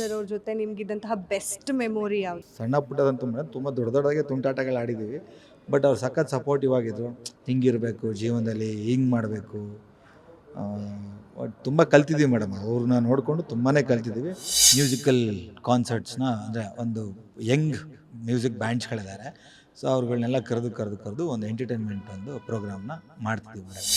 Sir ಅವ್ರ ಜೊತೆ ನಿಮ್ಗಿದ್ದಂತಹ best memory ಯಾವುದು? ಸಣ್ಣ ಪುಟ್ಟದಂತೂ ಮೇಡಮ್ ತುಂಬ ದೊಡ್ಡದಾಗೆ ತುಂಟಾಟಗಳು ಆಡಿದ್ದೀವಿ. ಬಟ್ ಅವ್ರು ಸಖತ್ ಸಪೋರ್ಟಿವ್ ಆಗಿದ್ರು. ಹಿಂಗಿರಬೇಕು ಜೀವನದಲ್ಲಿ, ಹಿಂಗೆ ಮಾಡಬೇಕು, ತುಂಬ ಕಲ್ತಿದ್ದೀವಿ ಮೇಡಮ್. ಅವ್ರನ್ನ ನೋಡಿಕೊಂಡು ತುಂಬಾ ಕಲ್ತಿದ್ದೀವಿ. ಮ್ಯೂಸಿಕಲ್ ಕಾನ್ಸರ್ಟ್ಸ್ನ ಅಂದರೆ ಒಂದು ಯಂಗ್ ಮ್ಯೂಸಿಕ್ ಬ್ಯಾಂಡ್ಸ್ಗಳಿದ್ದಾರೆ. ಸೊ ಅವ್ರುಗಳನ್ನೆಲ್ಲ ಕರೆದು ಒಂದು ಎಂಟರ್ಟೈನ್ಮೆಂಟ್ ಒಂದು ಪ್ರೋಗ್ರಾಮ್ನ ಮಾಡ್ತಿದ್ದೀವಿ ಮೇಡಮ್.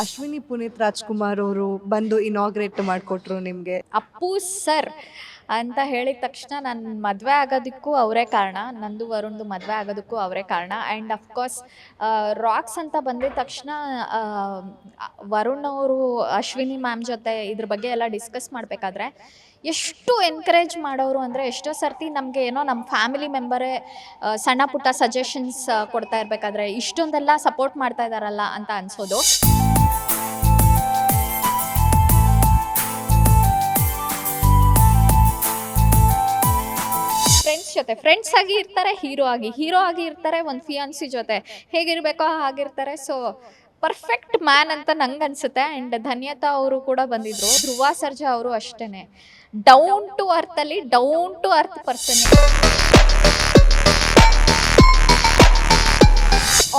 ಅಶ್ವಿನಿ ಪುನೀತ್ ರಾಜ್ಕುಮಾರ್ ಅವರು ಬಂದು ಇನಾಗ್ರೇಟ್ ಮಾಡಿಕೊಟ್ರು ನಿಮಗೆ. ಅಪ್ಪು ಸರ್ ಅಂತ ಹೇಳಿದ ತಕ್ಷಣ ನನ್ನ ಮದುವೆ ಆಗೋದಕ್ಕೂ ಅವರೇ ಕಾರಣ, ನಂದು ವರುಣ್ದು ಮದುವೆ ಆಗೋದಕ್ಕೂ ಅವರೇ ಕಾರಣ. ಆ್ಯಂಡ್ ಅಫ್ಕೋರ್ಸ್ ರಾಕ್ಸ್ ಅಂತ ಬಂದಿದ ತಕ್ಷಣ ವರುಣ್ ಅವರು ಅಶ್ವಿನಿ ಮ್ಯಾಮ್ ಜೊತೆ ಇದ್ರ ಬಗ್ಗೆ ಎಲ್ಲ ಡಿಸ್ಕಸ್ ಮಾಡಬೇಕಾದ್ರೆ ಎಷ್ಟು ಎನ್ಕರೇಜ್ ಮಾಡೋರು ಅಂದರೆ, ಎಷ್ಟೋ ಸರ್ತಿ ನಮಗೆ ಏನೋ ನಮ್ಮ ಫ್ಯಾಮಿಲಿ ಮೆಂಬರೇ ಸಣ್ಣ ಪುಟ್ಟ ಸಜೆಷನ್ಸ್ ಕೊಡ್ತಾ ಇರಬೇಕಾದ್ರೆ ಇಷ್ಟೊಂದೆಲ್ಲ ಸಪೋರ್ಟ್ ಮಾಡ್ತಾ ಇದ್ದಾರಲ್ಲ ಅಂತ ಅನಿಸೋದು. ಜೊತೆ ಫ್ರೆಂಡ್ಸ್ ಆಗಿ ಇರ್ತಾರೆ, ಹೀರೋ ಆಗಿ ಇರ್ತಾರೆ, ಒಂದು ಫಿಯಾನ್ಸಿ ಜೊತೆ ಹೇಗಿರಬೇಕೋ ಹಾಗಿರ್ತಾರೆ. ಸೊ ಪರ್ಫೆಕ್ಟ್ ಮ್ಯಾನ್ ಅಂತ ನಂಗೆ ಅನ್ಸುತ್ತೆ. ಆ್ಯಂಡ್ ಧನ್ಯತಾ ಅವರು ಕೂಡ ಬಂದಿದ್ರು. ಧ್ರುವ ಸರ್ಜಾ ಅವರು ಅಷ್ಟೇ down to earth person.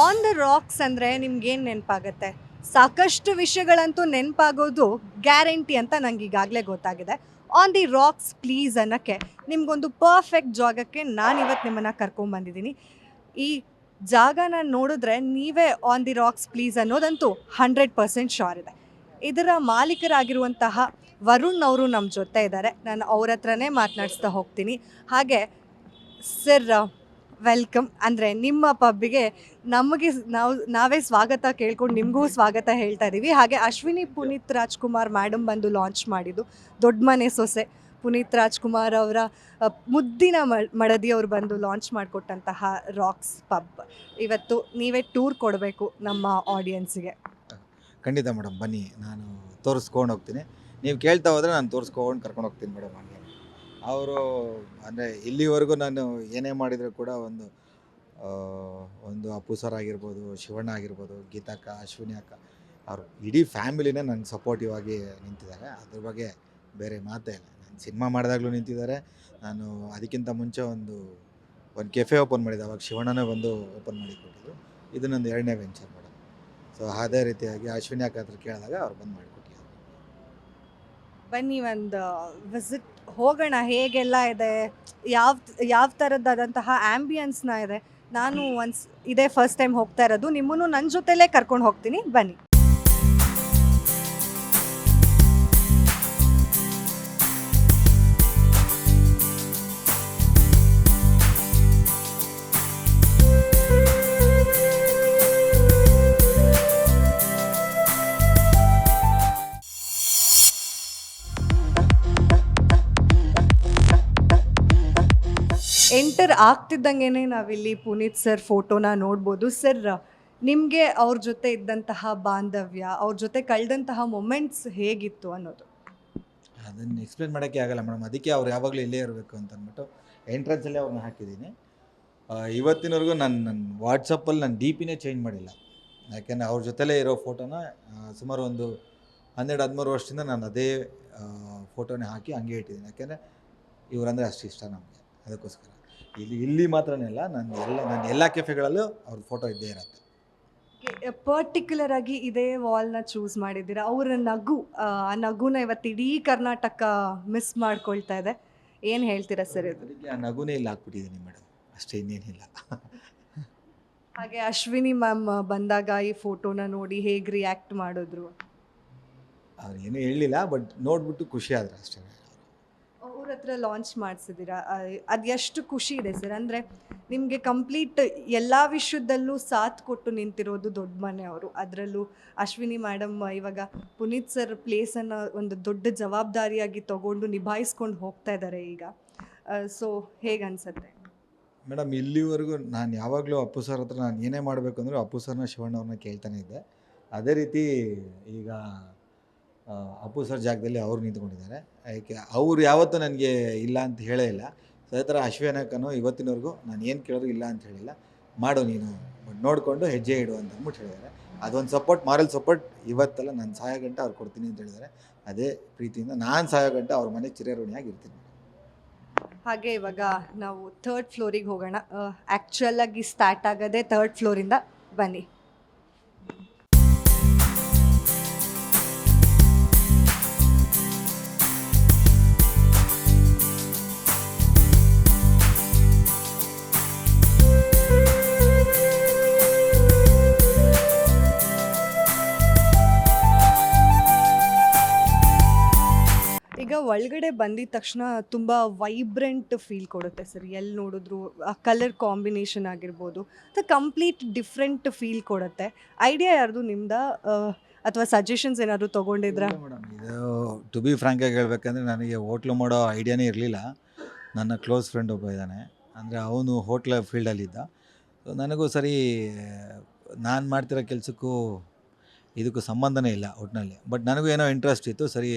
On the Rocks ಅಂದರೆ ನಿಮ್ಗೇನು ನೆನಪಾಗುತ್ತೆ? ಸಾಕಷ್ಟು ವಿಷಯಗಳಂತೂ ನೆನಪಾಗೋದು ಗ್ಯಾರಂಟಿ ಅಂತ ನಂಗೆ ಈಗಾಗಲೇ ಗೊತ್ತಾಗಿದೆ. ಆನ್ ದಿ ರಾಕ್ಸ್ ಪ್ಲೀಸ್ ಅನ್ನೋಕ್ಕೆ ನಿಮಗೊಂದು ಪರ್ಫೆಕ್ಟ್ ಜಾಗಕ್ಕೆ ನಾನಿವತ್ತು ನಿಮ್ಮನ್ನು ಕರ್ಕೊಂಬಂದಿದ್ದೀನಿ. ಈ ಜಾಗನ ನೋಡಿದ್ರೆ ನೀವೇ ಆನ್ ದಿ ರಾಕ್ಸ್ ಪ್ಲೀಸ್ ಅನ್ನೋದಂತೂ 100% ಶೋರ್ ಇದೆ. ಇದರ ಮಾಲೀಕರಾಗಿರುವಂತಹ ವರುಣ್ ಅವರು ನಮ್ಮ ಜೊತೆ ಇದ್ದಾರೆ. ನಾನು ಅವ್ರ ಹತ್ರನೇ ಮಾತನಾಡಿಸ್ತಾ ಹೋಗ್ತೀನಿ. ಹಾಗೆ ಸರ್ ವೆಲ್ಕಮ್. ಅಂದರೆ ನಿಮ್ಮ ಪಬ್ಬಿಗೆ ನಾವೇ ಸ್ವಾಗತ ಕೇಳ್ಕೊಂಡು ನಿಮಗೂ ಸ್ವಾಗತ ಹೇಳ್ತಾ ಇದ್ದೀವಿ. ಹಾಗೆ ಅಶ್ವಿನಿ ಪುನೀತ್ ರಾಜ್ಕುಮಾರ್ ಮೇಡಮ್ ಬಂದು ಲಾಂಚ್ ಮಾಡಿದ್ದು ದೊಡ್ಡ ಮನೆ ಸೊಸೆ ಪುನೀತ್ ರಾಜ್ಕುಮಾರ್ ಅವರ ಮುದ್ದಿನ ಮಡದಿ ಅವರು ಬಂದು ಲಾಂಚ್ ಮಾಡಿಕೊಟ್ಟಂತಹ ರಾಕ್ಸ್ ಪಬ್ ಇವತ್ತು ನೀವೇ ಟೂರ್ ಕೊಡಬೇಕು ನಮ್ಮ ಆಡಿಯನ್ಸ್ಗೆ. ಖಂಡಿತ ಮೇಡಮ್, ಬನ್ನಿ, ನಾನು ತೋರಿಸ್ಕೊಂಡು ಹೋಗ್ತೀನಿ. ನೀವು ಕೇಳ್ತಾ ಹೋದರೆ ನಾನು ತೋರಿಸ್ಕೊಂಡು ಕರ್ಕೊಂಡು ಹೋಗ್ತೀನಿ ಮೇಡಮ್. ಹಾಗೆ ಅವರು ಅಂದರೆ ಇಲ್ಲಿವರೆಗೂ ನಾನು ಏನೇ ಮಾಡಿದರೂ ಕೂಡ ಒಂದು ಅಪ್ಪು ಸರ್ ಆಗಿರ್ಬೋದು, ಶಿವಣ್ಣ ಆಗಿರ್ಬೋದು, ಗೀತಕ್ಕ, ಅಶ್ವಿನಿ ಅಕ್ಕ, ಅವರು ಇಡೀ ಫ್ಯಾಮಿಲಿನೇ ನನಗೆ ಸಪೋರ್ಟಿವ್ ಆಗಿ ನಿಂತಿದ್ದಾರೆ. ಅದ್ರ ಬಗ್ಗೆ ಬೇರೆ ಮಾತೇ ಇಲ್ಲ. ನಾನು ಸಿನಿಮಾ ಮಾಡಿದಾಗಲೂ ನಿಂತಿದ್ದಾರೆ. ನಾನು ಅದಕ್ಕಿಂತ ಮುಂಚೆ ಒಂದು ಕೆಫೆ ಓಪನ್ ಮಾಡಿದ್ದೆ, ಅವಾಗ ಶಿವಣ್ಣನೇ ಬಂದು ಓಪನ್ ಮಾಡಿ ಕೊಟ್ಟಿದ್ದು. ಇದು ನಂದು 2ನೇ ವೆಂಚರ್ ಮೇಡಮ್. ಸೊ ಅದೇ ರೀತಿಯಾಗಿ ಅಶ್ವಿನಿ ಅಕ್ಕ ಹತ್ರ ಕೇಳಿದಾಗ ಅವ್ರು ಬಂದು ಮಾಡಿಕೊಟ್ಟಿದ್ದಾರೆ. ಬನ್ನಿ ಒಂದು ವಿಸಿಟ್ ಹೋಗೋಣ. ಹೇಗೆಲ್ಲ ಇದೆ, ಯಾವ ಥರದ್ದಾದಂತಹ ಆ್ಯಂಬಿಯನ್ಸ್ನ ಇದೆ. ನಾನು ಇದೇ ಫಸ್ಟ್ ಟೈಮ್ ಹೋಗ್ತಾ ಇರೋದು. ನಿಮ್ಮನ್ನು ನನ್ನ ಜೊತೆಲೇ ಕರ್ಕೊಂಡು ಹೋಗ್ತೀನಿ, ಬನ್ನಿ. ಎಂಟರ್ ಆಗ್ತಿದ್ದಂಗೆ ನಾವಿಲ್ಲಿ ಪುನೀತ್ ಸರ್ ಫೋಟೋನ ನೋಡ್ಬೋದು. ಸರ್, ನಿಮಗೆ ಅವ್ರ ಜೊತೆ ಇದ್ದಂತಹ ಬಾಂಧವ್ಯ, ಅವ್ರ ಜೊತೆ ಕಳೆದಂತಹ ಮೊಮೆಂಟ್ಸ್ ಹೇಗಿತ್ತು ಅನ್ನೋದು? ಅದನ್ನು ಎಕ್ಸ್ಪ್ಲೇನ್ ಮಾಡೋಕ್ಕೆ ಆಗಲ್ಲ ಮೇಡಮ್. ಅದಕ್ಕೆ ಅವ್ರು ಯಾವಾಗಲೂ ಇಲ್ಲೇ ಇರಬೇಕು ಅಂತ ಅಂದ್ಬಿಟ್ಟು ಎಂಟ್ರೆನ್ಸಲ್ಲೇ ಅವ್ರನ್ನ ಹಾಕಿದ್ದೀನಿ. ಇವತ್ತಿನವರೆಗೂ ನನ್ನ ವಾಟ್ಸಪ್ಪಲ್ಲಿ ನಾನು DP-ನೇ ಚೇಂಜ್ ಮಾಡಿಲ್ಲ. ಯಾಕೆಂದರೆ ಅವ್ರ ಜೊತೆಲೇ ಇರೋ ಫೋಟೋನ ಸುಮಾರು ಒಂದು 12-13 ವರ್ಷದಿಂದ ನಾನು ಅದೇ ಫೋಟೋನೇ ಹಾಕಿ ಹಂಗೆ ಇಟ್ಟಿದ್ದೀನಿ. ಯಾಕೆಂದರೆ ಇವರಂದರೆ ಅಷ್ಟು ಇಷ್ಟ ನಮಗೆ. ಅದಕ್ಕೋಸ್ಕರ ಇಲ್ಲಿ ಮಾತ್ರನೇ ಅಲ್ಲ, ನನ್ನ ಎಲ್ಲ ಕೆಫೆಗಳಲ್ಲೂ ಅವ್ರ ಫೋಟೋ ಇದ್ದೇ ಇರುತ್ತೆ. ಪರ್ಟಿಕ್ಯುಲರ್ ಆಗಿ ಇದೇ ವಾಲ್ನ ಚೂಸ್ ಮಾಡಿದ್ದೀರಾ. ಅವರ ನಗು, ಆ ನಗುನ ಇವತ್ತು ಇಡೀ ಕರ್ನಾಟಕ ಮಿಸ್ ಮಾಡ್ಕೊಳ್ತಾ ಇದೆ. ಏನು ಹೇಳ್ತೀರಾ ಸರ್ ಇದು? ಅದಕ್ಕೆ ಆ ನಗುನೇ ಇಲ್ಲಿ ಹಾಕ್ಬಿಟ್ಟಿದ್ದೀನಿ ಮೇಡಮ್, ಅಷ್ಟೇ, ಇನ್ನೇನಿಲ್ಲ. ಹಾಗೆ ಅಶ್ವಿನಿ ಮ್ಯಾಮ್ ಬಂದಾಗ ಈ ಫೋಟೋನ ನೋಡಿ ಹೇಗೆ ರಿಯಾಕ್ಟ್ ಮಾಡಿದ್ರು? ಅವ್ರು ಏನೂ ಹೇಳಲಿಲ್ಲ, ಬಟ್ ನೋಡ್ಬಿಟ್ಟು ಖುಷಿ ಆದ್ರೆ ಅಷ್ಟೇ. ಅವ್ರ ಹತ್ರ ಲಾಂಚ್ ಮಾಡಿಸಿದ್ದೀರಾ, ಅದು ಎಷ್ಟು ಖುಷಿ ಇದೆ ಸರ್. ಅಂದರೆ ನಿಮಗೆ ಕಂಪ್ಲೀಟ್ ಎಲ್ಲ ವಿಷಯದಲ್ಲೂ ಸಾಥ್ ಕೊಟ್ಟು ನಿಂತಿರೋದು ದೊಡ್ಡ ಮನೆ ಅವರು. ಅದರಲ್ಲೂ ಅಶ್ವಿನಿ ಮೇಡಮ್ ಇವಾಗ ಪುನೀತ್ ಸರ್ ಪ್ಲೇಸನ್ನು ಒಂದು ದೊಡ್ಡ ಜವಾಬ್ದಾರಿಯಾಗಿ ತಗೊಂಡು ನಿಭಾಯಿಸ್ಕೊಂಡು ಹೋಗ್ತಾ ಇದ್ದಾರೆ ಈಗ. ಸೊ ಹೇಗೆ ಅನಿಸುತ್ತೆ ಮೇಡಮ್? ಇಲ್ಲಿವರೆಗೂ ನಾನು ಯಾವಾಗಲೂ ಅಪ್ಪು ಸರ್ ಹತ್ರ ನಾನು ಏನೇ ಮಾಡಬೇಕು ಅಂದರೂ ಅಪ್ಪು ಸರ್ನ, ಶಿವಣ್ಣ ಅವ್ರನ್ನ ಕೇಳ್ತಾನೆ ಇದ್ದೆ. ಅದೇ ರೀತಿ ಈಗ ಅಪ್ಪು ಸರ್ ಜಾಗದಲ್ಲಿ ಅವ್ರು ನಿಂತ್ಕೊಂಡಿದ್ದಾರೆ. ಯಾಕೆ ಅವ್ರು ಯಾವತ್ತೂ ನನಗೆ ಇಲ್ಲ ಅಂತ ಹೇಳೇ ಇಲ್ಲ. ಸೊ ಅದೇ ಥರ ಅಶ್ವಿನಕ್ಕನೂ ಇವತ್ತಿನವರೆಗೂ ನಾನು ಏನು ಕೇಳೋದು ಇಲ್ಲ ಅಂತ ಹೇಳಿಲ್ಲ. ಮಾಡು ನೀನು, ಬಟ್ ನೋಡಿಕೊಂಡು ಹೆಜ್ಜೆ ಇಡು ಅಂತ ಅಂದ್ಬಿಟ್ಟು ಹೇಳಿದ್ದಾರೆ. ಅದೊಂದು ಸಪೋರ್ಟ್, ಮಾರಲ್ ಸಪೋರ್ಟ್ ಇವತ್ತಲ್ಲ ನಾನು ಸಾಯೋ ಗಂಟೆ ಅವ್ರು ಕೊಡ್ತೀನಿ ಅಂತ ಹೇಳಿದ್ದಾರೆ. ಅದೇ ಪ್ರೀತಿಯಿಂದ ನಾನು ಸಾಯೋ ಗಂಟೆ ಅವ್ರ ಮನೆಗೆ ಚಿರಋಣಿಯಾಗಿರ್ತೀನಿ. ಹಾಗೆ ಇವಾಗ ನಾವು ಥರ್ಡ್ ಫ್ಲೋರಿಗೆ ಹೋಗೋಣ. ಆ್ಯಕ್ಚುಯಲ್ ಆಗಿ ಸ್ಟಾರ್ಟ್ ಆಗೋದೇ ಥರ್ಡ್ ಫ್ಲೋರಿಂದ, ಬನ್ನಿ. ಈಗ ಒಳಗಡೆ ಬಂದಿದ ತಕ್ಷಣ ತುಂಬ ವೈಬ್ರೆಂಟ್ ಫೀಲ್ ಕೊಡುತ್ತೆ ಸರ್. ಎಲ್ಲಿ ನೋಡಿದ್ರು ಆ ಕಲರ್ ಕಾಂಬಿನೇಷನ್ ಆಗಿರ್ಬೋದು, ಅದು ಕಂಪ್ಲೀಟ್ ಡಿಫ್ರೆಂಟ್ ಫೀಲ್ ಕೊಡುತ್ತೆ. ಐಡಿಯಾ ಯಾರ್ದು, ನಿಮ್ದ ಅಥವಾ ಸಜೆಷನ್ಸ್ ಏನಾದರೂ ತೊಗೊಂಡಿದ್ರಾ? ಮೇಡಮ್, ಇದು ಟು ಬಿ ಫ್ರ್ಯಾಂಕಾಗಿ ಹೇಳ್ಬೇಕಂದ್ರೆ ನನಗೆ ಹೋಟ್ಲು ಮಾಡೋ ಐಡಿಯಾನೇ ಇರಲಿಲ್ಲ. ನನ್ನ ಕ್ಲೋಸ್ ಫ್ರೆಂಡ್ ಒಬ್ಬ ಇದ್ದಾನೆ, ಅಂದರೆ ಅವನು ಹೋಟ್ಲ ಫೀಲ್ಡಲ್ಲಿದ್ದ. ಸೊ ನನಗೂ ಸರಿ ನಾನು ಮಾಡ್ತಿರೋ ಕೆಲಸಕ್ಕೂ ಇದಕ್ಕೂ ಸಂಬಂಧನೇ ಇಲ್ಲ ಒಟ್ಟಿನಲ್ಲಿ. ಬಟ್ ನನಗೂ ಏನೋ ಇಂಟ್ರೆಸ್ಟ್ ಇತ್ತು, ಸರಿ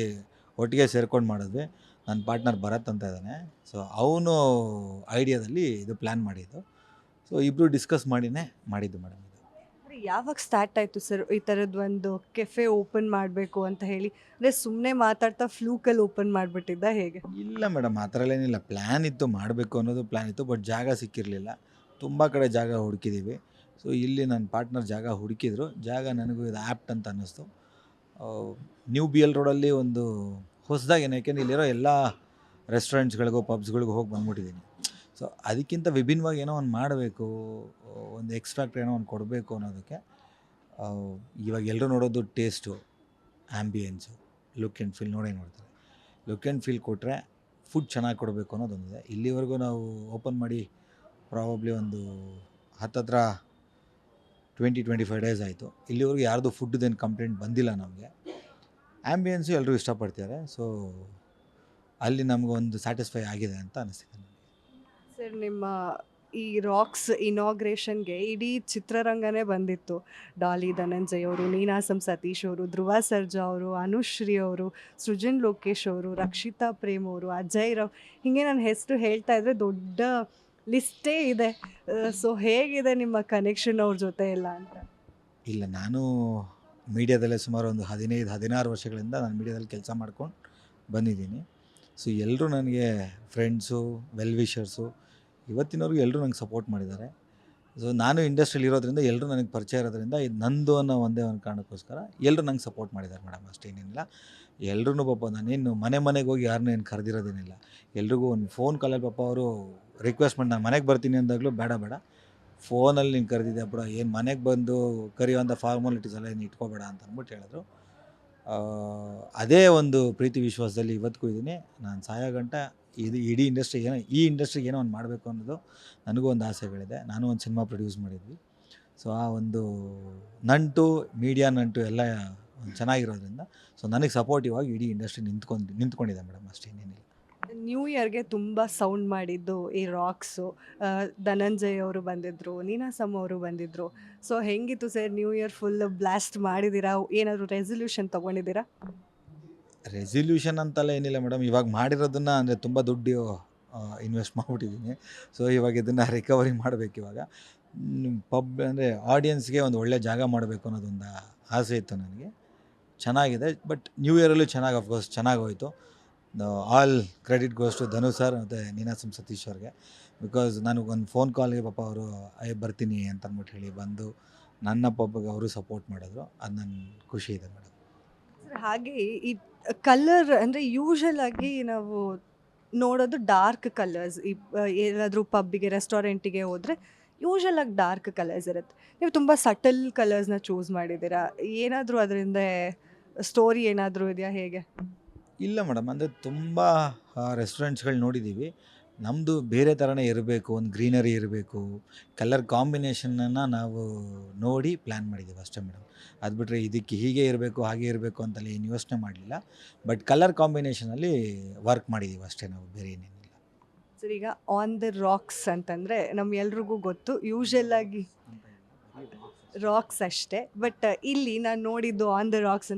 ಒಟ್ಟಿಗೆ ಸೇರ್ಕೊಂಡು ಮಾಡಿದ್ವಿ. ನನ್ನ ಪಾರ್ಟ್ನರ್ ಭರತ್ ಅಂತ ಇದ್ದಾನೆ. ಸೊ ಅವನು ಐಡಿಯಾದಲ್ಲಿ ಇದು ಪ್ಲ್ಯಾನ್ ಮಾಡಿದ್ದು. ಸೊ ಇಬ್ಬರು ಡಿಸ್ಕಸ್ ಮಾಡಿನೇ ಮಾಡಿದ್ದು ಮೇಡಮ್ ಇದು. ಯಾವಾಗ ಸ್ಟಾರ್ಟ್ ಆಯಿತು ಸರ್ ಈ ಥರದ್ದು ಒಂದು ಕೆಫೆ ಓಪನ್ ಮಾಡಬೇಕು ಅಂತ ಹೇಳಿ? ಅಂದರೆ ಸುಮ್ಮನೆ ಮಾತಾಡ್ತಾ ಫ್ಲೂಕಲ್ಲಿ ಓಪನ್ ಮಾಡಿಬಿಟ್ಟಿದ್ದ, ಹೇಗೆ? ಇಲ್ಲ ಮೇಡಮ್, ಆ ಥರ ಏನಿಲ್ಲ. ಪ್ಲ್ಯಾನ್ ಇತ್ತು, ಮಾಡಬೇಕು ಅನ್ನೋದು ಪ್ಲ್ಯಾನ್ ಇತ್ತು. ಬಟ್ ಜಾಗ ಸಿಕ್ಕಿರಲಿಲ್ಲ. ತುಂಬ ಕಡೆ ಜಾಗ ಹುಡುಕಿದ್ದೀವಿ. ಸೊ ಇಲ್ಲಿ ನನ್ನ ಪಾರ್ಟ್ನರ್ ಜಾಗ ಹುಡುಕಿದ್ರು. ಜಾಗ ನನಗೂ ಇದು ಆ್ಯಪ್ಟ್ ಅಂತ ಅನ್ನಿಸ್ತು. ನ್ಯೂ ಬಿ ಎಲ್ ರೋಡಲ್ಲಿ ಒಂದು ಹೊಸದಾಗಿ, ಯಾಕೆಂದರೆ ಇಲ್ಲಿರೋ ಎಲ್ಲ ರೆಸ್ಟೋರೆಂಟ್ಸ್ಗಳಿಗೂ ಪಬ್ಸ್ಗಳಿಗೂ ಹೋಗಿ ಬಂದ್ಬಿಟ್ಟಿದ್ದೀನಿ. ಸೊ ಅದಕ್ಕಿಂತ ವಿಭಿನ್ನವಾಗಿ ಏನೋ ಒಂದು ಮಾಡಬೇಕು, ಒಂದು ಎಕ್ಸ್ಟ್ರಾಕ್ಟ್ ಏನೋ ಒಂದು ಕೊಡಬೇಕು ಅನ್ನೋದಕ್ಕೆ. ಇವಾಗ ಎಲ್ಲರೂ ನೋಡೋದು taste, ambience, look and feel ನೋಡ್ತಾರೆ. ಲುಕ್ ಆ್ಯಂಡ್ ಫೀಲ್ ಕೊಟ್ಟರೆ ಫುಡ್ ಚೆನ್ನಾಗಿ ಕೊಡಬೇಕು ಅನ್ನೋದೊಂದಿದೆ. ಇಲ್ಲಿವರೆಗೂ ನಾವು ಓಪನ್ ಮಾಡಿ ಪ್ರಾಬಬ್ಲಿ ಒಂದು ಹತ್ತತ್ರ 20-25 ಡೇಸ್ ಆಯಿತು. ಇಲ್ಲಿವರೆಗೂ ಯಾರ್ದು ಫುಡ್ದೇನು ಕಂಪ್ಲೇಂಟ್ ಬಂದಿಲ್ಲ ನಮಗೆ. ಆ್ಯಂಬಿಯನ್ಸು ಎಲ್ಲರೂ ಇಷ್ಟಪಡ್ತಿದ್ದಾರೆ. ಸೊ ಅಲ್ಲಿ ನಮಗೊಂದು ಸ್ಯಾಟಿಸ್ಫೈ ಆಗಿದೆ ಅಂತ ಅನಿಸ್ತಿದೆ ನನಗೆ. ಸರ್, ನಿಮ್ಮ ಈ ರಾಕ್ಸ್ ಇನಾಗ್ರೇಷನ್ಗೆ ಇಡೀ ಚಿತ್ರರಂಗನೇ ಬಂದಿತ್ತು. ಡಾಲಿ ಧನಂಜಯ್ ಅವರು, ನೀನಾಸಂ ಸತೀಶ್ ಅವರು, ಧ್ರುವ ಸರ್ಜಾ ಅವರು, ಅನುಶ್ರೀ ಅವರು, ಸೃಜನ್ ಲೋಕೇಶ್ ಅವರು, ರಕ್ಷಿತಾ ಪ್ರೇಮ್ ಅವರು, ಅಜಯ್ ರಾವ್, ಹೀಗೆ ನನ್ನ ಹೆಸರು ಹೇಳ್ತಾ ಇದ್ರೆ ದೊಡ್ಡ ಲಿಸ್ಟೇ ಇದೆ. ಸೊ ಹೇಗಿದೆ ನಿಮ್ಮ ಕನೆಕ್ಷನ್ ಅವ್ರ ಜೊತೆ ಎಲ್ಲ ಅಂತ? ಇಲ್ಲ, ನಾನು ಮೀಡಿಯಾದಲ್ಲೇ ಸುಮಾರು ಒಂದು 15-16 ವರ್ಷಗಳಿಂದ ನಾನು ಮೀಡಿಯಾದಲ್ಲಿ ಕೆಲಸ ಮಾಡ್ಕೊಂಡು ಬಂದಿದ್ದೀನಿ. ಸೊ ಎಲ್ಲರೂ ನನಗೆ ಫ್ರೆಂಡ್ಸು, ವೆಲ್ ವಿಷರ್ಸು, ಇವತ್ತಿನವ್ರಿಗೂ ಎಲ್ಲರೂ ನಂಗೆ ಸಪೋರ್ಟ್ ಮಾಡಿದ್ದಾರೆ. ಸೊ ನಾನು ಇಂಡಸ್ಟ್ರಿಯಲ್ಲಿ ಇರೋದ್ರಿಂದ ಎಲ್ಲರೂ ನನಗೆ ಪರಿಚಯ ಇರೋದ್ರಿಂದ ಇದು ನಂದು ಅನ್ನೋ ಒಂದೇ ಒಂದು ಕಾರಣಕ್ಕೋಸ್ಕರ ಎಲ್ಲರೂ ನಂಗೆ ಸಪೋರ್ಟ್ ಮಾಡಿದ್ದಾರೆ ಮೇಡಮ್, ಅಷ್ಟೇನಿಲ್ಲ. ಎಲ್ಲರೂ ಪಾಪ ನಾನೇನು ಮನೆಗೆ ಹೋಗಿ ಯಾರನ್ನೂ ಏನು ಕರೆದಿರೋದೇನಿಲ್ಲ. ಎಲ್ರಿಗೂ ಒಂದು ಫೋನ್ ಕಾಲಲ್ಲಿ ಪಾಪ ಅವರು ರಿಕ್ವೆಸ್ಟ್ ಮಾಡಿ ನಾನು ಮನೆಗೆ ಬರ್ತೀನಿ ಅಂದಾಗಲೂ ಬೇಡ ಫೋನಲ್ಲಿ ನೀನು ಕರೆದಿದ್ದೆ ಬಿಡ, ಏನು ಮನೆಗೆ ಬಂದು ಕರೆಯುವಂಥ ಫಾರ್ಮಾಲಿಟೀಸ್ ಎಲ್ಲ ಏನು ಇಟ್ಕೋಬೇಡ ಅಂತ ಅಂದ್ಬಿಟ್ಟು ಹೇಳಿದ್ರು. ಅದೇ ಒಂದು ಪ್ರೀತಿ ವಿಶ್ವಾಸದಲ್ಲಿ ಇವತ್ತಿಗೂ ಇದ್ದೀನಿ. ನಾನು ಸಾಯೋ ಗಂಟ ಇದು ಇಡೀ ಇಂಡಸ್ಟ್ರಿಗೆ ಏನೋ ಒಂದು ಮಾಡಬೇಕು ಅನ್ನೋದು ನನಗೂ ಒಂದು ಆಸೆಗಳಿದೆ. ನಾನು ಒಂದು ಸಿನಿಮಾ ಪ್ರೊಡ್ಯೂಸ್ ಮಾಡಿದ್ವಿ. ಸೊ ಆ ಒಂದು ನಂಟು, ಮೀಡಿಯಾ ನಂಟು ಎಲ್ಲ ಚೆನ್ನಾಗಿರೋದ್ರಿಂದ ಸೊ ನನಗೆ ಸಪೋರ್ಟಿವ್ ಆಗಿ ಇಡೀ ಇಂಡಸ್ಟ್ರಿ ನಿಂತ್ಕೊಂಡಿದೆ ಮೇಡಮ್, ಅಷ್ಟೇನೇನಿಲ್ಲ. ನ್ಯೂ ಇಯರ್ಗೆ ತುಂಬ ಸೌಂಡ್ ಮಾಡಿದ್ದು ಈ ರಾಕ್ಸು. ಧನಂಜಯ್ ಅವರು ಬಂದಿದ್ದರು, ನೀನಾಸಂ ಅವರು ಬಂದಿದ್ದರು. ಸೊ ಹೆಂಗಿತ್ತು sir new year? Full blast ಮಾಡಿದ್ದೀರಾ? ಏನಾದರೂ ರೆಸಲ್ಯೂಷನ್ ತೊಗೊಂಡಿದ್ದೀರಾ? ರೆಸಲ್ಯೂಷನ್ ಅಂತೆಲ್ಲ ಏನಿಲ್ಲ ಮೇಡಮ್. ಇವಾಗ ಮಾಡಿರೋದನ್ನು ಅಂದರೆ ತುಂಬ ದುಡ್ಡು ಇನ್ವೆಸ್ಟ್ ಮಾಡಿಬಿಟ್ಟಿದ್ದೀನಿ. ಸೊ ಇವಾಗ ಇದನ್ನು ರಿಕವರಿ ಮಾಡಬೇಕು. ಇವಾಗ ಪಬ್ ಅಂದರೆ ಆಡಿಯನ್ಸ್ಗೆ ಒಂದು ಒಳ್ಳೆ ಜಾಗ ಮಾಡಬೇಕು ಅನ್ನೋದೊಂದು ಆಸೆ ಇತ್ತು ನನಗೆ. ಚೆನ್ನಾಗಿದೆ. ಬಟ್ ನ್ಯೂ ಇಯರಲ್ಲೂ ಅಫ್ಕೋರ್ಸ್ ಚೆನ್ನಾಗಿ ಹೋಯಿತು. All credit goes to Dhanu sir ಮತ್ತು ನೀನಾಸಂ ಸತೀಶ್ ಅವ್ರಿಗೆ. ಬಿಕಾಸ್ ನಾನು ಒಂದು ಫೋನ್ ಕಾಲ್ಗೆ ಪಾಪ ಅವರು ಬರ್ತೀನಿ ಅಂತ ಅಂದ್ಬಿಟ್ಟು ಹೇಳಿ ಬಂದು ನನ್ನ ಪಬ್ಗೆ ಅವರು ಸಪೋರ್ಟ್ ಮಾಡಿದ್ರು. ಅದು ನನ್ನ ಖುಷಿ ಇದೆ ಮೇಡಮ್. ಹಾಗೆ ಈ ಕಲರ್ ಅಂದರೆ ಯೂಶಲ್ ಆಗಿ ನಾವು ನೋಡೋದು ಡಾರ್ಕ್ ಕಲರ್ಸ್. ಈ ಏನಾದರೂ ಪಬ್ಬಿಗೆ, ರೆಸ್ಟೋರೆಂಟಿಗೆ ಹೋದರೆ ಯೂಶಲ್ ಆಗಿ ಡಾರ್ಕ್ ಕಲರ್ಸ್ ಇರುತ್ತೆ. ನೀವು ತುಂಬ ಸಟಲ್ ಕಲರ್ಸ್ನ ಚೂಸ್ ಮಾಡಿದ್ದೀರಾ. ಏನಾದರೂ ಅದರಿಂದ ಸ್ಟೋರಿ ಏನಾದರೂ ಇದೆಯಾ, ಹೇಗೆ? ಇಲ್ಲ ಮೇಡಮ್, ಅಂದರೆ ತುಂಬ ರೆಸ್ಟೋರೆಂಟ್ಸ್ಗಳು ನೋಡಿದ್ದೀವಿ. ನಮ್ಮದು ಬೇರೆ ಥರನೇ ಇರಬೇಕು, ಒಂದು ಗ್ರೀನರಿ ಇರಬೇಕು, ಕಲರ್ ಕಾಂಬಿನೇಷನನ್ನು ನಾವು ನೋಡಿ ಪ್ಲ್ಯಾನ್ ಮಾಡಿದ್ದೀವಿ ಅಷ್ಟೇ ಮೇಡಮ್. ಅದು ಬಿಟ್ಟರೆ ಇದಕ್ಕೆ ಹೀಗೆ ಇರಬೇಕು, ಹಾಗೆ ಇರಬೇಕು ಅಂತೆಲ್ಲ ಏನು ಯೋಚನೆ ಮಾಡಲಿಲ್ಲ. ಬಟ್ ಕಲರ್ ಕಾಂಬಿನೇಷನಲ್ಲಿ ವರ್ಕ್ ಮಾಡಿದ್ದೀವಿ ಅಷ್ಟೇ, ನಾವು ಬೇರೆ ಏನೇನಿಲ್ಲ. ಸರ್, ಈಗ ಆನ್ ದ ರಾಕ್ಸ್ ಅಂತಂದರೆ ನಮ್ಗೆಲ್ರಿಗೂ ಗೊತ್ತು, ಯೂಶಲ್ ಆಗಿ ರಾಕ್ಸ್ ಅಷ್ಟೇ. ಬಟ್ ಇಲ್ಲಿ ನಾನು ನೋಡಿದ್ದು ಆನ್ ದ ರಾಕ್ಸ್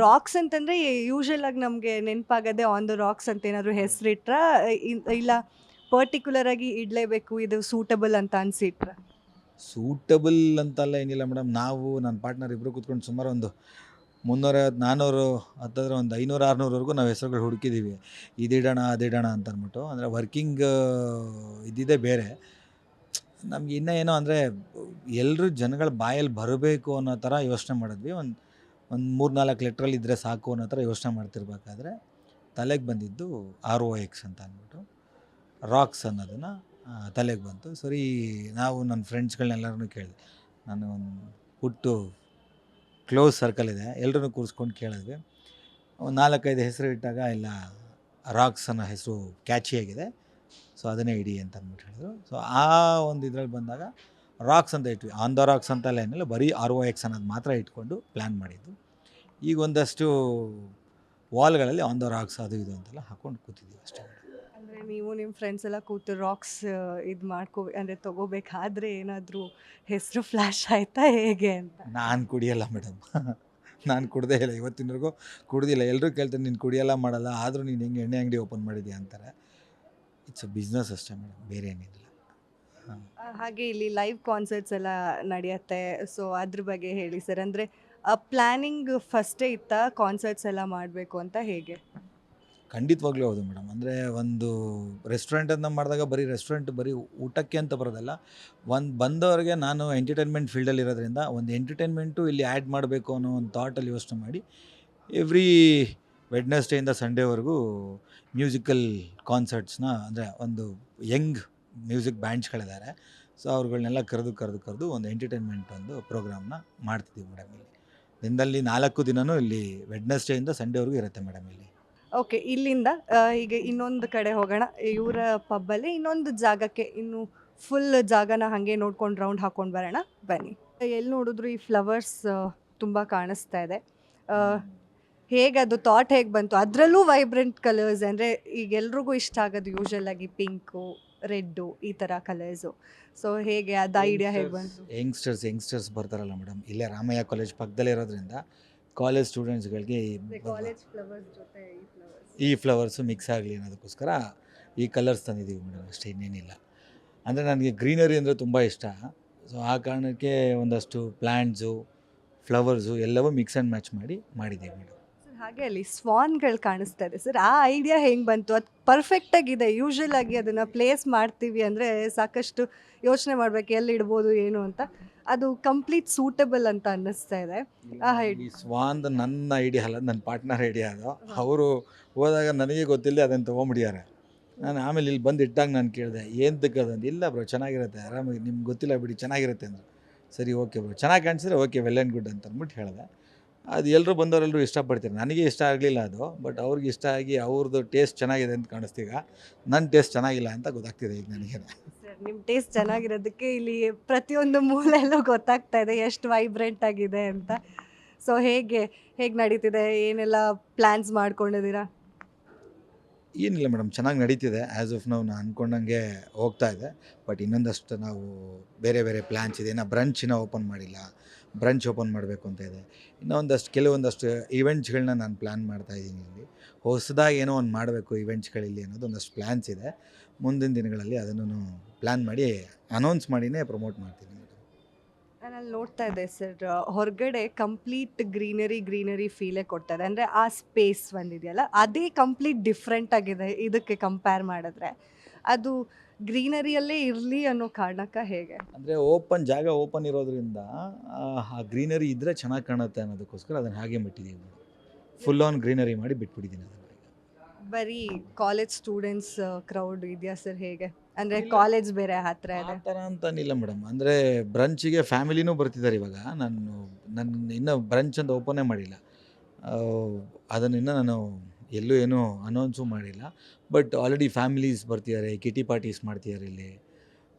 ರಾಕ್ಸ್ ಅಂತಂದರೆ ಯೂಶಲ್ ಆಗಿ ನಮಗೆ ನೆನಪಾಗದೆ ಆನ್ ದ ರಾಕ್ಸ್ ಅಂತ ಏನಾದರೂ ಹೆಸರಿಟ್ರ, ಇಲ್ಲ ಪರ್ಟಿಕ್ಯುಲರ್ ಆಗಿ ಇಡಲೇಬೇಕು, ಇದು ಸೂಟಬಲ್ ಅಂತ ಅನಿಸಿಟ್ರ? ಸೂಟಬಲ್ ಅಂತೆಲ್ಲ ಏನಿಲ್ಲ ಮೇಡಮ್. ನಾವು ನನ್ನ ಪಾರ್ಟ್ನರ್ ಇಬ್ಬರು ಕೂತ್ಕೊಂಡು ಸುಮಾರು ಒಂದು 350, 400 ಹತ್ತತ್ರ ಒಂದು 500, 600ವರೆಗೂ ನಾವು ಹೆಸರುಗಳು ಹುಡುಕಿದ್ದೀವಿ. ಇದಿಡೋಣ ಅದಿಡೋಣ ಅಂತ ಅಂದ್ಬಿಟ್ಟು. ಅಂದರೆ ವರ್ಕಿಂಗ್ ಇದ್ದಿದ್ದೇ ಬೇರೆ. ನಮ್ಗೆ ಇನ್ನೂ ಏನೋ ಅಂದರೆ ಎಲ್ಲರೂ ಜನಗಳ ಬಾಯಲ್ಲಿ ಬರಬೇಕು ಅನ್ನೋ ಥರ ಯೋಚನೆ ಮಾಡಿದ್ವಿ. ಒಂದು 3-4 ಲೆಟ್ರಲ್ಲಿ ಇದ್ದರೆ ಸಾಕು ಅನ್ನೋ ಥರ ಯೋಚನೆ ಮಾಡ್ತಿರ್ಬೇಕಾದ್ರೆ ತಲೆಗೆ ಬಂದಿದ್ದು ROX ಅಂತ ಅಂದ್ಬಿಟ್ಟು ರಾಕ್ಸ್ ಅನ್ನೋದನ್ನು ತಲೆಗೆ ಬಂತು. ಸರಿ, ನಾವು ನನ್ನ ಫ್ರೆಂಡ್ಸ್ಗಳನ್ನೆಲ್ಲರನ್ನೂ ಕೇಳಿದೆ. ನಾನು ಒಂದು ಹುಟ್ಟು ಕ್ಲೋಸ್ ಸರ್ಕಲ್ ಇದೆ, ಎಲ್ಲರೂ ಕೂರಿಸ್ಕೊಂಡು ಕೇಳಿದ್ವಿ. ಒಂದು 4-5 ಹೆಸರು ಇಟ್ಟಾಗ ಇಲ್ಲ, ರಾಕ್ಸ್ ಅನ್ನೋ ಹೆಸರು ಕ್ಯಾಚಿಯಾಗಿದೆ, ಸೊ ಅದನ್ನೇ ಇಡಿ ಅಂತ ಅಂದ್ಬಿಟ್ಟು ಹೇಳಿದ್ರು. ಸೊ ಆ ಒಂದು ಇದ್ರಲ್ಲಿ ಬಂದಾಗ ರಾಕ್ಸ್ ಅಂತ ಇಟ್ವಿ. ಆನ್ ದ ರಾಕ್ಸ್ ಅಂತೆಲ್ಲ ಏನಿಲ್ಲ, ಬರೀ ROX ಅನ್ನೋದು ಮಾತ್ರ ಇಟ್ಕೊಂಡು ಪ್ಲ್ಯಾನ್ ಮಾಡಿದ್ದು. ಈಗ ಒಂದಷ್ಟು ವಾಲ್ಗಳಲ್ಲಿ ಆನ್ ದ ರಾಕ್ಸ್ ಅದು ಇದು ಅಂತೆಲ್ಲ ಹಾಕ್ಕೊಂಡು ಕೂತಿದ್ದೀವಿ ಅಷ್ಟೇ. ಅಂದರೆ ನೀವು ನಿಮ್ಮ ಫ್ರೆಂಡ್ಸ್ ಎಲ್ಲ ಕೂತು ರಾಕ್ಸ್ ಇದು ಅಂದರೆ ತೊಗೋಬೇಕಾದ್ರೆ ಏನಾದರೂ ಹೆಸರು ಫ್ಲ್ಯಾಶ್ ಆಯಿತಾ ಹೇಗೆ ಅಂತ? ನಾನು ಕುಡಿಯಲ್ಲ ಮೇಡಮ್. ನಾನು ಕುಡ್ದೇ ಇಲ್ಲ, ಇವತ್ತಿನವರೆಗೂ ಕುಡ್ದಿಲ್ಲ. ಎಲ್ಲರೂ ಕೇಳ್ತಾರೆ, ನೀನು ಕುಡಿಯಲ್ಲ ಮಾಡಲ್ಲ, ಆದರೂ ನೀನು ಹೆಂಗೆ ಎಣ್ಣೆ ಅಂಗಡಿ ಓಪನ್ ಮಾಡಿದ್ಯಾ ಅಂತಾರೆ. ಇಟ್ಸ್ ಅ ಬಿಸ್ನೆಸ್ ಅಷ್ಟೇ ಮೇಡಮ್, ಬೇರೆ ಏನಿಲ್ಲ. ಹಾಂ, ಹಾಗೆ ಇಲ್ಲಿ ಲೈವ್ ಕಾನ್ಸರ್ಟ್ಸ್ ಎಲ್ಲ ನಡೆಯುತ್ತೆ, ಸೊ ಅದ್ರ ಬಗ್ಗೆ ಹೇಳಿ ಸರ್. ಅಂದರೆ ಪ್ಲ್ಯಾನಿಂಗ್ ಫಸ್ಟೇ ಇತ್ತಾ ಕಾನ್ಸರ್ಟ್ಸ್ ಎಲ್ಲ ಮಾಡಬೇಕು ಅಂತ, ಹೇಗೆ? ಖಂಡಿತವಾಗ್ಲೂ ಹೌದು ಮೇಡಮ್. ಅಂದರೆ ಒಂದು ರೆಸ್ಟೋರೆಂಟನ್ನು ಮಾಡಿದಾಗ ಬರೀ ಊಟಕ್ಕೆ ಅಂತ ಬರೋದಲ್ಲ. ಬಂದವ್ರಿಗೆ ನಾನು ಎಂಟರ್ಟೈನ್ಮೆಂಟ್ ಫೀಲ್ಡಲ್ಲಿ ಇರೋದ್ರಿಂದ ಒಂದು ಎಂಟರ್ಟೈನ್ಮೆಂಟು ಇಲ್ಲಿ ಆ್ಯಡ್ ಮಾಡಬೇಕು ಅನ್ನೋ ಒಂದು ಥಾಟಲ್ಲಿ ಯೋಚನೆ ಮಾಡಿ ಎವ್ರಿ ವೆಡ್ನೆಸ್ಡೇಯಿಂದ ಸಂಡೇವರೆಗೂ ಮ್ಯೂಸಿಕಲ್ ಕಾನ್ಸರ್ಟ್ಸ್ನ, ಅಂದರೆ ಒಂದು ಯಂಗ್ ಮ್ಯೂಸಿಕ್ ಬ್ಯಾಂಡ್ಸ್ಗಳಿದ್ದಾರೆ, ಸೊ ಅವ್ರುಗಳ್ನೆಲ್ಲ ಕರೆದು ಒಂದು ಎಂಟರ್ಟೈನ್ಮೆಂಟ್ ಒಂದು ಪ್ರೋಗ್ರಾಮ್ನ ಮಾಡ್ತಿದ್ದೀವಿ ಮೇಡಮ್. ಇಲ್ಲಿ ದಿನದಲ್ಲಿ 4 ದಿನವೂ ಇಲ್ಲಿ ವೆಡ್ನೆಸ್ಡೇಯಿಂದ ಸಂಡೇವರೆಗೂ ಇರುತ್ತೆ ಮೇಡಮ್ ಇಲ್ಲಿ. ಓಕೆ, ಇಲ್ಲಿಂದ ಈಗ ಇನ್ನೊಂದು ಕಡೆ ಹೋಗೋಣ. ಇವರ ಪಬ್ಬಲ್ಲಿ ಇನ್ನೊಂದು ಜಾಗಕ್ಕೆ, ಇನ್ನು ಫುಲ್ ಜಾಗನ ಹಾಗೆ ನೋಡ್ಕೊಂಡು ರೌಂಡ್ ಹಾಕ್ಕೊಂಡು ಬರೋಣ ಬನ್ನಿ. ಎಲ್ಲಿ ನೋಡಿದ್ರು ಈ ಫ್ಲವರ್ಸ್ ತುಂಬ ಕಾಣಿಸ್ತಾ ಇದೆ. ಹೇಗೆ ಅದು ಥಾಟ್ ಹೇಗೆ ಬಂತು? ಅದರಲ್ಲೂ ವೈಬ್ರೆಂಟ್ ಕಲರ್ಸ್, ಅಂದರೆ ಈಗ ಎಲ್ರಿಗೂ ಇಷ್ಟ ಆಗೋದು ಯೂಶಲ್ ಆಗಿ ಪಿಂಕು, ರೆಡ್ಡು, ಈ ಥರ ಕಲರ್ಸು. ಸೊ ಹೇಗೆ ಅದು ಐಡಿಯಾ ಹೇಗೆ ಬಂತು? ಯಂಗ್ಸ್ಟರ್ಸ್ ಬರ್ತಾರಲ್ಲ ಮೇಡಮ್, ಇಲ್ಲೇ ರಾಮಯ್ಯ ಕಾಲೇಜ್ ಪಕ್ಕದಲ್ಲೇ ಇರೋದ್ರಿಂದ ಕಾಲೇಜ್ ಸ್ಟೂಡೆಂಟ್ಸ್ಗಳಿಗೆ ಕಾಲೇಜ್ ಫ್ಲವರ್ಸ್ ಜೊತೆ ಈ ಫ್ಲವರ್ಸು ಮಿಕ್ಸ್ ಆಗಲಿ ಅನ್ನೋದಕ್ಕೋಸ್ಕರ ಈ ಕಲರ್ಸ್ ತಂದಿದ್ದೀವಿ ಮೇಡಮ್, ಅಷ್ಟೇ, ಇನ್ನೇನಿಲ್ಲ. ಅಂದರೆ ನನಗೆ ಗ್ರೀನರಿ ಅಂದರೆ ತುಂಬ ಇಷ್ಟ. ಸೊ ಆ ಕಾರಣಕ್ಕೆ ಒಂದಷ್ಟು ಪ್ಲ್ಯಾಂಟ್ಸು, ಫ್ಲವರ್ಸು ಎಲ್ಲವೂ ಮಿಕ್ಸ್ ಆ್ಯಂಡ್ ಮ್ಯಾಚ್ ಮಾಡಿದ್ದೀವಿ ಮೇಡಮ್. ಸರ್, ಹಾಗೆ ಅಲ್ಲಿ ಸ್ವಾನ್ಗಳು ಕಾಣಿಸ್ತಾ ಇದೆ ಸರ್, ಆ ಐಡಿಯಾ ಹೆಂಗೆ ಬಂತು? ಅದು ಪರ್ಫೆಕ್ಟಾಗಿದೆ. ಯೂಶಲ್ ಆಗಿ ಅದನ್ನು ಪ್ಲೇಸ್ ಮಾಡ್ತೀವಿ ಅಂದರೆ ಸಾಕಷ್ಟು ಯೋಚನೆ ಮಾಡಬೇಕು, ಎಲ್ಲಿ ಇಡ್ಬೋದು ಏನು ಅಂತ. ಅದು ಕಂಪ್ಲೀಟ್ ಸೂಟಬಲ್ ಅಂತ ಅನ್ನಿಸ್ತಾ ಇದೆ. ಈ ಸ್ವಾನ್ದು ನನ್ನ ಐಡಿಯಾ ಅಲ್ಲ, ನನ್ನ ಪಾರ್ಟ್ನರ್ ಐಡಿಯಾ ಅದು. ಅವರು ಹೋದಾಗ ನನಗೆ ಗೊತ್ತಿಲ್ಲದೆ ಅದನ್ನು ತೊಗೊಂಬಿಡ್ಯಾರೆ. ನಾನು ಆಮೇಲೆ ಇಲ್ಲಿ ಬಂದು ಇಟ್ಟಾಗ ನಾನು ಕೇಳಿದೆ, ಏನು ತೆಗ್ಗೋದಂತ. ಇಲ್ಲ ಬ್ರೋ, ಚೆನ್ನಾಗಿರುತ್ತೆ, ಆರಾಮಾಗಿ, ನಿಮ್ಗೆ ಗೊತ್ತಿಲ್ಲ ಬಿಡಿ, ಚೆನ್ನಾಗಿರುತ್ತೆ ಅಂದರು. ಸರಿ, ಓಕೆ ಬ್ರೋ, ಚೆನ್ನಾಗಿ ಕಾಣಿಸಿದ್ರೆ ಓಕೆ, ವೆಲ್ ಆ್ಯಂಡ್ ಗುಡ್ ಅಂತ ಅಂದ್ಬಿಟ್ಟು ಹೇಳಿದೆ. ಅದು ಎಲ್ಲರೂ ಬಂದವರೆಲ್ಲರೂ ಇಷ್ಟಪಡ್ತಾರೆ. ನನಗೆ ಇಷ್ಟ ಆಗಲಿಲ್ಲ ಅದು, ಬಟ್ ಅವ್ರಿಗೆ ಇಷ್ಟ ಆಗಿ ಅವ್ರದ್ದು ಟೇಸ್ಟ್ ಚೆನ್ನಾಗಿದೆ ಅಂತ ಕಾಣಿಸ್ತೀಗ. ನನ್ನ ಟೇಸ್ಟ್ ಚೆನ್ನಾಗಿಲ್ಲ ಅಂತ ಗೊತ್ತಾಗ್ತಿದೆ ಈಗ ನನಗೆ. ಸರ್, ನಿಮ್ಮ ಟೇಸ್ಟ್ ಚೆನ್ನಾಗಿರೋದಕ್ಕೆ ಇಲ್ಲಿ ಪ್ರತಿಯೊಂದು ಮೂಲೆಯಲ್ಲೂ ಗೊತ್ತಾಗ್ತಾ ಇದೆ ಎಷ್ಟು ವೈಬ್ರೆಂಟ್ ಆಗಿದೆ ಅಂತ. ಸೊ ಹೇಗೆ ನಡೀತಿದೆ? ಏನೆಲ್ಲ ಪ್ಲ್ಯಾನ್ಸ್ ಮಾಡ್ಕೊಂಡಿದ್ದೀರಾ? ಏನಿಲ್ಲ ಮೇಡಮ್, ಚೆನ್ನಾಗಿ ನಡೀತಿದೆ. ಆ್ಯಸ್ ಆಫ್ ನಾವು ಅಂದ್ಕೊಂಡಂಗೆ ಹೋಗ್ತಾ ಇದೆ. ಬಟ್ ಇನ್ನೊಂದಷ್ಟು ನಾವು ಬೇರೆ ಪ್ಲ್ಯಾನ್ಸ್ ಇದೆ. ಇನ್ನು ಬ್ರಂಚಿನ ಓಪನ್ ಮಾಡಿಲ್ಲ, ಬ್ರಂಚ್ ಓಪನ್ ಮಾಡಬೇಕು ಅಂತ ಇದೆ. ಇನ್ನೂ ಕೆಲವೊಂದಷ್ಟು ಈವೆಂಟ್ಸ್ಗಳನ್ನ ನಾನು ಪ್ಲ್ಯಾನ್ ಮಾಡ್ತಾಯಿದ್ದೀನಿ. ಇಲ್ಲಿ ಹೊಸದಾಗಿ ಏನೋ ಒಂದು ಮಾಡಬೇಕು ಈವೆಂಟ್ಸ್ಗಳಲ್ಲಿ ಅನ್ನೋದು ಒಂದಷ್ಟು ಪ್ಲ್ಯಾನ್ಸ್ ಇದೆ. ಮುಂದಿನ ದಿನಗಳಲ್ಲಿ ಅದನ್ನು ಪ್ಲ್ಯಾನ್ ಮಾಡಿ ಅನೌನ್ಸ್ ಮಾಡಿನೇ ಪ್ರಮೋಟ್ ಮಾಡ್ತೀನಿ ಮೇಡಮ್. ನಾನು ಅಲ್ಲಿ ನೋಡ್ತಾ ಇದ್ದೆ ಸರ್, ಹೊರಗಡೆ ಕಂಪ್ಲೀಟ್ ಗ್ರೀನರಿ ಫೀಲೇ ಕೊಡ್ತಾ ಇದೆ. ಅಂದರೆ ಆ ಸ್ಪೇಸ್ ಒಂದಿದೆಯಲ್ಲ, ಅದೇ ಕಂಪ್ಲೀಟ್ ಡಿಫ್ರೆಂಟ್ ಆಗಿದೆ ಇದಕ್ಕೆ ಕಂಪೇರ್ ಮಾಡಿದ್ರೆ. ಅದು ಗ್ರೀನರಿಯಲ್ಲೇ ಇರಲಿ ಅನ್ನೋ ಕಾರಣಕ್ಕೆ ಹೇಗೆ? ಅಂದರೆ ಜಾಗ ಓಪನ್ ಇರೋದ್ರಿಂದ ಆ ಗ್ರೀನರಿ ಇದ್ದರೆ ಚೆನ್ನಾಗಿ ಕಾಣುತ್ತೆ ಅನ್ನೋದಕ್ಕೋಸ್ಕರ ಅದನ್ನು ಹಾಗೆ ಬಿಟ್ಟಿದ್ದೀವಿ ಮೇಡಮ್. ಫುಲ್ ಆನ್ ಗ್ರೀನರಿ ಮಾಡಿ ಬಿಟ್ಬಿಟ್ಟಿದ್ದೀನಿ ಅದನ್ನು. ಬರೀ ಕಾಲೇಜ್ ಸ್ಟೂಡೆಂಟ್ಸ್ ಕ್ರೌಡ್ ಇದೆಯಾ ಸರ್, ಹೇಗೆ? ಅಂದರೆ ಕಾಲೇಜ್ ಬೇರೆ ಹತ್ತಿರ ಇದೆ. ಆ ಥರ ಅಂತನಿಲ್ಲ ಮೇಡಮ್. ಅಂದರೆ ಬ್ರಂಚಿಗೆ ಫ್ಯಾಮಿಲಿನೂ ಬರ್ತಿದ್ದಾರೆ ಇವಾಗ. ನನ್ನ ಇನ್ನೂ ಬ್ರಂಚ್ ಅಂತ ಓಪನ್ನೇ ಮಾಡಿಲ್ಲ. ಅದನ್ನು ನಾನು ಎಲ್ಲೂ ಏನೂ ಅನೌನ್ಸು ಮಾಡಿಲ್ಲ. ಬಟ್ ಆಲ್ರೆಡಿ ಫ್ಯಾಮಿಲೀಸ್ ಬರ್ತಿದ್ದಾರೆ, ಕಿಟಿ ಪಾರ್ಟೀಸ್ ಮಾಡ್ತಿದ್ದಾರೆ ಇಲ್ಲಿ.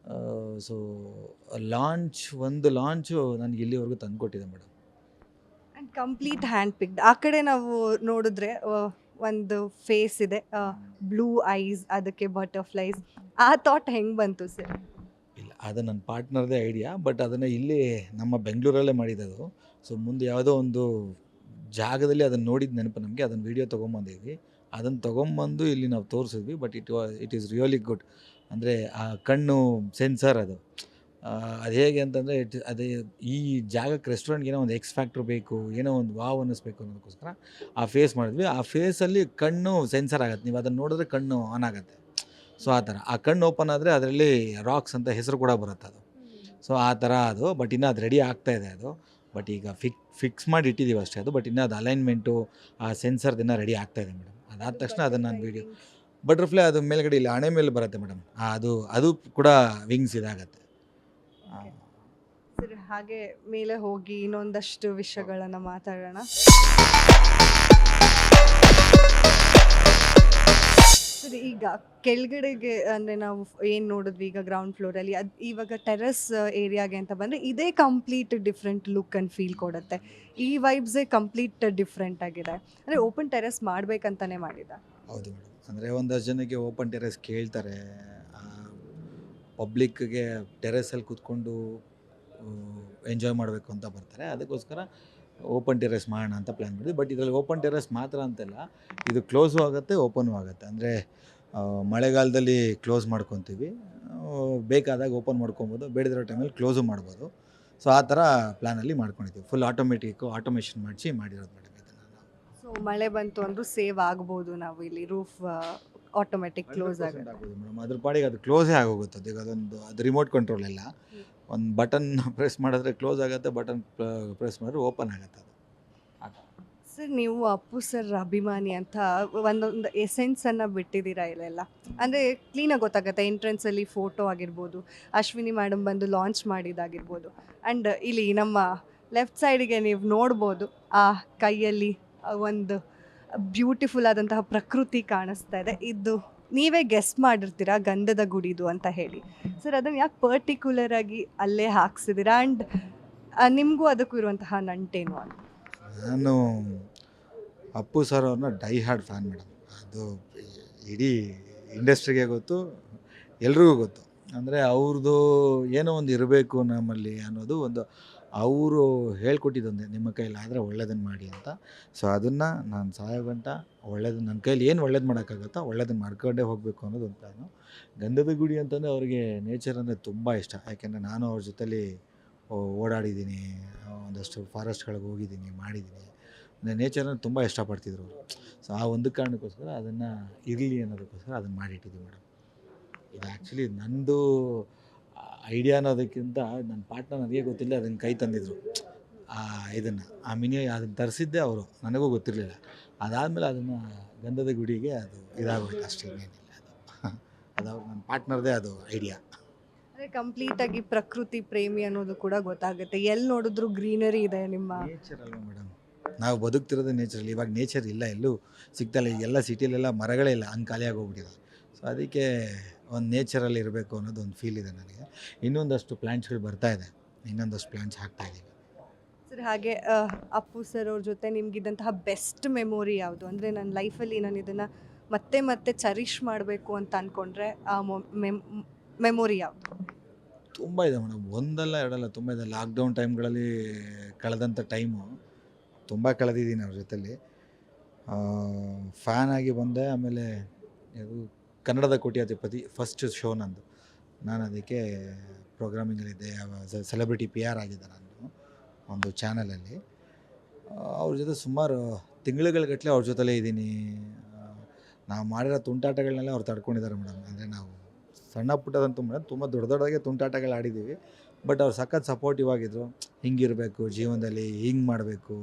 ಸೊ ಒಂದು ಲಾಂಚು ನನಗೆ ಇಲ್ಲಿವರೆಗೂ ತಂದುಕೊಟ್ಟಿದೆ madam. And complete hand picked. ಆ ಕಡೆ ನಾವು ನೋಡಿದ್ರೆ ಒಂದು ಫೇಸ್ ಇದೆ, ಬ್ಲೂ ಐಸ್, ಅದಕ್ಕೆ ಬಟರ್ಫ್ಲೈಸ್. ಆ ಥಾಟ್ ಹೆಂಗೆ ಬಂತು ಸರ್? ಇಲ್ಲ, ಅದು ನನ್ನ ಪಾರ್ಟ್ನರ್ದೇ ಐಡಿಯಾ. ಬಟ್ ಅದನ್ನು ಇಲ್ಲಿ ನಮ್ಮ ಬೆಂಗಳೂರಲ್ಲೇ ಮಾಡಿದ್ದದು. ಸೊ ಮುಂದೆ ಯಾವುದೋ ಒಂದು ಜಾಗದಲ್ಲಿ ಅದನ್ನು ನೋಡಿದ ನೆನಪು ನಮಗೆ. ಅದನ್ನು ವೀಡಿಯೋ ತೊಗೊಂಬಂದಿದ್ವಿ. ಅದನ್ನು ತೊಗೊಂಬಂದು ಇಲ್ಲಿ ನಾವು ತೋರಿಸಿದ್ವಿ. But it is really good. ಅಂದರೆ ಆ ಕಣ್ಣು ಸೆನ್ಸರ್ ಅದು ಅದು ಹೇಗೆ ಅಂತಂದರೆ ಅದೇ ಈ ಜಾಗಕ್ಕೆ ರೆಸ್ಟೋರೆಂಟ್ಗೆ ಏನೋ ಒಂದು ಎಕ್ಸ್ ಫ್ಯಾಕ್ಟ್ರ್ ಬೇಕು, ಏನೋ ಒಂದು ವಾವ್ ಅನ್ನಿಸ್ಬೇಕು ಅನ್ನೋದಕ್ಕೋಸ್ಕರ ಆ ಫೇಸ್ ಮಾಡಿದ್ವಿ. ಆ ಫೇಸಲ್ಲಿ ಕಣ್ಣು ಸೆನ್ಸರ್ ಆಗುತ್ತೆ, ನೀವು ಅದನ್ನು ನೋಡಿದ್ರೆ ಕಣ್ಣು ಆನ್ ಆಗುತ್ತೆ. ಸೊ ಆ ಥರ ಆ ಕಣ್ಣು ಓಪನ್ ಆದರೆ ಅದರಲ್ಲಿ ರಾಕ್ಸ್ ಅಂತ ಹೆಸರು ಕೂಡ ಬರುತ್ತೆ ಅದು. ಸೊ ಆ ಥರ ಅದು, ಬಟ್ ಇನ್ನೂ ಅದು ರೆಡಿ ಆಗ್ತಾಯಿದೆ ಅದು. ಬಟ್ ಈಗ ಫಿಕ್ಸ್ ಮಾಡಿ ಇಟ್ಟಿದ್ದೀವಿ ಅಷ್ಟೇ ಅದು. ಬಟ್ ಇನ್ನೂ ಅದು ಅಲೈನ್ಮೆಂಟು ಆ ಸೆನ್ಸರ್ದಿನ್ನ ರೆಡಿ ಆಗ್ತಾಯಿದೆ ಮೇಡಮ್. ಅದಾದ ತಕ್ಷಣ ಅದನ್ನು ನಾನು ವೀಡಿಯೋ ಬಟರ್ಫ್ಲೈ ಅದು ಮೇಲ್ಗಡೆ ಇಲ್ಲಿ ಹಣೆ ಮೇಲೆ ಬರುತ್ತೆ ಮೇಡಮ್. ಅದು ಕೂಡ ವಿಂಗ್ಸ್ ಇದಾಗತ್ತೆ. ಸರಿ, ಹಾಗೆ ಮೇಲೆ ಹೋಗಿ ಇನ್ನೊಂದಷ್ಟು ವಿಷಯಗಳನ್ನು ಮಾತಾಡೋಣ. ಸರಿ, ಈಗ ಕೆಳಗಡೆಗೆ ಅಂದರೆ ನಾವು ಏನು ನೋಡಿದ್ವಿ ಈಗ ಗ್ರೌಂಡ್ ಫ್ಲೋರಲ್ಲಿ, ಅದು ಇವಾಗ ಟೆರೆಸ್ ಏರಿಯಾಗೆ ಅಂತ ಬಂದರೆ ಇದೇ complete different look and feel ಕೊಡುತ್ತೆ. ಈ ವೈಬ್ಸೇ ಕಂಪ್ಲೀಟ್ ಡಿಫ್ರೆಂಟ್ ಆಗಿದೆ. ಅಂದರೆ ಓಪನ್ ಟೆರೆಸ್ ಮಾಡಬೇಕಂತಲೇ ಮಾಡಿದ. ಹೌದು ಮೇಡಮ್. ಅಂದರೆ ಒಂದಷ್ಟು ಜನಕ್ಕೆ ಓಪನ್ ಟೆರೆಸ್ ಕೇಳ್ತಾರೆ, ಪಬ್ಲಿಕ್ಗೆ ಟೆರೆಸಲ್ಲಿ ಕೂತ್ಕೊಂಡು ಎಂಜಾಯ್ ಮಾಡಬೇಕು ಅಂತ ಬರ್ತಾರೆ. ಅದಕ್ಕೋಸ್ಕರ ಓಪನ್ ಟೆರೆಸ್ ಮಾಡೋಣ ಅಂತ ಪ್ಲ್ಯಾನ್ ಮಾಡಿದ್ವಿ. ಬಟ್ ಇದರಲ್ಲಿ ಓಪನ್ ಟೆರೆಸ್ ಮಾತ್ರ ಅಂತಲ್ಲ, ಇದು ಕ್ಲೋಸು ಆಗುತ್ತೆ, ಓಪನು ಆಗುತ್ತೆ. ಅಂದರೆ ಮಳೆಗಾಲದಲ್ಲಿ ಕ್ಲೋಸ್ ಮಾಡ್ಕೊತೀವಿ, ಬೇಕಾದಾಗ ಓಪನ್ ಮಾಡ್ಕೊಬೋದು, ಬೇಡದಿರೋ ಟೈಮಲ್ಲಿ ಕ್ಲೋಸು ಮಾಡ್ಬೋದು. ಸೊ ಆ ಥರ ಪ್ಲ್ಯಾನಲ್ಲಿ ಮಾಡ್ಕೊಂಡಿದ್ದೀವಿ. ಫುಲ್ ಆಟೋಮೇಷನ್ ಮಾಡಿರೋದು ಮೇಡಮ್ ಇದನ್ನು ನಾವು. ಸೊ ಮಳೆ ಬಂತು ಅಂದರೂ ಸೇವ್ ಆಗ್ಬೋದು, ನಾವು ಇಲ್ಲಿ ರೂಫ್ ಆಟೋಮೆಟಿಕ್ ಕ್ಲೋಸ್ ಆಗುತ್ತೆ. ಆಗ್ಬೋದು ಮೇಡಮ್. ಅದ್ರ ಪಾಡಿಗೆ ಅದು ಕ್ಲೋಸೇ ಆಗೋಗುತ್ತೆ. ಈಗ ಅದು ರಿಮೋಟ್ ಕಂಟ್ರೋಲ್ ಎಲ್ಲ, ಒಂದು ಬಟನ್ ಪ್ರೆಸ್ ಮಾಡಿದ್ರೆ ಕ್ಲೋಸ್ ಆಗುತ್ತೆ, ಬಟನ್ ಪ್ರೆಸ್ ಮಾಡಿದ್ರೆ ಓಪನ್ ಆಗುತ್ತೆ ಅದು. ಸರ್, ನೀವು ಅಪ್ಪು ಸರ್ ಅಭಿಮಾನಿ ಅಂತ ಒಂದೊಂದು ಎಸೆನ್ಸನ್ನು ಬಿಟ್ಟಿದ್ದೀರಾ ಇಲ್ಲೆಲ್ಲ. ಅಂದರೆ ಕ್ಲೀನಾಗಿ ಗೊತ್ತಾಗುತ್ತೆ, ಎಂಟ್ರೆನ್ಸಲ್ಲಿ ಫೋಟೋ ಆಗಿರ್ಬೋದು, ಅಶ್ವಿನಿ ಮೇಡಮ್ ಬಂದು ಲಾಂಚ್ ಮಾಡಿದ್ದಾಗಿರ್ಬೋದು. ಆ್ಯಂಡ್ ಇಲ್ಲಿ ನಮ್ಮ ಲೆಫ್ಟ್ ಸೈಡಿಗೆ ನೀವು ನೋಡ್ಬೋದು, ಆ ಕೈಯಲ್ಲಿ ಒಂದು ಬ್ಯೂಟಿಫುಲ್ ಆದಂತಹ ಪ್ರಕೃತಿ ಕಾಣಿಸ್ತಾ ಇದೆ. ಇದು ನೀವೇ ಗೆಸ್ ಮಾಡಿರ್ತೀರಾ ಗಂಧದ ಗುಡಿದು ಅಂತ ಹೇಳಿ. ಸರ್, ಅದನ್ನು ಯಾಕೆ ಪರ್ಟಿಕ್ಯುಲರ್ ಆಗಿ ಅಲ್ಲೇ ಹಾಕ್ಸಿದ್ದೀರಾ? ಆ್ಯಂಡ್ ನಿಮಗೂ ಅದಕ್ಕೂ ಇರುವಂತಹ ನಂಟೇನು ಅಂತ? ನಾನು ಅಪ್ಪು ಸರ್ ಅವ್ರನ್ನ ಡೈ ಹಾರ್ಡ್ ಫ್ಯಾನ್ ಮೇಡಮ್. ಅದು ಇಡೀ ಇಂಡಸ್ಟ್ರಿಗೆ ಗೊತ್ತು, ಎಲ್ರಿಗೂ ಗೊತ್ತು. ಅಂದರೆ ಅವ್ರದ್ದು ಏನೋ ಒಂದು ಇರಬೇಕು ನಮ್ಮಲ್ಲಿ ಅನ್ನೋದು ಒಂದು, ಅವರು ಹೇಳ್ಕೊಟ್ಟಿದ್ದೊಂದೇ, ನಿಮ್ಮ ಕೈಲಾದರೆ ಒಳ್ಳೇದನ್ನು ಮಾಡಿ ಅಂತ. ಸೊ ಅದನ್ನು ನಾನು ಸಾಯೋಗಂಟ ಒಳ್ಳೇದು, ನನ್ನ ಕೈಲಿ ಏನು ಒಳ್ಳೇದು ಮಾಡೋಕ್ಕಾಗುತ್ತೋ ಒಳ್ಳೇದನ್ನು ಮಾಡ್ಕೊಂಡೇ ಹೋಗಬೇಕು ಅನ್ನೋದು ಒಂದು ಪ್ಲ್ಯಾನು. ಗಂಧದ ಗುಡಿ ಅಂತಂದರೆ ಅವರಿಗೆ ನೇಚರ್ ಅಂದರೆ ತುಂಬ ಇಷ್ಟ. ಯಾಕೆಂದರೆ ನಾನು ಅವ್ರ ಜೊತೆಲಿ ಓಡಾಡಿದ್ದೀನಿ, ಒಂದಷ್ಟು ಫಾರೆಸ್ಟ್ಗಳಿಗೆ ಹೋಗಿದ್ದೀನಿ, ಮಾಡಿದ್ದೀನಿ. ಅಂದರೆ ನೇಚರನ್ನು ತುಂಬ ಇಷ್ಟಪಡ್ತಿದ್ರು ಅವರು. ಸೊ ಆ ಒಂದು ಕಾರಣಕ್ಕೋಸ್ಕರ ಅದನ್ನು ಇರಲಿ ಅನ್ನೋದಕ್ಕೋಸ್ಕರ ಅದನ್ನು ಮಾಡಿಟ್ಟಿದ್ದೀವಿ ಮೇಡಮ್. ಇದು ಆ್ಯಕ್ಚುಲಿ ನನ್ನದು ಐಡಿಯಾ ಅನ್ನೋದಕ್ಕಿಂತ ನನ್ನ ಪಾರ್ಟ್ನರ್ ನನಗೆ ಗೊತ್ತಿಲ್ಲ, ಅದನ್ನು ಕೈ ತಂದಿದ್ರು ಇದನ್ನು. ಅದನ್ನು ತರಿಸಿದ್ದೆ ಅವರು, ನನಗೂ ಗೊತ್ತಿರಲಿಲ್ಲ. ಅದಾದಮೇಲೆ ಅದನ್ನು ಗಂಧದ ಗುಡಿಗೆ ಅದು ಇದಾಗೋಯ್ತು ಅಷ್ಟೇ, ಏನಿಲ್ಲ. ಅದು ನನ್ನ ಪಾರ್ಟ್ನರ್ದೇ ಅದು ಐಡಿಯಾ. ಅಂದರೆ ಕಂಪ್ಲೀಟಾಗಿ ಪ್ರಕೃತಿ ಪ್ರೇಮಿ ಅನ್ನೋದು ಕೂಡ ಗೊತ್ತಾಗುತ್ತೆ. ಎಲ್ಲಿ ನೋಡಿದ್ರು ಗ್ರೀನರಿ ಇದೆ ನಿಮ್ಮ. ನೇಚರ್ ಅಲ್ವಾ ಮೇಡಮ್, ನಾವು ಬದುಕ್ತಿರೋದೇ ನೇಚರಲ್ಲಿ. ಇವಾಗ ನೇಚರ್ ಇಲ್ಲ, ಎಲ್ಲೂ ಸಿಗ್ತಾಯಿಲ್ಲ. ಈಗೆಲ್ಲ ಸಿಟಿಲೆಲ್ಲ ಮರಗಳೇ ಇಲ್ಲ, ಹಂಗೆ ಖಾಲಿಯಾಗಿ ಹೋಗ್ಬಿಟ್ಟಿದೆ. ಸೊ ಅದಕ್ಕೆ ಒಂದು ನೇಚರಲ್ಲಿ ಇರಬೇಕು ಅನ್ನೋದು ಒಂದು ಫೀಲ್ ಇದೆ ನನಗೆ. ಇನ್ನೊಂದಷ್ಟು ಪ್ಲ್ಯಾಂಟ್ಸ್ಗಳು ಬರ್ತಾಯಿದೆ, ಇನ್ನೊಂದಷ್ಟು ಪ್ಲ್ಯಾಂಟ್ಸ್ ಹಾಕ್ತಾಯಿದ್ದೀವಿ. ಸರ್, ಹಾಗೆ ಅಪ್ಪು ಸರ್ ಅವ್ರ ಜೊತೆ ನಿಮಗಿದ್ದಂತಹ ಬೆಸ್ಟ್ ಮೆಮೊರಿ ಯಾವುದು? ಅಂದರೆ ನನ್ನ ಲೈಫಲ್ಲಿ ನಾನು ಇದನ್ನು ಮತ್ತೆ ಮತ್ತೆ ಚರಿಷ್ ಮಾಡಬೇಕು ಅಂತ ಅಂದ್ಕೊಂಡ್ರೆ ಆ ಮೆಮೊರಿ ಯಾವುದು? ತುಂಬ ಇದೆ ಮೇಡಮ್, ಒಂದಲ್ಲ ಎರಡಲ್ಲ, ತುಂಬ ಇದೆ. ಲಾಕ್ಡೌನ್ ಟೈಮ್ಗಳಲ್ಲಿ ಕಳೆದಂಥ ಟೈಮು ತುಂಬ ಕಳೆದಿದ್ದೀನಿ ಅವ್ರ ಜೊತೆಲಿ. ಫ್ಯಾನ್ ಆಗಿ ಬಂದೆ. ಆಮೇಲೆ ಇದು ಕನ್ನಡದ ಕೋಟ್ಯಾಧಿಪತಿ ಫಸ್ಟ್ ಶೋ ನಂದು. ನಾನು ಅದಕ್ಕೆ ಪ್ರೋಗ್ರಾಮಿಂಗಲ್ಲಿದ್ದೆ, ಸೆಲೆಬ್ರಿಟಿ PR ಆಗಿದ್ದೆ ನಾನು ಒಂದು ಚಾನಲಲ್ಲಿ. ಅವ್ರ ಜೊತೆ ಸುಮಾರು ತಿಂಗಳುಗಟ್ಟಲೆ ಅವ್ರ ಜೊತೆಲೇ ಇದ್ದೀನಿ. ನಾವು ಮಾಡಿರೋ ತುಂಟಾಟಗಳನ್ನೆಲ್ಲ ಅವ್ರು ತಡ್ಕೊಂಡಿದ್ದಾರೆ ಮೇಡಮ್. ಅಂದರೆ ನಾವು ಸಣ್ಣ ಪುಟ್ಟದಂತೂ ಮೇಡಮ್ ತುಂಬ ದೊಡ್ಡದಾಗೆ ತುಂಟಾಟಗಳು ಆಡಿದ್ದೀವಿ. ಬಟ್ ಅವ್ರು ಸಖತ್ ಸಪೋರ್ಟಿವ್ ಆಗಿದ್ದರು. ಹಿಂಗಿರಬೇಕು ಜೀವನದಲ್ಲಿ, ಹಿಂಗೆ ಮಾಡಬೇಕು.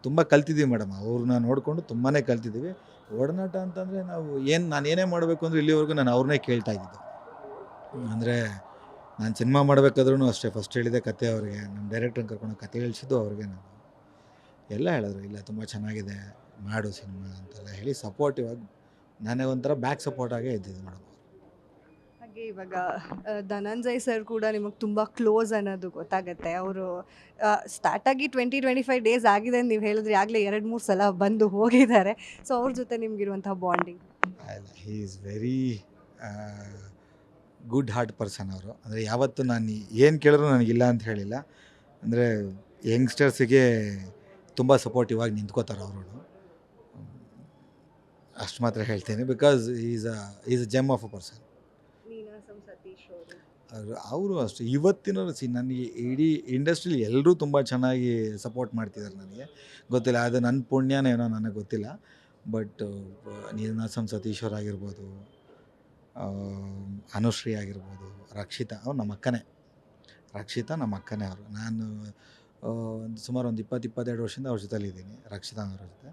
ತುಂಬ ಕಲ್ತಿದ್ದೀವಿ ಮೇಡಮ್, ಅವ್ರನ್ನ ನೋಡಿಕೊಂಡು ತುಂಬಾ ಕಲ್ತಿದ್ದೀವಿ. ಒಡನಾಟ ಅಂತಂದರೆ ನಾನು ಏನೇ ಮಾಡಬೇಕು ಅಂದರೆ ಇಲ್ಲಿವರೆಗೂ ನಾನು ಅವ್ರನ್ನೇ ಕೇಳ್ತಾ ಇದ್ದಿದ್ದು. ಅಂದರೆ ನಾನು ಸಿನಿಮಾ ಮಾಡಬೇಕಾದ್ರೂ ಅಷ್ಟೇ, ಫಸ್ಟ್ ಹೇಳಿದೆ ಕತೆ ಅವ್ರಿಗೆ. ನಮ್ಮ ಡೈರೆಕ್ಟ್ರನ್ನ ಕರ್ಕೊಂಡು ಕತೆ ಹೇಳಿಸಿದ್ದು ಅವ್ರಿಗೆ. ನಾನು ಎಲ್ಲ ಹೇಳಿದ್ರು, ಇಲ್ಲ ತುಂಬ ಚೆನ್ನಾಗಿದೆ, ಮಾಡು ಸಿನಿಮಾ ಅಂತೆಲ್ಲ ಹೇಳಿ ಸಪೋರ್ಟಿವ್ ಆಗಿ, ನಾನೇ ಒಂಥರ ಬ್ಯಾಕ್ ಸಪೋರ್ಟಾಗೇ ಇದ್ದಿದ್ದು ಮೇಡಮ್. ಹಾಗೆ ಇವಾಗ ಧನಂಜಯ್ ಸರ್ ಕೂಡ ನಿಮಗೆ ತುಂಬ ಕ್ಲೋಸ್ ಅನ್ನೋದು ಗೊತ್ತಾಗುತ್ತೆ. ಅವರು ಸ್ಟಾರ್ಟ್ ಆಗಿ 20-25 ಡೇಸ್ ಆಗಿದೆ ಅಂತ ನೀವು ಹೇಳಿದ್ರಿ, ಆಗಲೇ 2-3 ಸಲ ಬಂದು ಹೋಗಿದ್ದಾರೆ. ಸೊ ಅವ್ರ ಜೊತೆ ನಿಮಗಿರುವಂತಹ ಬಾಂಡಿಂಗ್? ಇಲ್ಲ, he is very good heart person ಅವರು. ಅಂದರೆ ಯಾವತ್ತೂ ನಾನು ಏನು ಕೇಳಿದ್ರು ನನಗಿಲ್ಲ ಅಂತ ಹೇಳಿಲ್ಲ. ಅಂದರೆ ಯಂಗ್ಸ್ಟರ್ಸಿಗೆ ತುಂಬ ಸಪೋರ್ಟಿವ್ ಆಗಿ ನಿಂತ್ಕೋತಾರೆ ಅವರು. ಅಷ್ಟು ಮಾತ್ರ ಹೇಳ್ತೇನೆ, because is a GeM of a person. Ninasam Satish ಅವರು ಅವರು ಅಷ್ಟೇ ಇವತ್ತಿನವರು ನನಗೆ ಇಡೀ ಇಂಡಸ್ಟ್ರಿಲಿ ಎಲ್ಲರೂ ತುಂಬ ಚೆನ್ನಾಗಿ ಸಪೋರ್ಟ್ ಮಾಡ್ತಿದ್ದಾರೆ ನನಗೆ. ಗೊತ್ತಿಲ್ಲ ಅದು ನನ್ನ ಪುಣ್ಯನೇ ಏನೋ ನನಗೆ ಗೊತ್ತಿಲ್ಲ. ಬಟ್ ನೀನಾಸಂ ಸತೀಶ್ ಅವ್ರು ಆಗಿರ್ಬೋದು, ಅನುಶ್ರೀ ಆಗಿರ್ಬೋದು, ರಕ್ಷಿತಾ ಅವ್ರು ನಮ್ಮ ಅಕ್ಕನೇ. ರಕ್ಷಿತಾ ನಮ್ಮ ಅಕ್ಕನೇ ಅವರು. ನಾನು ಸುಮಾರು ಒಂದು 22 ವರ್ಷದಿಂದ ಅವ್ರ ಜೊತೆಲಿದ್ದೀನಿ, ರಕ್ಷಿತಾ ಅವ್ರ ಜೊತೆ.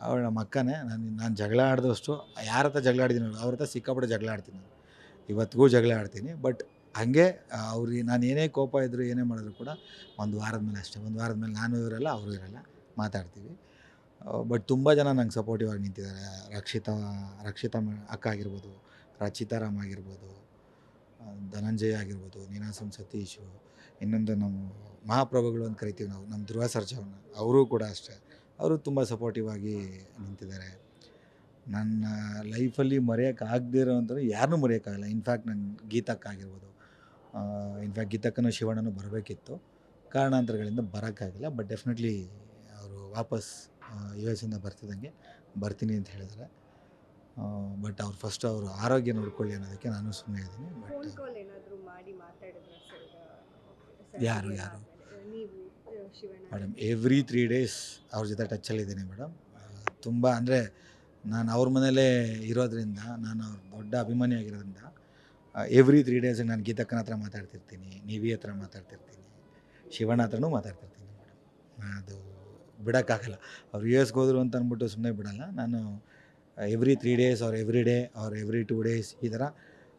ಅವಳು ನಮ್ಮ ಅಕ್ಕನೇ. ನಾನು ಜಗಳ ಆಡಿದಷ್ಟು ಯಾರ ಹತ್ರ ಜಗಳ ಆಡಿದ್ದೀನಿ ಅವ್ರ ಹತ್ರ ಸಿಕ್ಕಾಪಟ್ಟೆ ಜಗಳ ಆಡ್ತೀನಿ ನಾನು. ಇವತ್ತಿಗೂ ಜಗಳ ಆಡ್ತೀನಿ. ಬಟ್ ಹಾಗೆ ಅವ್ರಿಗೆ ನಾನು ಏನೇ ಕೋಪ ಇದ್ದರೂ ಏನೇ ಮಾಡಿದ್ರು ಕೂಡ ಒಂದು ವಾರದ ಮೇಲೆ ಅಷ್ಟೇ. ಒಂದು ವಾರದ ಮೇಲೆ ನಾನು ಇರಲ್ಲ, ಅವರು ಇರಲ್ಲ, ಮಾತಾಡ್ತೀವಿ. ಬಟ್ ತುಂಬ ಜನ ನಂಗೆ ಸಪೋರ್ಟಿವ್ ಆಗಿ ನಿಂತಿದ್ದಾರೆ. ರಕ್ಷಿತಾ ಅಕ್ಕ ಆಗಿರ್ಬೋದು, ರಚಿತಾರಾಮ್ ಆಗಿರ್ಬೋದು, ಧನಂಜಯ ಆಗಿರ್ಬೋದು, ನೀನಾಸಂ ಸತೀಶು, ಇನ್ನೊಂದು ನಮ್ಮ ಮಹಾಪ್ರಭುಗಳು ಅಂತ ಕರಿತೀವಿ ನಾವು, ನಮ್ಮ ಧ್ರುವ ಸರ್ಜಾವ್ನ, ಅವರೂ ಕೂಡ ಅಷ್ಟೇ. ಅವರು ತುಂಬ ಸಪೋರ್ಟಿವ್ ಆಗಿ ನಿಂತಿದ್ದಾರೆ. ನನ್ನ ಲೈಫಲ್ಲಿ ಮರೆಯೋಕ್ಕಾಗದೇ ಇರೋವಂಥದ್ದು ಯಾರನ್ನೂ ಮರೆಯೋಕ್ಕಾಗಲ್ಲ. ಇನ್ಫ್ಯಾಕ್ಟ್ ನನ್ನ ಗೀತಕ್ಕ ಆಗಿರ್ಬೋದು, ಇನ್ಫ್ಯಾಕ್ಟ್ ಗೀತಕ್ಕನೂ ಶಿವಣ್ಣನೂ ಬರಬೇಕಿತ್ತು, ಕಾರಣಾಂತರಗಳಿಂದ ಬರೋಕ್ಕಾಗಿಲ್ಲ. ಬಟ್ ಡೆಫಿನೆಟ್ಲಿ ಅವರು ವಾಪಸ್ US ಇಂದ ಬರ್ತಿದ್ದಂಗೆ ಬರ್ತೀನಿ ಅಂತ ಹೇಳಿದ್ದಾರೆ. ಬಟ್ ಅವ್ರು ಫಸ್ಟ್ ಅವರು ಆರೋಗ್ಯ ನೋಡ್ಕೊಳ್ಳಿ ಅನ್ನೋದಕ್ಕೆ ನಾನು ಸುಮ್ಮನೆ ಇದ್ದೀನಿ. ಬಟ್ ಫೋನ್ ಕಾಲ್ ಏನಾದರೂ ಮಾಡಿ ಮಾತಾಡಿದ್ರೆ ಯಾರು ನೀವು ಶಿವಣ್ಣ ಮೇಡಮ್ ಎವ್ರಿ 3 days ಅವ್ರ ಜೊತೆ ಟಚ್ಚಲ್ಲಿದ್ದೀನಿ ಮೇಡಮ್. ತುಂಬ ಅಂದರೆ ನಾನು ಅವ್ರ ಮನೇಲೇ ಇರೋದ್ರಿಂದ, ನಾನು ಅವ್ರ ದೊಡ್ಡ ಅಭಿಮಾನಿ ಆಗಿರೋದ್ರಿಂದ ಎವ್ರಿ 3 days ನಾನು ಗೀತಕ್ಕನ ಹತ್ರ ಮಾತಾಡ್ತಿರ್ತೀನಿ, ನಿವಿ ಹತ್ರ ಮಾತಾಡ್ತಿರ್ತೀನಿ, ಶಿವಣ್ಣ ಹತ್ರನೂ ಮಾತಾಡ್ತಿರ್ತೀನಿ ಮೇಡಮ್. ಅದು ಬಿಡೋಕ್ಕಾಗಲ್ಲ. ಅವ್ರು US ಹೋದ್ರು ಅಂತ ಅಂದ್ಬಿಟ್ಟು ಸುಮ್ಮನೆ ಬಿಡಲ್ಲ. ನಾನು every 3 days or every day or every 2 days ಈ ಥರ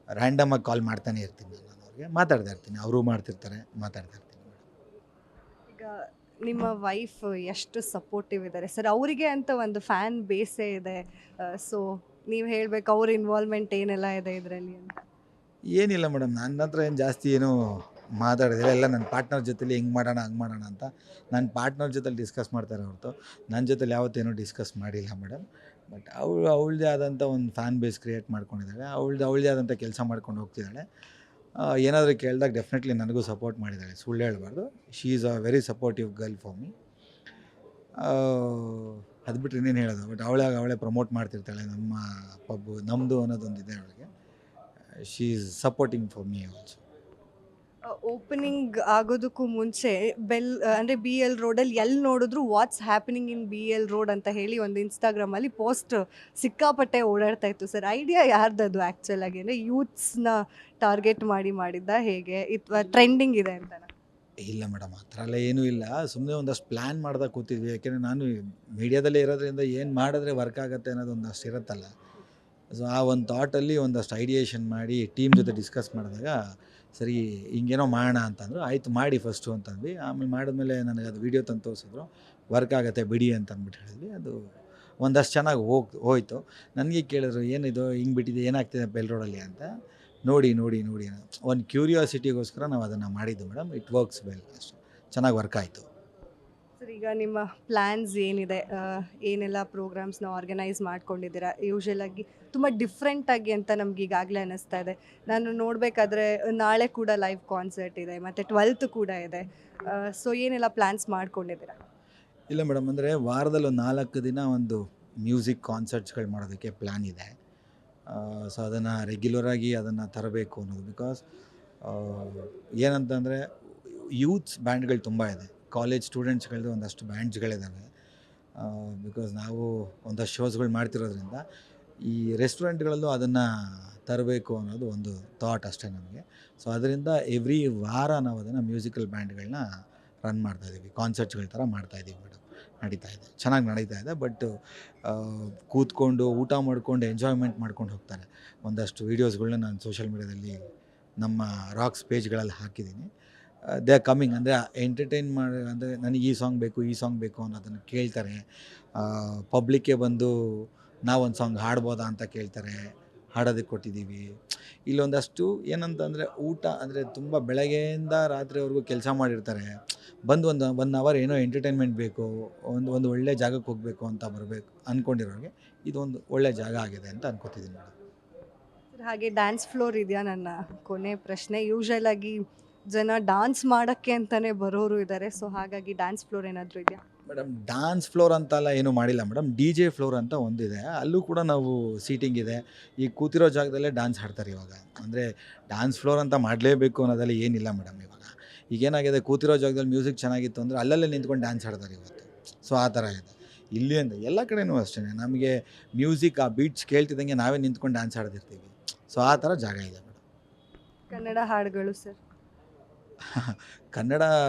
ರ್ಯಾಂಡಮಾಗಿ ಕಾಲ್ ಮಾಡ್ತಾನೆ ಇರ್ತೀನಿ. ನಾನು ಅವ್ರಿಗೆ ಮಾತಾಡ್ತಾ ಇರ್ತೀನಿ, ಅವರು ಮಾಡ್ತಿರ್ತಾರೆ, ಮಾತಾಡ್ತಾ ಇರ್ತೀನಿ ಮೇಡಮ್. ಈಗ ನಿಮ್ಮ ವೈಫ್ ಎಷ್ಟು ಸಪೋರ್ಟಿವ್ ಇದ್ದಾರೆ ಸರ್? ಅವರಿಗೆ ಅಂತ ಒಂದು ಫ್ಯಾನ್ ಬೇಸೇ ಇದೆ. ಸೊ ನೀವು ಹೇಳಬೇಕು ಅವ್ರ ಇನ್ವಾಲ್ವ್ಮೆಂಟ್ ಏನೆಲ್ಲ ಇದೆ ಇದರಲ್ಲಿ ಅಂತ. ಏನಿಲ್ಲ ಮೇಡಮ್, ನನ್ನ ಹತ್ರ ಏನು ಜಾಸ್ತಿ ಏನೂ ಮಾತಾಡೋದಿಲ್ಲ. ಎಲ್ಲ ನನ್ನ ಪಾರ್ಟ್ನರ್ ಜೊತೆಲಿ ಹಿಂಗೆ ಮಾಡೋಣ ಹಂಗೆ ಮಾಡೋಣ ಅಂತ ನನ್ನ ಪಾರ್ಟ್ನರ್ ಜೊತೆಲಿ ಡಿಸ್ಕಸ್ ಮಾಡ್ತಾರೆ ಹೊರತು ನನ್ನ ಜೊತೆಲಿ ಯಾವತ್ತೇನೂ ಡಿಸ್ಕಸ್ ಮಾಡಿಲ್ಲ ಮೇಡಮ್. ಬಟ್ ಅವಳದೇ ಆದಂಥ ಒಂದು ಫ್ಯಾನ್ ಬೇಸ್ ಕ್ರಿಯೇಟ್ ಮಾಡ್ಕೊಂಡಿದ್ದಾಳೆ. ಅವಳದೇ ಆದಂಥ ಕೆಲಸ ಮಾಡ್ಕೊಂಡು ಹೋಗ್ತಿದ್ದಾಳೆ. ಏನಾದರೂ ಕೇಳಿದಾಗ ಡೆಫಿನೆಟ್ಲಿ ನನಗೂ ಸಪೋರ್ಟ್ ಮಾಡಿದ್ದಾಳೆ, ಸುಳ್ಳು ಹೇಳಬಾರ್ದು. She is a very supportive girl for me. ಅದು ಬಿಟ್ಟರೆ ಇನ್ನೇನು ಹೇಳೋದು. ಬಟ್ ಅವಳೇ ಪ್ರಮೋಟ್ ಮಾಡ್ತಿರ್ತಾಳೆ. ನಮ್ಮ ಪಬ್ಬು ನಮ್ಮದು ಅನ್ನೋದೊಂದಿದೆ ಅವಳಿಗೆ. She is supporting for me also. Opening ಆಗೋದಕ್ಕೂ ಮುಂಚೆ ಅಂದರೆ BL ರೋಡಲ್ಲಿ ಎಲ್ಲಿ ನೋಡಿದ್ರು what's happening in BL road ಅಂತ ಹೇಳಿ ಒಂದು ಇನ್ಸ್ಟಾಗ್ರಾಮಲ್ಲಿ ಪೋಸ್ಟ್ ಸಿಕ್ಕಾಪಟ್ಟೆ ಓಡಾಡ್ತಾ ಇತ್ತು ಸರ್. ಐಡಿಯಾ ಯಾರ್ದದು ಆ್ಯಕ್ಚುಲ್ ಆಗಿ? ಅಂದರೆ ಯೂತ್ಸ್ನ ಟಾರ್ಗೆಟ್ ಮಾಡಿದ್ದ ಹೇಗೆ, ಅಥವಾ ಟ್ರೆಂಡಿಂಗ್ ಇದೆ ಅಂತನಾ? ಇಲ್ಲ ಮೇಡಮ್, ಆ ಥರ ಎಲ್ಲ ಏನೂ ಇಲ್ಲ. ಸುಮ್ಮನೆ ಒಂದಷ್ಟು ಪ್ಲ್ಯಾನ್ ಮಾಡ್ದಾಗ ಕೂತಿದ್ವಿ. ಯಾಕೆಂದರೆ ನಾನು ಮೀಡಿಯಾದಲ್ಲೇ ಇರೋದ್ರಿಂದ ಏನು ಮಾಡಿದ್ರೆ ವರ್ಕ್ ಆಗುತ್ತೆ ಅನ್ನೋದು ಒಂದಷ್ಟು ಇರುತ್ತಲ್ಲ. ಸೊ ಆ ಒಂದು ಥಾಟಲ್ಲಿ ಒಂದಷ್ಟು ಐಡಿಯೇಷನ್ ಮಾಡಿ ಟೀಮ್ ಜೊತೆ ಡಿಸ್ಕಸ್ ಮಾಡಿದಾಗ ಸರಿ ಹಿಂಗೇನೋ ಮಾಡೋಣ ಅಂತಂದರು. ಆಯಿತು ಮಾಡಿ ಫಸ್ಟು ಅಂತಂದ್ವಿ. ಆಮೇಲೆ ಮಾಡಿದ್ಮೇಲೆ ನನಗೆ ಅದು ವೀಡಿಯೋ ತಂದು ತೋರಿಸಿದ್ರು. ವರ್ಕ್ ಆಗುತ್ತೆ ಬಿಡಿ ಅಂತ ಅಂದ್ಬಿಟ್ಟು ಹೇಳಿದ್ವಿ. ಅದು ಒಂದಷ್ಟು ಚೆನ್ನಾಗಿ ಹೋಯ್ತು. ನನಗೆ ಕೇಳಿದ್ರು ಏನಿದು ಹಿಂಗೆ ಬಿಟ್ಟಿದೆ, ಏನಾಗ್ತಿದೆ ಬೆಲ್ ರೋಡಲ್ಲಿ ಅಂತ. ನೋಡಿ ಒಂದು ಕ್ಯೂರಿಯಾಸಿಟಿಗೋಸ್ಕರ ನಾವು ಅದನ್ನು ಮಾಡಿದ್ದು ಮೇಡಮ್. ಇಟ್ ವರ್ಕ್ಸ್ ವೆಲ್, ಅಷ್ಟು ಚೆನ್ನಾಗಿ ವರ್ಕ್ ಆಯಿತು. ಸರ್, ಈಗ ನಿಮ್ಮ ಪ್ಲ್ಯಾನ್ಸ್ ಏನಿದೆ? ಏನೆಲ್ಲ ಪ್ರೋಗ್ರಾಮ್ಸ್ನ ಆರ್ಗನೈಸ್ ಮಾಡ್ಕೊಂಡಿದ್ದೀರಾ? ಯೂಶ್ವಲಾಗಿ ತುಂಬ ಡಿಫ್ರೆಂಟಾಗಿ ಅಂತ ನಮ್ಗೆ ಈಗಾಗಲೇ ಅನ್ನಿಸ್ತಾ ಇದೆ. ನಾನು ನೋಡಬೇಕಾದ್ರೆ ನಾಳೆ ಕೂಡ ಲೈವ್ ಕಾನ್ಸರ್ಟ್ ಇದೆ, ಮತ್ತು 12th ಕೂಡ ಇದೆ. ಸೊ ಏನೆಲ್ಲ ಪ್ಲ್ಯಾನ್ಸ್ ಮಾಡ್ಕೊಂಡಿದ್ದೀರಾ? ಇಲ್ಲ ಮೇಡಮ್, ಅಂದರೆ ವಾರದಲ್ಲಿ ಒಂದು 4 ದಿನ ಒಂದು ಮ್ಯೂಸಿಕ್ ಕಾನ್ಸರ್ಟ್ಸ್ಗಳು ಮಾಡೋದಕ್ಕೆ ಪ್ಲ್ಯಾನ್ ಇದೆ. ಸೊ ಅದನ್ನು ರೆಗ್ಯುಲರಾಗಿ ಅದನ್ನು ತರಬೇಕು ಅನ್ನೋದು. ಬಿಕಾಸ್ ಏನಂತಂದರೆ ಯೂತ್ಸ್ ಬ್ಯಾಂಡ್ಗಳು ತುಂಬ ಇದೆ, ಕಾಲೇಜ್ ಸ್ಟೂಡೆಂಟ್ಸ್ಗಳದ್ದು ಒಂದಷ್ಟು ಬ್ಯಾಂಡ್ಸ್ಗಳಿದ್ದಾವೆ. ಬಿಕಾಸ್ ನಾವು ಒಂದಷ್ಟು ಶೋಸ್ಗಳು ಮಾಡ್ತಿರೋದ್ರಿಂದ ಈ ರೆಸ್ಟೋರೆಂಟ್ಗಳಲ್ಲೂ ಅದನ್ನು ತರಬೇಕು ಅನ್ನೋದು ಒಂದು ಥಾಟ್ ಅಷ್ಟೇ ನಮಗೆ. ಸೊ ಅದರಿಂದ ಎವ್ರಿ ವಾರ ನಾವು ಅದನ್ನು ಮ್ಯೂಸಿಕಲ್ ಬ್ಯಾಂಡ್ಗಳನ್ನ ರನ್ ಮಾಡ್ತಾಯಿದ್ದೀವಿ, ಕಾನ್ಸರ್ಟ್ಸ್ಗಳ ಥರ ಮಾಡ್ತಾಯಿದ್ದೀವಿ ಮೇಡಮ್. ನಡೀತಾ ಇದೆ, ಚೆನ್ನಾಗಿ ನಡೀತಾ ಇದೆ. ಬಟ್ ಕೂತ್ಕೊಂಡು ಊಟ ಮಾಡ್ಕೊಂಡು ಎಂಜಾಯ್ಮೆಂಟ್ ಮಾಡ್ಕೊಂಡು ಹೋಗ್ತಾರೆ. ಒಂದಷ್ಟು ವೀಡಿಯೋಸ್ಗಳನ್ನ ನಾನು ಸೋಷಿಯಲ್ ಮೀಡ್ಯಾದಲ್ಲಿ ನಮ್ಮ ರಾಕ್ಸ್ ಪೇಜ್ಗಳಲ್ಲಿ ಹಾಕಿದ್ದೀನಿ. They are coming. ಅಂದರೆ ಎಂಟರ್ಟೈನ್ ಮಾಡಿ, ಅಂದರೆ ನನಗೆ ಈ ಸಾಂಗ್ ಬೇಕು ಅನ್ನೋದನ್ನು ಕೇಳ್ತಾರೆ. ಪಬ್ಲಿಕ್ಗೆ ಬಂದು ನಾವೊಂದು ಸಾಂಗ್ ಹಾಡ್ಬೋದಾ ಅಂತ ಕೇಳ್ತಾರೆ, ಹಾಡೋದಕ್ಕೆ ಕೊಟ್ಟಿದ್ದೀವಿ. ಇಲ್ಲೊಂದಷ್ಟು ಏನಂತಂದರೆ ಊಟ ಅಂದರೆ ತುಂಬ ಬೆಳಗ್ಗೆಯಿಂದ ರಾತ್ರಿವರೆಗೂ ಕೆಲಸ ಮಾಡಿರ್ತಾರೆ. ಬಂದು ಒಂದು 1 hour ಏನೋ ಎಂಟರ್ಟೈನ್ಮೆಂಟ್ ಬೇಕು, ಒಂದು ಒಳ್ಳೆ ಜಾಗಕ್ಕೆ ಹೋಗಬೇಕು ಅಂತ ಬರಬೇಕು ಅಂದ್ಕೊಂಡಿರೋರಿಗೆ ಇದೊಂದು ಒಳ್ಳೆ ಜಾಗ ಆಗಿದೆ ಅಂತ ಅನ್ಕೋತಿದ್ದೀನಿ ಮೇಡಮ್. ಸರ್, ಹಾಗೆ ಡ್ಯಾನ್ಸ್ ಫ್ಲೋರ್ ಇದೆಯಾ? ನನ್ನ ಕೊನೆ ಪ್ರಶ್ನೆ. ಯೂಶ್ವಲಾಗಿ ಜನ ಡಾನ್ಸ್ ಮಾಡೋಕ್ಕೆ ಅಂತಲೇ ಬರೋರು ಇದ್ದಾರೆ. ಸೊ ಹಾಗಾಗಿ ಡ್ಯಾನ್ಸ್ ಫ್ಲೋರ್ ಏನಾದರೂ ಇದೆಯಾ? ಮೇಡಮ್ ಡಾನ್ಸ್ ಫ್ಲೋರ್ ಅಂತೆಲ್ಲ ಏನೂ ಮಾಡಿಲ್ಲ ಮೇಡಮ್. ಡಿ ಜೆ ಫ್ಲೋರ್ ಅಂತ ಒಂದಿದೆ. ಅಲ್ಲೂ ಕೂಡ ನಾವು ಸೀಟಿಂಗ್ ಇದೆ. ಈ ಕೂತಿರೋ ಜಾಗದಲ್ಲೇ ಡ್ಯಾನ್ಸ್ ಆಡ್ತಾರೆ ಇವಾಗ. ಅಂದರೆ ಡ್ಯಾನ್ಸ್ ಫ್ಲೋರ್ ಅಂತ ಮಾಡಲೇಬೇಕು ಅನ್ನೋದೆಲ್ಲ ಏನಿಲ್ಲ ಮೇಡಮ್ ಇವಾಗ. ಈಗೇನಾಗಿದೆ, ಕೂತಿರೋ ಜಾಗದಲ್ಲಿ ಮ್ಯೂಸಿಕ್ ಚೆನ್ನಾಗಿತ್ತು ಅಂದರೆ ಅಲ್ಲಲ್ಲೇ ನಿಂತ್ಕೊಂಡು ಡ್ಯಾನ್ಸ್ ಆಡ್ತಾರೆ ಇವತ್ತು. ಸೊ ಆ ಥರ ಇದೆ. ಇಲ್ಲಿ ಅಂತ ಎಲ್ಲ ಕಡೆನೂ ಅಷ್ಟೇ. ನಮಗೆ ಮ್ಯೂಸಿಕ್ ಆ ಬೀಟ್ಸ್ ಕೇಳ್ತಿದ್ದಂಗೆ ನಾವೇ ನಿಂತ್ಕೊಂಡು ಡ್ಯಾನ್ಸ್ ಆಡ್ತಿರ್ತೀವಿ. ಸೊ ಆ ಥರ ಜಾಗ ಇದೆ ಮೇಡಮ್. ಕನ್ನಡ ಹಾಡುಗಳು ಸರ್? ಕನ್ನಡ,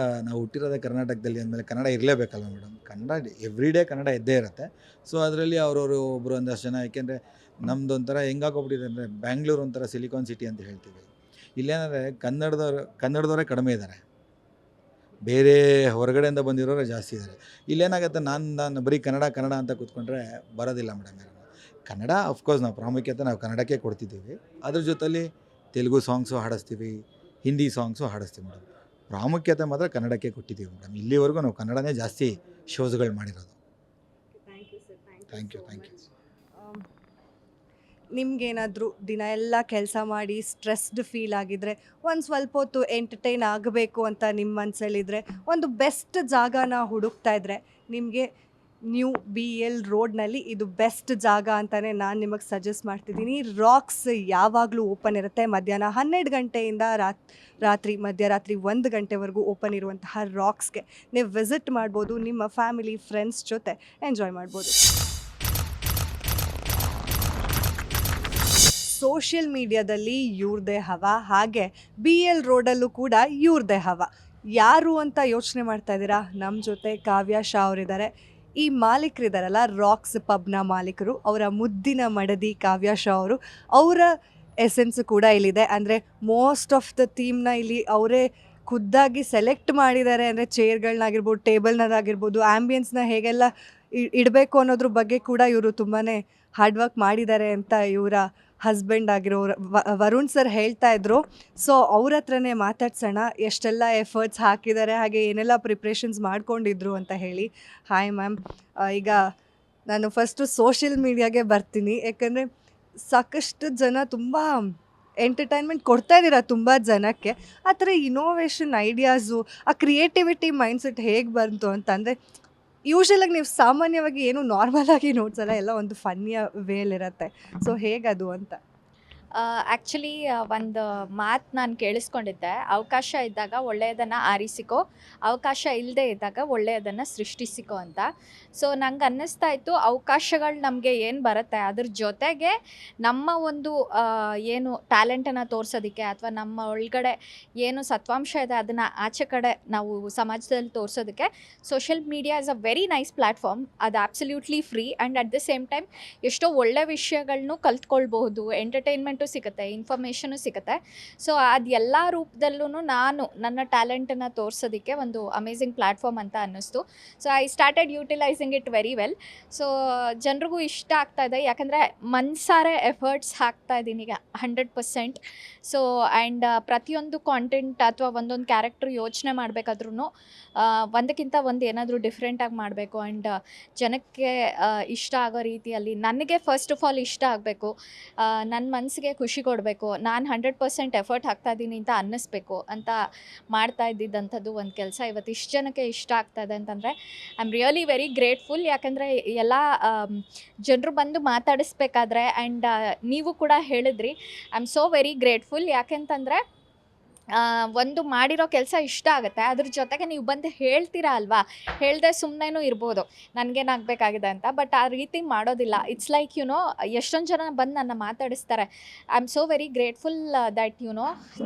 ನಾವು ಹುಟ್ಟಿರೋದೇ ಕರ್ನಾಟಕದಲ್ಲಿ ಅಂದಮೇಲೆ ಕನ್ನಡ ಇರಲೇಬೇಕಲ್ವ madam. Kannada every day Kannada ಇದ್ದೇ ಇರುತ್ತೆ. ಸೊ ಅದರಲ್ಲಿ ಅವ್ರವರು ಒಬ್ಬರು ಒಂದಷ್ಟು ಜನ, ಏಕೆಂದರೆ ನಮ್ಮದು ಒಂಥರ ಹೆಂಗಾಗೋಗ್ಬಿಟ್ಟಿದೆ ಅಂದರೆ, ಬ್ಯಾಂಗ್ಳೂರು ಒಂಥರ ಸಿಲಿಕಾನ್ ಸಿಟಿ ಅಂತ ಹೇಳ್ತೀವಿ. ಇಲ್ಲೇನಂದರೆ ಕನ್ನಡದವರೇ ಕಡಿಮೆ ಇದ್ದಾರೆ, ಬೇರೆ ಹೊರಗಡೆಯಿಂದ ಬಂದಿರೋರೇ ಜಾಸ್ತಿ ಇದ್ದಾರೆ. ಇಲ್ಲೇನಾಗುತ್ತೆ, ನಾನು ಬರೀ ಕನ್ನಡ ಅಂತ ಕೂತ್ಕೊಂಡ್ರೆ ಬರೋದಿಲ್ಲ ಮೇಡಮ್ ಯಾರು. ಕನ್ನಡ ಅಫ್ಕೋರ್ಸ್ ನಾವು ಪ್ರಾಮುಖ್ಯತೆ ನಾವು ಕನ್ನಡಕ್ಕೆ ಕೊಡ್ತಿದ್ದೀವಿ. ಅದ್ರ ಜೊತೆಲಿ ತೆಲುಗು ಸಾಂಗ್ಸು ಹಾಡಿಸ್ತೀವಿ, ಹಿಂದಿ ಸಾಂಗ್ಸು ಹಾಡಿಸ್ತೀವಿ ಮೇಡಮ್. ಪ್ರಾಮುಖ್ಯತೆ ಮಾತ್ರ ಕನ್ನಡಕ್ಕೆ ಕೊಟ್ಟಿದ್ದೀವಿ ಮೇಡಮ್. ಇಲ್ಲಿವರೆಗೂ ನಾವು ಕನ್ನಡನೇ ಜಾಸ್ತಿ ಶೋಸ್ಗಳು ಮಾಡಿರೋದು. Thank you. ನಿಮ್ಗೇನಾದರೂ ದಿನ ಎಲ್ಲ ಕೆಲಸ ಮಾಡಿ ಸ್ಟ್ರೆಸ್ಡ್ ಫೀಲ್ ಆಗಿದ್ರೆ, ಒಂದು ಸ್ವಲ್ಪ ಹೊತ್ತು ಎಂಟರ್ಟೈನ್ ಆಗಬೇಕು ಅಂತ ನಿಮ್ಮ ಮನಸ್ಸಲ್ಲಿದ್ದರೆ, ಒಂದು ಬೆಸ್ಟ್ ಜಾಗನ ಹುಡುಕ್ತಾ ಇದ್ದರೆ, ನಿಮಗೆ ನ್ಯೂ BL ರೋಡ್ನಲ್ಲಿ ಇದು ಬೆಸ್ಟ್ ಜಾಗ ಅಂತಲೇ ನಾನು ನಿಮಗೆ ಸಜೆಸ್ಟ್ ಮಾಡ್ತಿದ್ದೀನಿ. ರಾಕ್ಸ್ ಯಾವಾಗಲೂ ಓಪನ್ ಇರುತ್ತೆ. ಮಧ್ಯಾಹ್ನ 12 ಗಂಟೆಯಿಂದ ಮಧ್ಯರಾತ್ರಿ 1 ಗಂಟೆವರೆಗೂ ಓಪನ್ ಇರುವಂತಹ ರಾಕ್ಸ್ಗೆ ನೀವು ವಿಸಿಟ್ ಮಾಡ್ಬೋದು. ನಿಮ್ಮ ಫ್ಯಾಮಿಲಿ ಫ್ರೆಂಡ್ಸ್ ಜೊತೆ ಎಂಜಾಯ್ ಮಾಡ್ಬೋದು. ಸೋಷಿಯಲ್ ಮೀಡಿಯಾದಲ್ಲಿ ಇವ್ರದ್ದೇ ಹವಾ, ಹಾಗೆ BL ರೋಡಲ್ಲೂ ಕೂಡ ಇವ್ರದ್ದೇ ಹವಾ. ಯಾರು ಅಂತ ಯೋಚನೆ ಮಾಡ್ತಾ ಇದ್ದೀರಾ? ನಮ್ಮ ಜೊತೆ ಕಾವ್ಯ ಶಾ ಅವರಿದ್ದಾರೆ. ಈ ಮಾಲೀಕರಿದ್ದಾರಲ್ಲ, ರಾಕ್ಸ್ ಪಬ್ನ ಮಾಲೀಕರು, ಅವರ ಮುದ್ದಿನ ಮಡದಿ ಕಾವ್ಯ ಶಾ ಅವರು. ಅವರ ಎಸೆನ್ಸ್ ಕೂಡ ಇಲ್ಲಿದೆ. ಅಂದರೆ ಮೋಸ್ಟ್ ಆಫ್ ದ ಥೀಮ್ನ ಇಲ್ಲಿ ಅವರೇ ಖುದ್ದಾಗಿ ಸೆಲೆಕ್ಟ್ ಮಾಡಿದ್ದಾರೆ. ಅಂದರೆ ಚೇರ್ಗಳನ್ನಾಗಿರ್ಬೋದು, ಟೇಬಲ್ನಾಗಿರ್ಬೋದು, ಆ್ಯಂಬಿಯನ್ಸ್ನ ಹೇಗೆಲ್ಲ ಇಡಬೇಕು ಅನ್ನೋದ್ರ ಬಗ್ಗೆ ಕೂಡ ಇವರು ತುಂಬಾ ಹಾರ್ಡ್ ವರ್ಕ್ ಮಾಡಿದ್ದಾರೆ ಅಂತ ಇವರ ಹಸ್ಬೆಂಡ್ ಆಗಿರೋ ವರುಣ್ ಸರ್ ಹೇಳ್ತಾ ಇದ್ರು. ಸೊ ಅವ್ರ ಹತ್ರನೇ ಮಾತಾಡ್ಸೋಣ, ಎಷ್ಟೆಲ್ಲ ಎಫರ್ಟ್ಸ್ ಹಾಕಿದ್ದಾರೆ, ಹಾಗೆ ಏನೆಲ್ಲ ಪ್ರಿಪ್ರೇಷನ್ಸ್ ಮಾಡ್ಕೊಂಡಿದ್ರು ಅಂತ ಹೇಳಿ. Hi ma'am. ಈಗ ನಾನು ಫಸ್ಟು ಸೋಷಿಯಲ್ ಮೀಡಿಯಾಗೆ ಬರ್ತೀನಿ, ಯಾಕಂದರೆ ಸಾಕಷ್ಟು ಜನ ತುಂಬ ಎಂಟರ್ಟೈನ್ಮೆಂಟ್ ಕೊಡ್ತಾ ಇದ್ದೀರಾ ತುಂಬ ಜನಕ್ಕೆ. ಆ ಥರ ಇನೋವೇಷನ್ ಐಡಿಯಾಸು, ಆ ಕ್ರಿಯೇಟಿವಿಟಿ ಮೈಂಡ್ಸೆಟ್ ಹೇಗೆ ಬಂತು ಅಂತಂದರೆ, ಯೂಶ್ವಲಾಗಿ ನೀವು ಸಾಮಾನ್ಯವಾಗಿ ಏನು ನಾರ್ಮಲಾಗಿ ನೋಡ್ಸಲ್ಲ, ಎಲ್ಲ ಒಂದು ಫನ್ನಿಯ ವೇಲಿರುತ್ತೆ. ಸೊ ಹೇಗದು ಅಂತ? ಆ್ಯಕ್ಚುಲಿ ಒಂದು ಮಾತು ನಾನು ಕೇಳಿಸ್ಕೊಂಡಿದ್ದೆ, ಅವಕಾಶ ಇದ್ದಾಗ ಒಳ್ಳೆಯದನ್ನು ಆರಿಸಿಕೋ, ಅವಕಾಶ ಇಲ್ಲದೆ ಇದ್ದಾಗ ಒಳ್ಳೆಯದನ್ನು ಸೃಷ್ಟಿಸಿಕೋ ಅಂತ. ಸೊ ನಂಗೆ ಅನ್ನಿಸ್ತಾ ಇತ್ತು, ಅವಕಾಶಗಳು ನಮಗೆ ಏನು ಬರುತ್ತೆ ಅದ್ರ ಜೊತೆಗೆ ನಮ್ಮ ಒಂದು ಏನು ಟ್ಯಾಲೆಂಟನ್ನು ತೋರಿಸೋದಕ್ಕೆ, ಅಥವಾ ನಮ್ಮ ಒಳಗಡೆ ಏನು ಸತ್ವಾಂಶ ಇದೆ ಅದನ್ನು ಆಚೆ ಕಡೆ ನಾವು ಸಮಾಜದಲ್ಲಿ ತೋರಿಸೋದಕ್ಕೆ social media is a very nice platform. ಅದು absolutely free and at the same time ಎಷ್ಟೋ ಒಳ್ಳೆ ವಿಷಯಗಳನ್ನು ಕಲ್ತ್ಕೊಳ್ಬಹುದು, ಎಂಟರ್ಟೈನ್ಮೆಂಟು ಸಿಗುತ್ತೆ, ಇನ್ಫಾರ್ಮೇಷನು ಸಿಗುತ್ತೆ. ಸೊ ಅದು ಎಲ್ಲ ರೂಪದಲ್ಲೂ ನಾನು ನನ್ನ ಟ್ಯಾಲೆಂಟನ್ನು ತೋರಿಸೋದಕ್ಕೆ ಒಂದು ಅಮೇಝಿಂಗ್ ಪ್ಲ್ಯಾಟ್ಫಾರ್ಮ್ ಅಂತ ಅನ್ನಿಸ್ತು. So I started utilising it very well. So ಜನರಿಗೂ ಇಷ್ಟ ಆಗ್ತಾ ಇದೆ, ಯಾಕಂದರೆ ಮನಸಾರೆ ಎಫರ್ಟ್ಸ್ ಹಾಕ್ತಾ ಇದ್ದೀನಿ ಈಗ 100%. ಸೊ ಆ್ಯಂಡ್ ಪ್ರತಿಯೊಂದು ಕಾಂಟೆಂಟ್ ಅಥವಾ ಒಂದೊಂದು ಕ್ಯಾರೆಕ್ಟ್ರ್ ಯೋಚನೆ ಮಾಡಬೇಕಾದ್ರೂ ಒಂದಕ್ಕಿಂತ ಒಂದು ಏನಾದರೂ ಡಿಫ್ರೆಂಟಾಗಿ ಮಾಡಬೇಕು. ಆ್ಯಂಡ್ ಜನಕ್ಕೆ ಇಷ್ಟ ಆಗೋ ರೀತಿಯಲ್ಲಿ ನನಗೆ ಫಸ್ಟ್ ಆಫ್ ಆಲ್ ಇಷ್ಟ ಆಗಬೇಕು, ನನ್ನ ಮನಸ್ಸಿಗೆ ಖುಷಿ ಕೊಡಬೇಕು, ನಾನು 100% ಎಫರ್ಟ್ ಹಾಕ್ತಾ ಇದ್ದೀನಿ ಅಂತ ಅನ್ನಿಸ್ಬೇಕು ಅಂತ ಮಾಡ್ತಾ ಇದ್ದಿದ್ದಂಥದ್ದು ಒಂದು ಕೆಲಸ ಇವತ್ತು ಇಷ್ಟು ಜನಕ್ಕೆ ಇಷ್ಟ ಆಗ್ತಾ ಇದೆ ಅಂತಂದರೆ I am really very grateful. ಯಾಕಂದರೆ ಎಲ್ಲ ಜನರು ಬಂದು ಮಾತಾಡಿಸ್ಬೇಕಾದ್ರೆ, ಆ್ಯಂಡ್ ನೀವು ಕೂಡ ಹೇಳಿದ್ರಿ, I am so very grateful. ಯಾಕೆಂತಂದರೆ ಒಂದು ಮಾಡಿರೋ ಕೆಲಸ ಇಷ್ಟ ಆಗುತ್ತೆ, ಅದ್ರ ಜೊತೆಗೆ ನೀವು ಬಂದು ಹೇಳ್ತೀರಾ ಅಲ್ವಾ, ಹೇಳ್ದೆ ಸುಮ್ಮನೆನೂ ಇರ್ಬೋದು ನನಗೇನಾಗಬೇಕಾಗಿದೆ ಅಂತ, ಬಟ್ ಆ ರೀತಿ ಮಾಡೋದಿಲ್ಲ. ಇಟ್ಸ್ ಲೈಕ್ ಎಷ್ಟೊಂದು ಜನ ಬಂದು ನನ್ನ ಮಾತಾಡಿಸ್ತಾರೆ. I am so very grateful that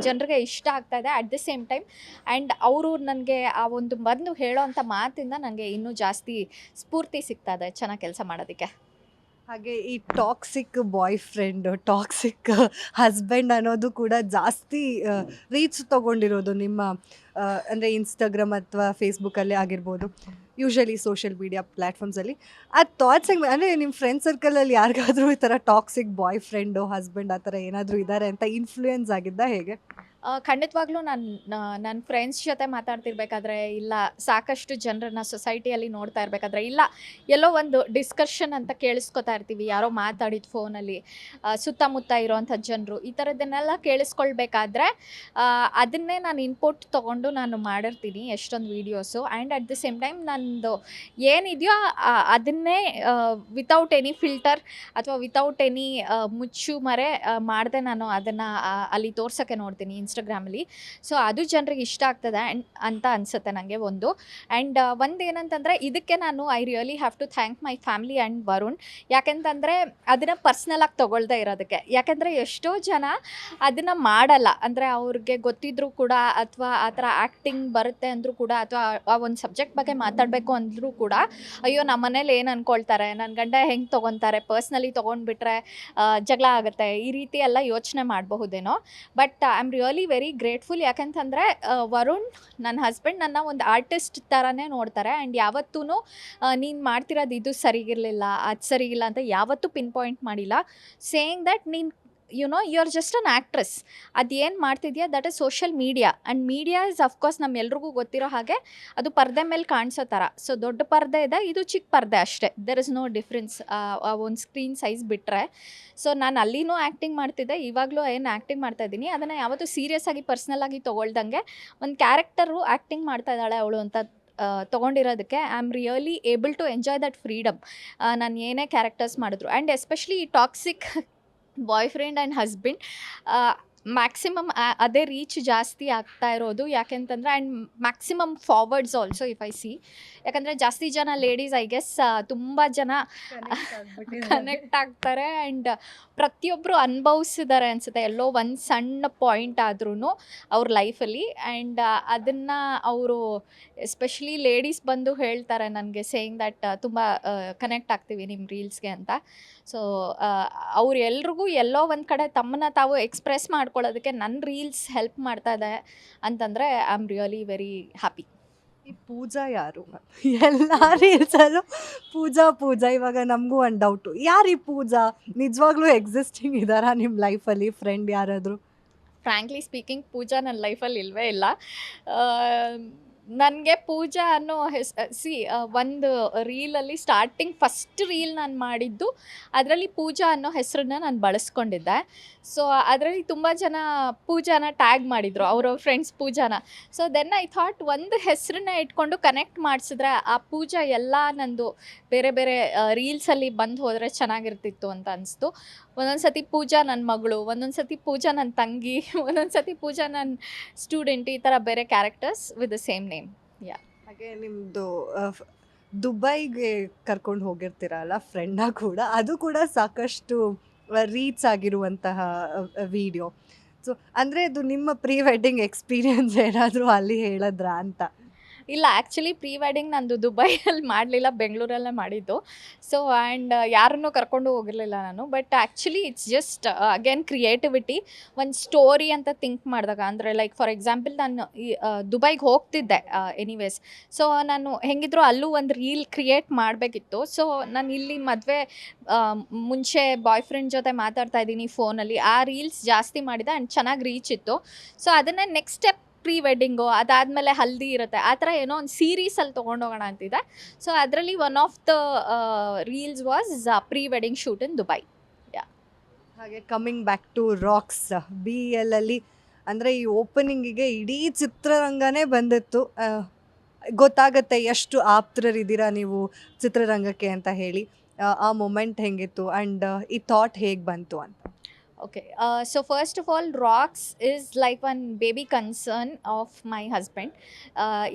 ಜನರಿಗೆ ಇಷ್ಟ ಆಗ್ತಾಯಿದೆ. At the same time and ಅವರು ನನಗೆ ಆ ಒಂದು ಬಂದು ಹೇಳೋ ಅಂಥ ಮಾತಿಂದ ನನಗೆ ಇನ್ನೂ ಜಾಸ್ತಿ ಸ್ಫೂರ್ತಿ ಸಿಗ್ತಾಯಿದೆ ಚೆನ್ನಾಗಿ ಕೆಲಸ ಮಾಡೋದಕ್ಕೆ. ಹಾಗೆ ಈ toxic boy friend, toxic husband ಅನ್ನೋದು ಕೂಡ ಜಾಸ್ತಿ ರೀಚ್ ತೊಗೊಂಡಿರೋದು ನಿಮ್ಮ ಅಂದರೆ ಇನ್ಸ್ಟಾಗ್ರಾಮ್ ಅಥವಾ ಫೇಸ್ಬುಕ್ಕಲ್ಲೇ ಆಗಿರ್ಬೋದು, ಯೂಶ್ವಲಿ ಸೋಷಿಯಲ್ ಮೀಡಿಯಾ ಪ್ಲ್ಯಾಟ್ಫಾರ್ಮ್ಸಲ್ಲಿ. ಆ ಥಾಟ್ಸ್ ಹೆಂಗೆ, ಅಂದರೆ ನಿಮ್ಮ ಫ್ರೆಂಡ್ ಸರ್ಕಲಲ್ಲಿ ಯಾರಿಗಾದರೂ ಈ ಥರ ಟಾಕ್ಸಿಕ್ ಬಾಯ್ ಫ್ರೆಂಡು, ಹಸ್ಬೆಂಡ್ ಆ ಥರ ಏನಾದರೂ ಇದ್ದಾರೆ ಅಂತ ಇನ್ಫ್ಲೂಯೆನ್ಸ್ ಆಗಿದ್ದ ಹೇಗೆ? ಖಂಡಿತವಾಗ್ಲೂ ನನ್ನ ಫ್ರೆಂಡ್ಸ್ ಜೊತೆ ಮಾತಾಡ್ತಿರ್ಬೇಕಾದ್ರೆ, ಇಲ್ಲ ಸಾಕಷ್ಟು ಜನರನ್ನ ಸೊಸೈಟಿಯಲ್ಲಿ ನೋಡ್ತಾ ಇರಬೇಕಾದ್ರೆ, ಇಲ್ಲ ಎಲ್ಲೋ ಒಂದು ಡಿಸ್ಕಷನ್ ಅಂತ ಕೇಳಿಸ್ಕೊತಾ ಇರ್ತೀವಿ, ಯಾರೋ ಮಾತಾಡಿದ ಫೋನಲ್ಲಿ, ಸುತ್ತಮುತ್ತ ಇರೋವಂಥ ಜನರು ಈ ಥರದ್ದನ್ನೆಲ್ಲ ಕೇಳಿಸ್ಕೊಳ್ಬೇಕಾದ್ರೆ ಅದನ್ನೇ ನಾನು ಇನ್ಪುಟ್ ತೊಗೊಂಡು ನಾನು ಮಾಡಿರ್ತೀನಿ ಎಷ್ಟೊಂದು videos. And at the same time ನಂದು ಏನಿದೆಯೋ ಅದನ್ನೇ ವಿತೌಟ್ ಎನಿ ಫಿಲ್ಟರ್ ಅಥವಾ ವಿತೌಟ್ ಎನಿ ಮುಚ್ಚು ಮರೆ ಮಾಡದೆ ನಾನು ಅದನ್ನು ಅಲ್ಲಿ ತೋರ್ಸೋಕ್ಕೆ ನೋಡ್ತೀನಿ ಇನ್ಸ್ಟಾಗ್ರಾಮಲ್ಲಿ. ಸೊ ಅದು ಜನರಿಗೆ ಇಷ್ಟ ಆಗ್ತದೆ ಅಂತ ಅನಿಸುತ್ತೆ ನನಗೆ ಒಂದು. ಆ್ಯಂಡ್ ಒಂದು ಏನಂತಂದರೆ, ಇದಕ್ಕೆ ನಾನು I really have to thank my family and Varun. ಯಾಕೆಂತಂದರೆ ಅದನ್ನು ಪರ್ಸ್ನಲಾಗಿ ತೊಗೊಳ್ದೇ ಇರೋದಕ್ಕೆ. ಯಾಕೆಂದರೆ ಎಷ್ಟೋ ಜನ ಅದನ್ನು ಮಾಡಲ್ಲ, ಅಂದರೆ ಅವ್ರಿಗೆ ಗೊತ್ತಿದ್ರೂ ಕೂಡ, ಅಥವಾ ಆ ಥರ ಆ್ಯಕ್ಟಿಂಗ್ ಬರುತ್ತೆ ಅಂದರೂ ಕೂಡ, ಅಥವಾ ಆ ಒಂದು ಸಬ್ಜೆಕ್ಟ್ ಬಗ್ಗೆ ಮಾತಾಡಬೇಕು ಅಂದರೂ ಕೂಡ, ಅಯ್ಯೋ ನಮ್ಮ ಮನೇಲಿ ಏನು ಅಂದ್ಕೊಳ್ತಾರೆ, ನನ್ನ ಗಂಡ ಹೆಂಗೆ ತೊಗೊತಾರೆ, ಪರ್ಸ್ನಲಿ ತೊಗೊಂಡ್ಬಿಟ್ರೆ ಜಗಳ ಆಗುತ್ತೆ, ಈ ರೀತಿ ಎಲ್ಲ ಯೋಚನೆ ಮಾಡಬಹುದೇನೋ. But I am really very grateful. ಯಾಕಂತಂದರೆ ವರುಣ್ ನನ್ನ ಹಸ್ಬೆಂಡ್ ನನ್ನ ಒಂದು ಆರ್ಟಿಸ್ಟ್ ಥರನೇ ನೋಡ್ತಾರೆ. ಆ್ಯಂಡ್ ಯಾವತ್ತೂ ನೀನು ಮಾಡ್ತಿರೋದು ಇದು ಸರಿಗಿರಲಿಲ್ಲ, ಅದು ಸರಿಗಿಲ್ಲ ಅಂತ ಯಾವತ್ತೂ ಪಿನ್ ಪಾಯಿಂಟ್ ಮಾಡಿಲ್ಲ. ಸೇಯಿಂಗ್ ದಟ್ ನೀನು you are just an actress. ಅದೇನು ಮಾಡ್ತಿದ್ಯಾ that is social media. And media is of course ನಮ್ಮೆಲ್ರಿಗೂ ಗೊತ್ತಿರೋ ಹಾಗೆ ಅದು ಪರದೆ ಮೇಲೆ ಕಾಣಿಸೋ ಥರ. ಸೊ ದೊಡ್ಡ ಪರದೆ ಇದೆ, ಇದು ಚಿಕ್ಕ ಪರದೆ ಅಷ್ಟೇ. ದೆರ್ ಇಸ್ ನೋ ಡಿಫ್ರೆನ್ಸ್ ಒಂದು ಸ್ಕ್ರೀನ್ ಸೈಜ್ ಬಿಟ್ಟರೆ. ಸೊ ನಾನು ಅಲ್ಲಿನೂ ಆ್ಯಕ್ಟಿಂಗ್ ಮಾಡ್ತಿದ್ದೆ, ಇವಾಗಲೂ ಏನು ಆ್ಯಕ್ಟಿಂಗ್ ಮಾಡ್ತಾಯಿದ್ದೀನಿ, ಅದನ್ನು ಯಾವತ್ತೂ ಸೀರಿಯಸ್ ಆಗಿ ಪರ್ಸ್ನಲಾಗಿ ತೊಗೊಳ್ದಂಗೆ ಒಂದು ಕ್ಯಾರೆಕ್ಟರು ಆ್ಯಕ್ಟಿಂಗ್ ಮಾಡ್ತಾ ಇದ್ದಾಳೆ ಅವಳು ಅಂತ ತೊಗೊಂಡಿರೋದಕ್ಕೆ I am really able to enjoy that freedom. ನಾನು ಏನೇ ಕ್ಯಾರೆಕ್ಟರ್ಸ್ ಮಾಡಿದ್ರು. ಆ್ಯಂಡ್ ಎಸ್ಪೆಷಲಿ ಈ toxic boyfriend and husband maximum ಅದೇ ರೀಚ್ ಜಾಸ್ತಿ ಆಗ್ತಾ ಇರೋದು. ಯಾಕೆಂತಂದರೆ and maximum forwards also if I see. ಯಾಕಂದರೆ ಜಾಸ್ತಿ ಜನ ಲೇಡೀಸ್ ಐ ಗೆಸ್ ತುಂಬ ಜನ ಕನೆಕ್ಟ್ ಆಗ್ತಾರೆ. ಆ್ಯಂಡ್ ಪ್ರತಿಯೊಬ್ಬರು ಅನುಭವಿಸಿದ್ದಾರೆ ಅನಿಸುತ್ತೆ ಎಲ್ಲೋ ಒಂದು ಸಣ್ಣ ಪಾಯಿಂಟ್ ಆದ್ರೂ ಅವ್ರ ಲೈಫಲ್ಲಿ. ಆ್ಯಂಡ್ ಅದನ್ನು ಅವರು ಎಸ್ಪೆಷಲಿ ಲೇಡೀಸ್ ಬಂದು ಹೇಳ್ತಾರೆ ನನಗೆ, ಸೇಯಿಂಗ್ ದಟ್ ತುಂಬ ಕನೆಕ್ಟ್ ಆಗ್ತೀವಿ ನಿಮ್ಮ ರೀಲ್ಸ್ಗೆ ಅಂತ. ಸೊ ಅವ್ರು ಎಲ್ರಿಗೂ ಎಲ್ಲೋ ಒಂದು ಕಡೆ ತಮ್ಮನ್ನ ತಾವು ಎಕ್ಸ್ಪ್ರೆಸ್ ಮಾಡ್ಕೊಳ್ಳೋದಕ್ಕೆ ನನ್ನ ರೀಲ್ಸ್ ಹೆಲ್ಪ್ ಮಾಡ್ತಾ ಇದೆ ಅಂತಂದರೆ I am really very happy. ಈ ಪೂಜಾ ಯಾರು? ಎಲ್ಲ ರೀಲ್ಸಲ್ಲೂ ಪೂಜಾ. ಇವಾಗ ನಮಗೂ ಒಂದು ಡೌಟು, ಯಾರು ಈ ಪೂಜಾ? ನಿಜವಾಗ್ಲೂ ಎಕ್ಸಿಸ್ಟಿಂಗ್ ಇದ್ದಾರಾ ನಿಮ್ಮ ಲೈಫಲ್ಲಿ ಫ್ರೆಂಡ್ ಯಾರಾದರೂ? ಫ್ರ್ಯಾಂಕ್ಲಿ ಸ್ಪೀಕಿಂಗ್ ಪೂಜಾ ನನ್ನ ಲೈಫಲ್ಲಿ ಇಲ್ಲವೇ ಇಲ್ಲ. ನನಗೆ ಪೂಜಾ ಅನ್ನೋ ಒಂದು ರೀಲಲ್ಲಿ ಸ್ಟಾರ್ಟಿಂಗ್ ಫಸ್ಟ್ ರೀಲ್ ನಾನು ಮಾಡಿದ್ದು, ಅದರಲ್ಲಿ ಪೂಜಾ ಅನ್ನೋ ಹೆಸರನ್ನ ನಾನು ಬಳಸ್ಕೊಂಡಿದ್ದೆ. ಸೊ ಅದರಲ್ಲಿ ತುಂಬ ಜನ ಪೂಜಾನ ಟ್ಯಾಗ್ ಮಾಡಿದರು, ಅವರವ್ರ ಫ್ರೆಂಡ್ಸ್ ಪೂಜಾನ. ಸೊ ದೆನ್ ಐ ಥಾಟ್ ಒಂದು ಹೆಸರನ್ನ ಇಟ್ಕೊಂಡು ಕನೆಕ್ಟ್ ಮಾಡಿಸಿದ್ರೆ ಆ ಪೂಜಾ ಎಲ್ಲ ನಂದು ಬೇರೆ ಬೇರೆ ರೀಲ್ಸಲ್ಲಿ ಬಂದು ಹೋದರೆ ಚೆನ್ನಾಗಿರ್ತಿತ್ತು ಅಂತ ಅನಿಸ್ತು. ಒಂದೊಂದು ಸತಿ ಪೂಜಾ ನನ್ನ ಮಗಳು, ಒಂದೊಂದು ಸತಿ ಪೂಜಾ ನನ್ನ ತಂಗಿ, ಒಂದೊಂದು ಸತಿ ಪೂಜಾ ನನ್ನ ಸ್ಟೂಡೆಂಟ್, ಈ ಥರ ಬೇರೆ characters with the same name. Yeah. ಹಾಗೆ ನಿಮ್ಮದು ದುಬೈಗೆ ಕರ್ಕೊಂಡು ಹೋಗಿರ್ತೀರಲ್ಲ ಫ್ರೆಂಡ ಕೂಡ, ಅದು ಕೂಡ ಸಾಕಷ್ಟು ರೀಚ್ ಆಗಿರುವಂತಹ ವಿಡಿಯೋ. ಸೊ ಅಂದರೆ ಅದು ನಿಮ್ಮ ಪ್ರೀ ವೆಡ್ಡಿಂಗ್ ಎಕ್ಸ್ಪೀರಿಯನ್ಸ್ ಏನಾದರೂ ಅಲ್ಲಿ ಹೇಳಿದ್ರಾ ಅಂತ? ಇಲ್ಲ, ಆ್ಯಕ್ಚುಲಿ ಪ್ರೀ ವೆಡ್ಡಿಂಗ್ ನಂದು ದುಬೈಯಲ್ಲಿ ಮಾಡಲಿಲ್ಲ, ಬೆಂಗಳೂರಲ್ಲೇ ಮಾಡಿದ್ದು. ಸೊ ಆ್ಯಂಡ್ ಯಾರನ್ನೂ ಕರ್ಕೊಂಡು ಹೋಗಿರಲಿಲ್ಲ ನಾನು. But actually it's just again creativity. ಒಂದು ಸ್ಟೋರಿ ಅಂತ ಥಿಂಕ್ ಮಾಡಿದಾಗ, ಅಂದರೆ ಲೈಕ್ ಫಾರ್ ಎಕ್ಸಾಂಪಲ್ ನಾನು ಈ ದುಬೈಗೆ ಹೋಗ್ತಿದ್ದೆ ಎನಿವೇಸ್. ಸೊ ನಾನು ಹೆಂಗಿದ್ರು ಅಲ್ಲೂ ಒಂದು ರೀಲ್ ಕ್ರಿಯೇಟ್ ಮಾಡಬೇಕಿತ್ತು. ಸೊ ನಾನು ಇಲ್ಲಿ ಮದುವೆ ಮುಂಚೆ ಬಾಯ್ ಫ್ರೆಂಡ್ ಜೊತೆ ಮಾತಾಡ್ತಾ ಇದ್ದೀನಿ ಫೋನಲ್ಲಿ, ಆ ರೀಲ್ಸ್ ಜಾಸ್ತಿ ಮಾಡಿದೆ ಆ್ಯಂಡ್ ಚೆನ್ನಾಗಿ ರೀಚ್ ಇತ್ತು. ಸೊ ಅದನ್ನೇ ನೆಕ್ಸ್ಟ್ ಸ್ಟೆಪ್ ಪ್ರೀ ವೆಡ್ಡಿಂಗು, ಅದಾದಮೇಲೆ ಹಲ್ದಿ ಇರುತ್ತೆ, ಆ ಥರ ಏನೋ ಒಂದು ಸೀರೀಸಲ್ಲಿ ತೊಗೊಂಡೋಗೋಣ ಅಂತಿದೆ. ಸೊ ಅದರಲ್ಲಿ one of the reels was pre wedding shoot in Dubai. ಹಾಗೆ coming back to Rocks, BL ಅಲ್ಲಿ ಅಂದರೆ ಈ ಓಪನಿಂಗಿಗೆ ಇಡೀ ಚಿತ್ರರಂಗನೇ ಬಂದಿತ್ತು. ಗೊತ್ತಾಗುತ್ತೆ ಎಷ್ಟು ಆಪ್ತರಿದ್ದೀರಾ ನೀವು ಚಿತ್ರರಂಗಕ್ಕೆ ಅಂತ ಹೇಳಿ. ಆ ಮೊಮೆಂಟ್ ಹೆಂಗಿತ್ತು ಆ್ಯಂಡ್ ಈ ಥಾಟ್ ಹೇಗೆ ಬಂತು ಅಂತ? Okay, so first of all, Rocks is like one baby concern of my husband.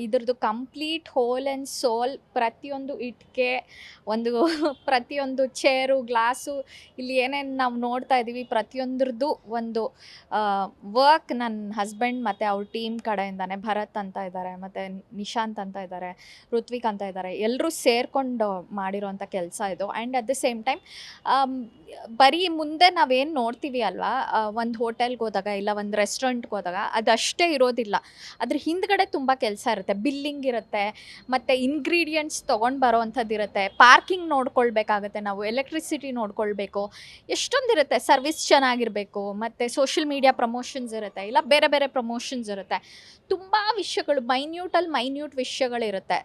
ಇದ್ರದ್ದು ಕಂಪ್ಲೀಟ್ ಹೋಲ್ ಆ್ಯಂಡ್ ಸೋಲ್, ಪ್ರತಿಯೊಂದು ಇಟ್ಕೆ, ಒಂದು ಪ್ರತಿಯೊಂದು ಚೇರು, ಗ್ಲಾಸು, ಇಲ್ಲಿ ಏನೇನು ನಾವು ನೋಡ್ತಾ ಇದ್ದೀವಿ ಪ್ರತಿಯೊಂದ್ರದ್ದು ಒಂದು ವರ್ಕ್ ನನ್ನ ಹಸ್ಬೆಂಡ್ ಮತ್ತು ಅವ್ರ ಟೀಮ್ ಕಡೆಯಿಂದಾನೆ. ಭರತ್ ಅಂತ ಇದ್ದಾರೆ, ಮತ್ತು ನಿಶಾಂತ್ ಅಂತ ಇದ್ದಾರೆ, ಋತ್ವಿಕ್ ಅಂತ ಇದ್ದಾರೆ, ಎಲ್ಲರೂ ಸೇರ್ಕೊಂಡು ಮಾಡಿರೋಂಥ ಕೆಲಸ ಇದು. And at the same time ಬರೀ ಮುಂದೆ ನಾವೇನು ನೋಡ್ತೀವಿ ನೋಡ್ತೀವಿ ಅಲ್ವಾ, ಒಂದು ಹೋಟೆಲ್ಗೆ ಹೋದಾಗ ಇಲ್ಲ ಒಂದು ರೆಸ್ಟೋರೆಂಟ್ಗೆ ಹೋದಾಗ ಅದಷ್ಟೇ ಇರೋದಿಲ್ಲ, ಅದ್ರ ಹಿಂದ್ಗಡೆ ತುಂಬ ಕೆಲಸ ಇರುತ್ತೆ. ಬಿಲ್ಲಿಂಗ್ ಇರುತ್ತೆ, ಮತ್ತು ಇಂಗ್ರೀಡಿಯೆಂಟ್ಸ್ ತೊಗೊಂಡು ಬರೋ ಅಂಥದ್ದು ಇರುತ್ತೆ, ಪಾರ್ಕಿಂಗ್ ನೋಡ್ಕೊಳ್ಬೇಕಾಗತ್ತೆ, ನಾವು ಎಲೆಕ್ಟ್ರಿಸಿಟಿ ನೋಡ್ಕೊಳ್ಬೇಕು, ಎಷ್ಟೊಂದಿರುತ್ತೆ, ಸರ್ವಿಸ್ ಚೆನ್ನಾಗಿರಬೇಕು, ಮತ್ತು ಸೋಷಿಯಲ್ ಮೀಡಿಯಾ ಪ್ರಮೋಷನ್ಸ್ ಇರುತ್ತೆ, ಇಲ್ಲ ಬೇರೆ ಬೇರೆ ಪ್ರಮೋಷನ್ಸ್ ಇರುತ್ತೆ, ತುಂಬ ವಿಷಯಗಳು ಮೈನ್ಯೂಟ್ ವಿಷಯಗಳಿರುತ್ತೆ.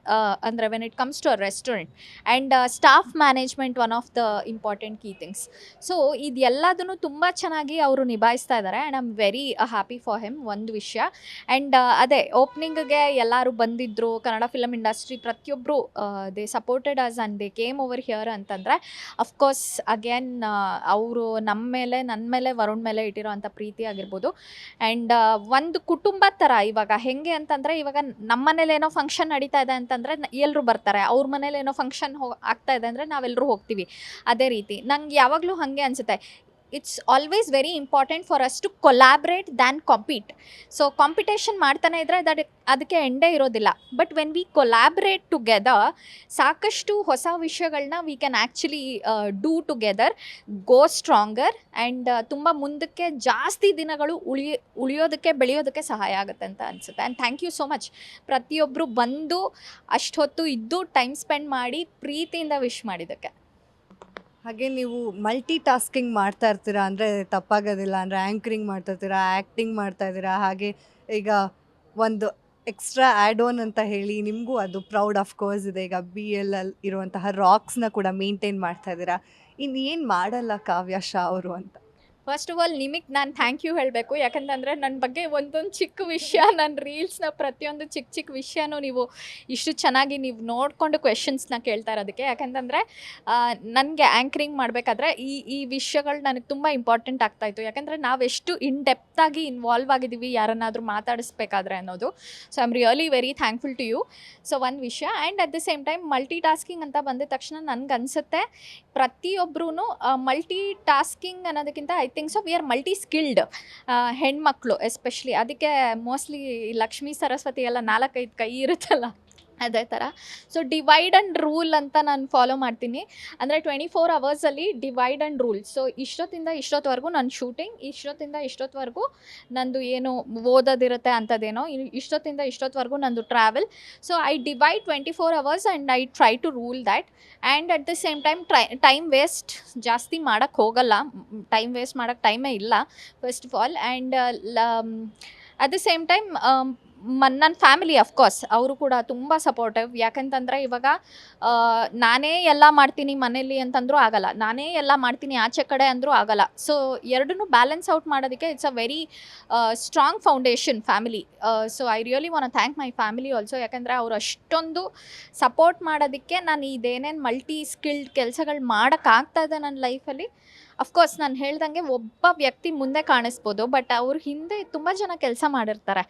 ಅಂದರೆ when it comes to a restaurant and staff management one of the important key things. So ಇದೆಲ್ಲದನ್ನು ತುಂಬ ಚೆನ್ನಾಗಿ ಅವರು ನಿಭಾಯಿಸ್ತಾ ಇದ್ದಾರೆ and I am very happy for him. ಒಂದು ವಿಷಯ ಆ್ಯಂಡ್ ಅದೇ ಓಪನಿಂಗ್ಗೆ ಎಲ್ಲರೂ ಬಂದಿದ್ದರು, ಕನ್ನಡ ಫಿಲಮ್ ಇಂಡಸ್ಟ್ರಿ ಪ್ರತಿಯೊಬ್ಬರು they supported us and they came over here ಅಂತಂದರೆ ಅಫ್ಕೋರ್ಸ್ ಅಗೇನ್ ಅವರು ನನ್ನ ಮೇಲೆ ವರುಣ್ ಮೇಲೆ ಇಟ್ಟಿರೋ ಅಂಥ ಪ್ರೀತಿ ಆಗಿರ್ಬೋದು. ಆ್ಯಂಡ್ ಒಂದು ಕುಟುಂಬದ ಥರ ಇವಾಗ ಹೆಂಗೆ ಅಂತಂದರೆ, ಇವಾಗ ನಮ್ಮ ಮನೇಲಿ ಏನೋ ಫಂಕ್ಷನ್ ನಡೀತಾ ಇದೆ ಅಂತಂದರೆ ಎಲ್ಲರೂ ಬರ್ತಾರೆ, ಅವ್ರ ಮನೇಲಿ ಏನೋ ಫಂಕ್ಷನ್ ಆಗ್ತಾ ಇದೆ ಅಂದರೆ ನಾವೆಲ್ಲರೂ ಹೋಗ್ತೀವಿ. ಅದೇ ರೀತಿ ನಂಗೆ ಯಾವಾಗಲೂ ಹಾಗೆ ಅನಿಸುತ್ತೆ, it's always very important for us to collaborate than compete. So competition ಮಾಡ್ತಾನೆ ಇದ್ದರೆ ಅದಕ್ಕೆ ಎಂಡೇ ಇರೋದಿಲ್ಲ. But when we collaborate together, ಸಾಕಷ್ಟು ಹೊಸ ವಿಷಯಗಳನ್ನ we can actually do together, go stronger and ತುಂಬ ಮುಂದಕ್ಕೆ ಜಾಸ್ತಿ ದಿನಗಳು ಉಳಿಯೋದಕ್ಕೆ ಬೆಳೆಯೋದಕ್ಕೆ ಸಹಾಯ ಆಗುತ್ತೆ ಅಂತ ಅನಿಸುತ್ತೆ. And thank you so much, ಪ್ರತಿಯೊಬ್ಬರು ಬಂದು ಅಷ್ಟೊತ್ತು ಇದ್ದು ಟೈಮ್ ಸ್ಪೆಂಡ್ ಮಾಡಿ ಪ್ರೀತಿಯಿಂದ ವಿಶ್ ಮಾಡಿದ್ದಕ್ಕೆ. ಹಾಗೆ ನೀವು ಮಲ್ಟಿ ಟಾಸ್ಕಿಂಗ್ ಮಾಡ್ತಾ ಇರ್ತೀರಾ ಅಂದರೆ ತಪ್ಪಾಗೋದಿಲ್ಲ. ಅಂದರೆ ಆ್ಯಂಕರಿಂಗ್ ಮಾಡ್ತಾ ಇರ್ತೀರಾ, ಆ್ಯಕ್ಟಿಂಗ್ ಮಾಡ್ತಾ ಇದ್ದೀರಾ, ಹಾಗೆ ಈಗ ಒಂದು ಎಕ್ಸ್ಟ್ರಾ ಆ್ಯಡ್ ಆನ್ ಅಂತ ಹೇಳಿ ನಿಮಗೂ ಅದು ಪ್ರೌಡ್ ಆಫ್ ಕೋರ್ಸ್ ಇದೆ. ಈಗ BL ಅಲ್ಲಿ ಇರುವಂತಹ ರಾಕ್ಸ್ನ ಕೂಡ ಮೇಂಟೈನ್ ಮಾಡ್ತಾ ಇದ್ದೀರಾ. ಇನ್ನೇನು ಮಾಡಲ್ಲ ಕಾವ್ಯ ಶಾ ಅವರು ಅಂತ? ಫಸ್ಟ್ ಆಫ್ ಆಲ್ ನಿಮಗೆ ನಾನು ಥ್ಯಾಂಕ್ ಯು ಹೇಳಬೇಕು, ಯಾಕಂತಂದರೆ ನನ್ನ ಬಗ್ಗೆ ಒಂದೊಂದು ಚಿಕ್ಕ ವಿಷಯ, ನನ್ನ ರೀಲ್ಸ್ನ ಪ್ರತಿಯೊಂದು ಚಿಕ್ಕ ವಿಷಯನೂ ನೀವು ಇಷ್ಟು ಚೆನ್ನಾಗಿ ನೀವು ನೋಡಿಕೊಂಡು ಕ್ವೆಶನ್ಸ್ನ ಕೇಳ್ತಾ ಇರೋದಕ್ಕೆ. ಯಾಕಂತಂದರೆ ನನಗೆ ಆ್ಯಂಕರಿಂಗ್ ಮಾಡಬೇಕಾದ್ರೆ ಈ ವಿಷಯಗಳು ನನಗೆ ತುಂಬ ಇಂಪಾರ್ಟೆಂಟ್ ಆಗ್ತಾಯಿತ್ತು. ಯಾಕಂದರೆ ನಾವೆಷ್ಟು ಡೆಪ್ತಾಗಿ ಇನ್ವಾಲ್ವ್ ಆಗಿದ್ದೀವಿ ಯಾರನ್ನಾದರೂ ಮಾತಾಡಿಸ್ಬೇಕಾದ್ರೆ ಅನ್ನೋದು. So I am really very thankful to you. So ಒಂದು ವಿಷಯ. And at the same time multitasking ಅಂತ ಬಂದ ತಕ್ಷಣ ನನಗನ್ಸುತ್ತೆ ಪ್ರತಿಯೊಬ್ಬರೂ ಮಲ್ಟಿ ಟಾಸ್ಕಿಂಗ್ ಅನ್ನೋದಕ್ಕಿಂತ I think so we are multiskilled ಹೆಣ್ಮಕ್ಳು ಎಸ್ಪೆಷಲಿ. ಅದಕ್ಕೆ ಮೋಸ್ಟ್ಲಿ ಲಕ್ಷ್ಮೀ ಸರಸ್ವತಿ ಎಲ್ಲ 4-5 ಕೈ ಇರುತ್ತಲ್ಲ, ಅದೇ ಥರ. ಸೊ ಡಿವೈಡ್ ಆ್ಯಂಡ್ ರೂಲ್ ಅಂತ ನಾನು ಫಾಲೋ ಮಾಡ್ತೀನಿ. ಅಂದರೆ 24 ಅವರ್ಸಲ್ಲಿ ಡಿವೈಡ್ ಆ್ಯಂಡ್ ರೂಲ್. ಸೊ ಇಷ್ಟೊತ್ತಿಂದ ಇಷ್ಟೊತ್ತವರೆಗೂ ನನ್ನ ಶೂಟಿಂಗ್, ಇಷ್ಟೊತ್ತಿಂದ ಇಷ್ಟೊತ್ತವರೆಗೂ ನಂದು ಏನು ಓದೋದಿರುತ್ತೆ ಅಂಥದ್ದೇನೋ, ಇಷ್ಟೊತ್ತಿಂದ ಇಷ್ಟೊತ್ತವರೆಗೂ ನಂದು travel. So I divide 24 hours and I try to rule that. And at the same time waste ಜಾಸ್ತಿ ಮಾಡೋಕ್ಕೆ ಹೋಗಲ್ಲ. ಟೈಮ್ ವೇಸ್ಟ್ ಮಾಡೋಕ್ಕೆ ಟೈಮೇ ಇಲ್ಲ first of all. And at the same time ನನ್ನ ಫ್ಯಾಮಿಲಿ ಅಫ್ಕೋರ್ಸ್ ಅವರು ಕೂಡ ತುಂಬ ಸಪೋರ್ಟಿವ್. ಯಾಕಂತಂದರೆ ಇವಾಗ ನಾನೇ ಎಲ್ಲ ಮಾಡ್ತೀನಿ ಮನೇಲಿ ಅಂತಂದರೂ ಆಗಲ್ಲ, ನಾನೇ ಎಲ್ಲ ಮಾಡ್ತೀನಿ ಆಚೆ ಕಡೆ ಅಂದರೂ ಆಗಲ್ಲ. ಸೊ ಎರಡನ್ನೂ ಬ್ಯಾಲೆನ್ಸ್ ಔಟ್ ಮಾಡೋದಕ್ಕೆ it's a very strong foundation family. So I really want to thank my family also. ಯಾಕಂದರೆ ಅವರು ಅಷ್ಟೊಂದು ಸಪೋರ್ಟ್ ಮಾಡೋದಕ್ಕೆ ನಾನು ಇದೇನೇನು ಮಲ್ಟಿ ಸ್ಕಿಲ್ಡ್ ಕೆಲಸಗಳು ಮಾಡೋಕ್ಕಾಗ್ತಾಯಿದೆ ನನ್ನ ಲೈಫಲ್ಲಿ. ಅಫ್ಕೋರ್ಸ್ ನಾನು ಹೇಳ್ದಂಗೆ ಒಬ್ಬ ವ್ಯಕ್ತಿ ಮುಂದೆ ಕಾಣಿಸ್ಬೋದು, ಬಟ್ ಅವ್ರ ಹಿಂದೆ ತುಂಬ ಜನ ಕೆಲಸ ಮಾಡಿರ್ತಾರೆ.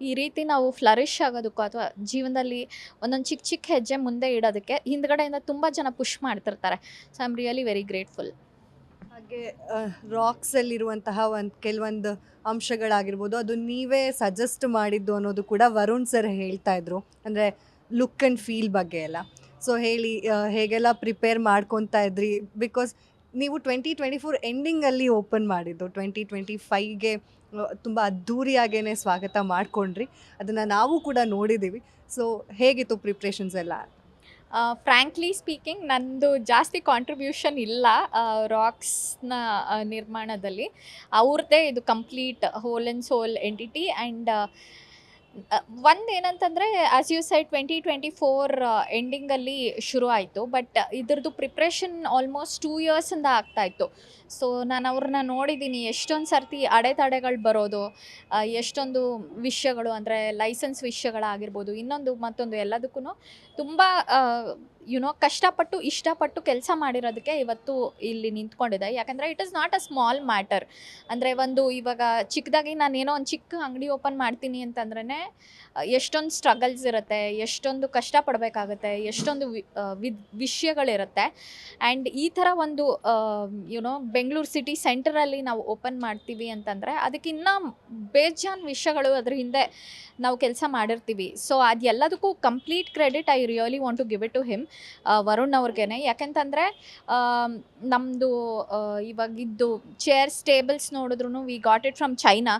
ಈ ರೀತಿ ನಾವು ಫ್ಲರಿಶ್ ಆಗೋದಕ್ಕೂ ಅಥವಾ ಜೀವನದಲ್ಲಿ ಒಂದೊಂದು ಚಿಕ್ಕ ಹೆಜ್ಜೆ ಮುಂದೆ ಇಡೋದಕ್ಕೆ ಹಿಂದ್ಗಡೆಯಿಂದ ತುಂಬ ಜನ ಪುಷ್ ಮಾಡ್ತಿರ್ತಾರೆ. So I am really very grateful. ಹಾಗೆ ರಾಕ್ಸಲ್ಲಿರುವಂತಹ ಕೆಲವೊಂದು ಅಂಶಗಳಾಗಿರ್ಬೋದು, ಅದು ನೀವೇ ಸಜೆಸ್ಟ್ ಮಾಡಿದ್ದು ಅನ್ನೋದು ಕೂಡ ವರುಣ್ ಸರ್ ಹೇಳ್ತಾ ಇದ್ರು. ಅಂದರೆ ಲುಕ್ ಆ್ಯಂಡ್ ಫೀಲ್ ಬಗ್ಗೆ ಎಲ್ಲ. ಸೊ ಹೇಳಿ ಹೇಗೆಲ್ಲ ಪ್ರಿಪೇರ್ ಮಾಡ್ಕೊತಾ ಇದ್ರಿ? ಬಿಕಾಸ್ ನೀವು 2024 ಎಂಡಿಂಗಲ್ಲಿ ಓಪನ್ ಮಾಡಿದ್ದು, 2025ಗೆ ತುಂಬ ಅದ್ಧೂರಿಯಾಗೇ ಸ್ವಾಗತ ಮಾಡಿಕೊಂಡ್ರಿ. ಅದನ್ನು ನಾವು ಕೂಡ ನೋಡಿದ್ದೀವಿ. ಸೊ ಹೇಗಿತ್ತು ಪ್ರಿಪ್ರೇಷನ್ಸ್ ಎಲ್ಲ? ಫ್ರ್ಯಾಂಕ್ಲಿ ಸ್ಪೀಕಿಂಗ್ ನಂದು ಜಾಸ್ತಿ ಕಾಂಟ್ರಿಬ್ಯೂಷನ್ ಇಲ್ಲ ರಾಕ್ಸ್ನ ನಿರ್ಮಾಣದಲ್ಲಿ. ಅವ್ರದ್ದೇ ಇದು complete whole and soul entity. And ಒಂದು ಏನಂತಂದರೆ ಆ್ಯಸ್ ಯು ಸೈಡ್ 2024 ಎಂಡಿಂಗಲ್ಲಿ ಶುರು ಆಯಿತು. ಬಟ್ ಇದ್ರದ್ದು ಪ್ರಿಪ್ರೇಷನ್ ಆಲ್ಮೋಸ್ಟ್ 2 ಇಯರ್ಸಿಂದ ಆಗ್ತಾಯಿತ್ತು. ಸೊ ನಾನು ಅವ್ರನ್ನ ನೋಡಿದ್ದೀನಿ, ಎಷ್ಟೊಂದು ಸರ್ತಿ ಅಡೆತಡೆಗಳು ಬರೋದು, ಎಷ್ಟೊಂದು ವಿಷಯಗಳು ಅಂದರೆ ಲೈಸೆನ್ಸ್ ವಿಷಯಗಳಾಗಿರ್ಬೋದು, ಇನ್ನೊಂದು ಮತ್ತೊಂದು ಎಲ್ಲದಕ್ಕೂ ತುಂಬ ಕಷ್ಟಪಟ್ಟು ಇಷ್ಟಪಟ್ಟು ಕೆಲಸ ಮಾಡಿರೋದಕ್ಕೆ ಇವತ್ತು ಇಲ್ಲಿ ನಿಂತ್ಕೊಂಡಿದೆ. ಯಾಕಂದರೆ it is not a small matter. ಅಂದರೆ ಇವಾಗ ಚಿಕ್ಕದಾಗಿ ನಾನೇನೋ ಒಂದು ಚಿಕ್ಕ ಅಂಗಡಿ ಓಪನ್ ಮಾಡ್ತೀನಿ ಅಂತಂದ್ರೇ ಎಷ್ಟೊಂದು ಸ್ಟ್ರಗಲ್ಸ್ ಇರುತ್ತೆ, ಎಷ್ಟೊಂದು ಕಷ್ಟಪಡಬೇಕಾಗತ್ತೆ, ಎಷ್ಟೊಂದು ವಿಷಯಗಳಿರುತ್ತೆ. ಆ್ಯಂಡ್ ಈ ಥರ ಒಂದು ಬೆಂಗಳೂರು ಸಿಟಿ ಸೆಂಟರಲ್ಲಿ ನಾವು ಓಪನ್ ಮಾಡ್ತೀವಿ ಅಂತಂದರೆ ಅದಕ್ಕಿನ್ನ ಬೇಜಾನ್ ವಿಷಯಗಳು ಅದ್ರ ಹಿಂದೆ ನಾವು ಕೆಲಸ ಮಾಡಿರ್ತೀವಿ. ಸೊ ಅದೆಲ್ಲದಕ್ಕೂ complete credit I really want to give it to him, Varun ಅವ್ರಿಗೇನೆ. ಯಾಕೆಂತಂದರೆ ನಮ್ಮದು ಇವಾಗಿದ್ದು ಚೇರ್ಸ್ ಟೇಬಲ್ಸ್ ನೋಡಿದ್ರು we got it from China,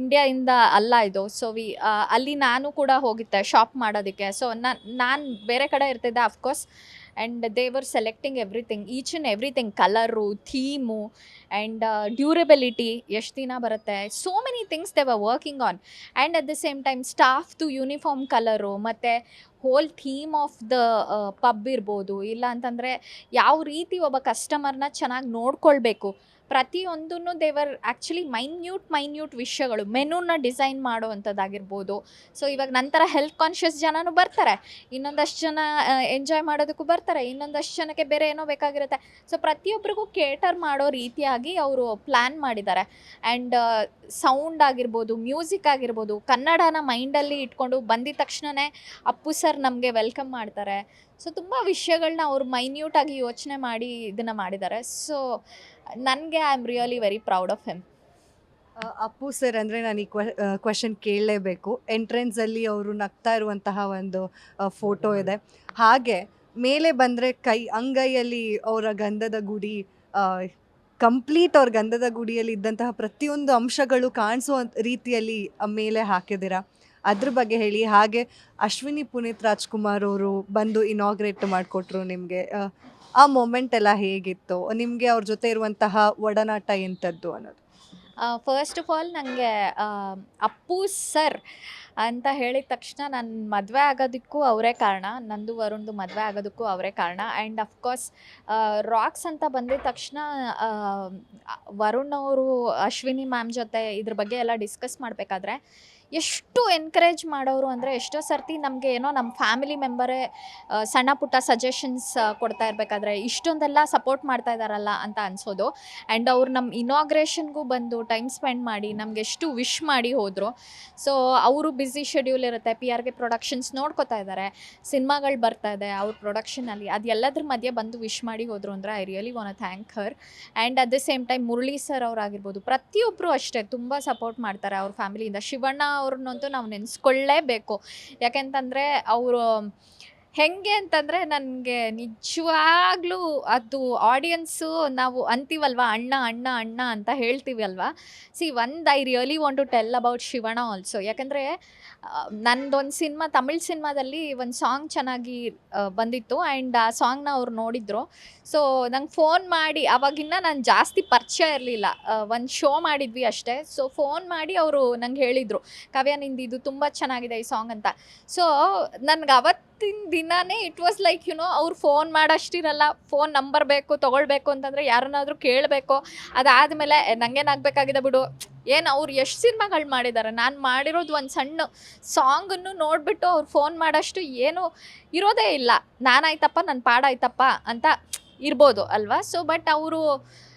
ಇಂಡಿಯಾಯಿಂದ ಅಲ್ಲ ಇದು. ಸೊ ಅಲ್ಲಿ ನಾನು ಕೂಡ ಹೋಗಿದ್ದೆ ಶಾಪ್ ಮಾಡೋದಕ್ಕೆ. ಸೊ ನಾನು ಬೇರೆ ಕಡೆ ಇರ್ತಿದ್ದೆ of course. And they were selecting everything, each and everything, colour, theme and durability, ಎಷ್ಟು ದಿನ ಬರುತ್ತೆ, so many things they were working on. And at the same time ಸ್ಟಾಫ್ದು ಯೂನಿಫಾರ್ಮ್ ಕಲರು ಮತ್ತು whole theme of the pub ಇರ್ಬೋದು, ಇಲ್ಲ ಅಂತಂದರೆ ಯಾವ ರೀತಿ ಒಬ್ಬ ಕಸ್ಟಮರ್ನ ಚೆನ್ನಾಗಿ ನೋಡ್ಕೊಳ್ಬೇಕು, ಪ್ರತಿಯೊಂದನ್ನು ದೇವರ್ ಆ್ಯಕ್ಚುಲಿ ಮೈನ್ಯೂಟ್ ವಿಷಯಗಳು, ಮೆನುನ ಡಿಸೈನ್ ಮಾಡುವಂಥದ್ದಾಗಿರ್ಬೋದು. ಸೊ ಇವಾಗ ನಂತರ ಹೆಲ್ತ್ ಕಾನ್ಷಿಯಸ್ ಜನನೂ ಬರ್ತಾರೆ, ಇನ್ನೊಂದಷ್ಟು ಜನ ಎಂಜಾಯ್ ಮಾಡೋದಕ್ಕೂ ಬರ್ತಾರೆ, ಇನ್ನೊಂದಷ್ಟು ಜನಕ್ಕೆ ಬೇರೆ ಏನೋ ಬೇಕಾಗಿರುತ್ತೆ. ಸೊ ಪ್ರತಿಯೊಬ್ಬರಿಗೂ ಕೇಟರ್ ಮಾಡೋ ರೀತಿಯಾಗಿ ಅವರು ಪ್ಲ್ಯಾನ್ ಮಾಡಿದ್ದಾರೆ. ಆ್ಯಂಡ್ ಸೌಂಡ್ ಆಗಿರ್ಬೋದು, ಮ್ಯೂಸಿಕ್ ಆಗಿರ್ಬೋದು, ಕನ್ನಡನ ಮೈಂಡಲ್ಲಿ ಇಟ್ಕೊಂಡು ಬಂದಿದ ತಕ್ಷಣವೇ ಅಪ್ಪು ಸರ್ ನಮಗೆ ವೆಲ್ಕಮ್ ಮಾಡ್ತಾರೆ. ಸೊ ತುಂಬ ವಿಷಯಗಳನ್ನ ಅವರು ಮೈನ್ಯೂಟಾಗಿ ಯೋಚನೆ ಮಾಡಿ ಇದನ್ನು ಮಾಡಿದ್ದಾರೆ. ಸೊ ನನಗೆ I am really very proud of him. Appu sir ಅಂದರೆ ನಾನು ಈ ಕ್ವೆಶನ್ ಕೇಳಲೇಬೇಕು. ಎಂಟ್ರೆನ್ಸಲ್ಲಿ ಅವರು ನಗ್ತಾ ಇರುವಂತಹ ಒಂದು ಫೋಟೋ ಇದೆ. ಹಾಗೆ ಮೇಲೆ ಬಂದರೆ ಅಂಗೈಯಲ್ಲಿ ಅವರ ಗಂಧದ ಗುಡಿ, ಕಂಪ್ಲೀಟ್ ಅವ್ರ ಗಂಧದ ಗುಡಿಯಲ್ಲಿ ಇದ್ದಂತಹ ಪ್ರತಿಯೊಂದು ಅಂಶಗಳು ಕಾಣಿಸೋ ರೀತಿಯಲ್ಲಿ ಮೇಲೆ ಹಾಕಿದ್ದೀರಾ. ಅದ್ರ ಬಗ್ಗೆ ಹೇಳಿ. ಹಾಗೆ ಅಶ್ವಿನಿ ಪುನೀತ್ ರಾಜ್ಕುಮಾರ್ ಅವರು ಬಂದು ಇನಾಗ್ರೇಟ್ ಮಾಡಿಕೊಟ್ರು ನಿಮಗೆ. ಆ ಮೊಮೆಂಟ್ ಎಲ್ಲ ಹೇಗಿತ್ತು? ನಿಮಗೆ ಅವ್ರ ಜೊತೆ ಇರುವಂತಹ ಒಡನಾಟ ಎಂಥದ್ದು ಅನ್ನೋದು? ಫಸ್ಟ್ ಆಫ್ ಆಲ್ ನನಗೆ ಅಪ್ಪು ಸರ್ ಅಂತ ಹೇಳಿದ ತಕ್ಷಣ ನನ್ನ ಮದುವೆ ಆಗೋದಕ್ಕೂ ಅವರೇ ಕಾರಣ, ನಂದು ವರುಣ್ದು ಮದುವೆ ಆಗೋದಕ್ಕೂ ಅವರೇ ಕಾರಣ. ಆ್ಯಂಡ್ ಅಫ್ಕೋರ್ಸ್ ರಾಕ್ಸ್ ಅಂತ ಬಂದಿದ ತಕ್ಷಣ ವರುಣ್ ಅವರು ಅಶ್ವಿನಿ ಮ್ಯಾಮ್ ಜೊತೆ ಇದ್ರ ಬಗ್ಗೆ ಎಲ್ಲ ಡಿಸ್ಕಸ್ ಮಾಡಬೇಕಾದ್ರೆ ಎಷ್ಟು ಎನ್ಕರೇಜ್ ಮಾಡೋರು ಅಂದರೆ, ಎಷ್ಟೋ ಸರ್ತಿ ನಮಗೆ ಏನೋ ನಮ್ಮ ಫ್ಯಾಮಿಲಿ ಮೆಂಬರೇ ಸಣ್ಣ ಪುಟ್ಟ ಸಜೆಷನ್ಸ್ ಕೊಡ್ತಾ ಇರಬೇಕಾದ್ರೆ ಇಷ್ಟೊಂದೆಲ್ಲ ಸಪೋರ್ಟ್ ಮಾಡ್ತಾ ಇದ್ದಾರಲ್ಲ ಅಂತ ಅನಿಸೋದು. ಆ್ಯಂಡ್ ಅವ್ರು ನಮ್ಮ ಇನಾಗ್ರೇಷನ್ಗೂ ಬಂದು ಟೈಮ್ ಸ್ಪೆಂಡ್ ಮಾಡಿ ನಮಗೆ ಎಷ್ಟು ವಿಶ್ ಮಾಡಿ ಹೋದರು. ಸೊ ಅವರು ಬ್ಯುಸಿ ಶೆಡ್ಯೂಲ್ ಇರುತ್ತೆ, PRK ಪ್ರೊಡಕ್ಷನ್ಸ್ ನೋಡ್ಕೋತಾ ಇದ್ದಾರೆ, ಸಿನಿಮಾಗಳು ಬರ್ತಾ ಇದೆ ಅವ್ರ ಪ್ರೊಡಕ್ಷನಲ್ಲಿ, ಅದು ಎಲ್ಲದ್ರ ಮಧ್ಯೆ ಬಂದು ವಿಶ್ ಮಾಡಿ ಹೋದರು ಅಂದರೆ I really want to thank her. And at the same time Murali sir ಅವರಾಗಿರ್ಬೋದು, ಪ್ರತಿಯೊಬ್ಬರು ಅಷ್ಟೇ ತುಂಬ ಸಪೋರ್ಟ್ ಮಾಡ್ತಾರೆ ಅವ್ರ ಫ್ಯಾಮಿಲಿಯಿಂದ. ಶಿವಣ್ಣ ಅವ್ರನ್ನಂತೂ ನಾವು ನೆನೆಸ್ಕೊಳ್ಳೇಬೇಕು. ಯಾಕೆಂತಂದರೆ ಅವರು ಹೆಂಗೆ ಅಂತಂದರೆ ನನಗೆ ನಿಜವಾಗ್ಲೂ ಅದು ಆಡಿಯನ್ಸು ನಾವು ಅಂತೀವಲ್ವ ಅಣ್ಣ ಅಣ್ಣ ಅಣ್ಣ ಅಂತ ಹೇಳ್ತೀವಲ್ವ. I really want to tell about Shivanna also. ಯಾಕಂದರೆ ನಂದೊಂದು ಸಿನಿಮಾ, ತಮಿಳ್ ಸಿನಿಮಾದಲ್ಲಿ ಒಂದು ಸಾಂಗ್ ಚೆನ್ನಾಗಿ ಬಂದಿತ್ತು. ಆ್ಯಂಡ್ ಆ ಸಾಂಗ್ನ ಅವ್ರು ನೋಡಿದ್ರು. ಸೊ ನಂಗೆ ಫೋನ್ ಮಾಡಿ, ಅವಾಗಿನ್ನ ನಾನು ಜಾಸ್ತಿ ಪರಿಚಯ ಇರಲಿಲ್ಲ, ಒಂದು ಶೋ ಮಾಡಿದ್ವಿ ಅಷ್ಟೇ. ಸೊ ಫೋನ್ ಮಾಡಿ ಅವರು ನಂಗೆ ಹೇಳಿದರು, ಕಾವ್ಯ ನಿಂದು ಇದು ತುಂಬ ಚೆನ್ನಾಗಿದೆ ಈ ಸಾಂಗ್ ಅಂತ. ಸೊ ನನಗೆ ಅವತ್ತಿನ ದಿನವೇ ಇಟ್ ವಾಸ್ ಲೈಕ್ ಅವ್ರು ಫೋನ್ ಮಾಡೋಷ್ಟಿರಲ್ಲ, ಫೋನ್ ನಂಬರ್ ಬೇಕು ತೊಗೊಳ್ಬೇಕು ಅಂತಂದರೆ ಯಾರನ್ನಾದರೂ ಕೇಳಬೇಕು. ಅದಾದಮೇಲೆ ನನಗೇನಾಗಬೇಕಾಗಿದೆ ಬಿಡು, ಏನು ಅವ್ರು ಎಷ್ಟು ಸಿನಿಮಾಗಳು ಮಾಡಿದ್ದಾರೆ, ನಾನು ಮಾಡಿರೋದು ಒಂದು ಸಣ್ಣ ಸಾಂಗನ್ನು ನೋಡಿಬಿಟ್ಟು ಅವ್ರು ಫೋನ್ ಮಾಡೋಷ್ಟು ಏನೂ ಇರೋದೇ ಇಲ್ಲ. ನಾನಾಯ್ತಪ್ಪ ನನ್ನ ಪಾಡಾಯ್ತಪ್ಪ ಅಂತ ಇರ್ಬೋದು ಅಲ್ವಾ. ಸೊ ಬಟ್ ಅವರು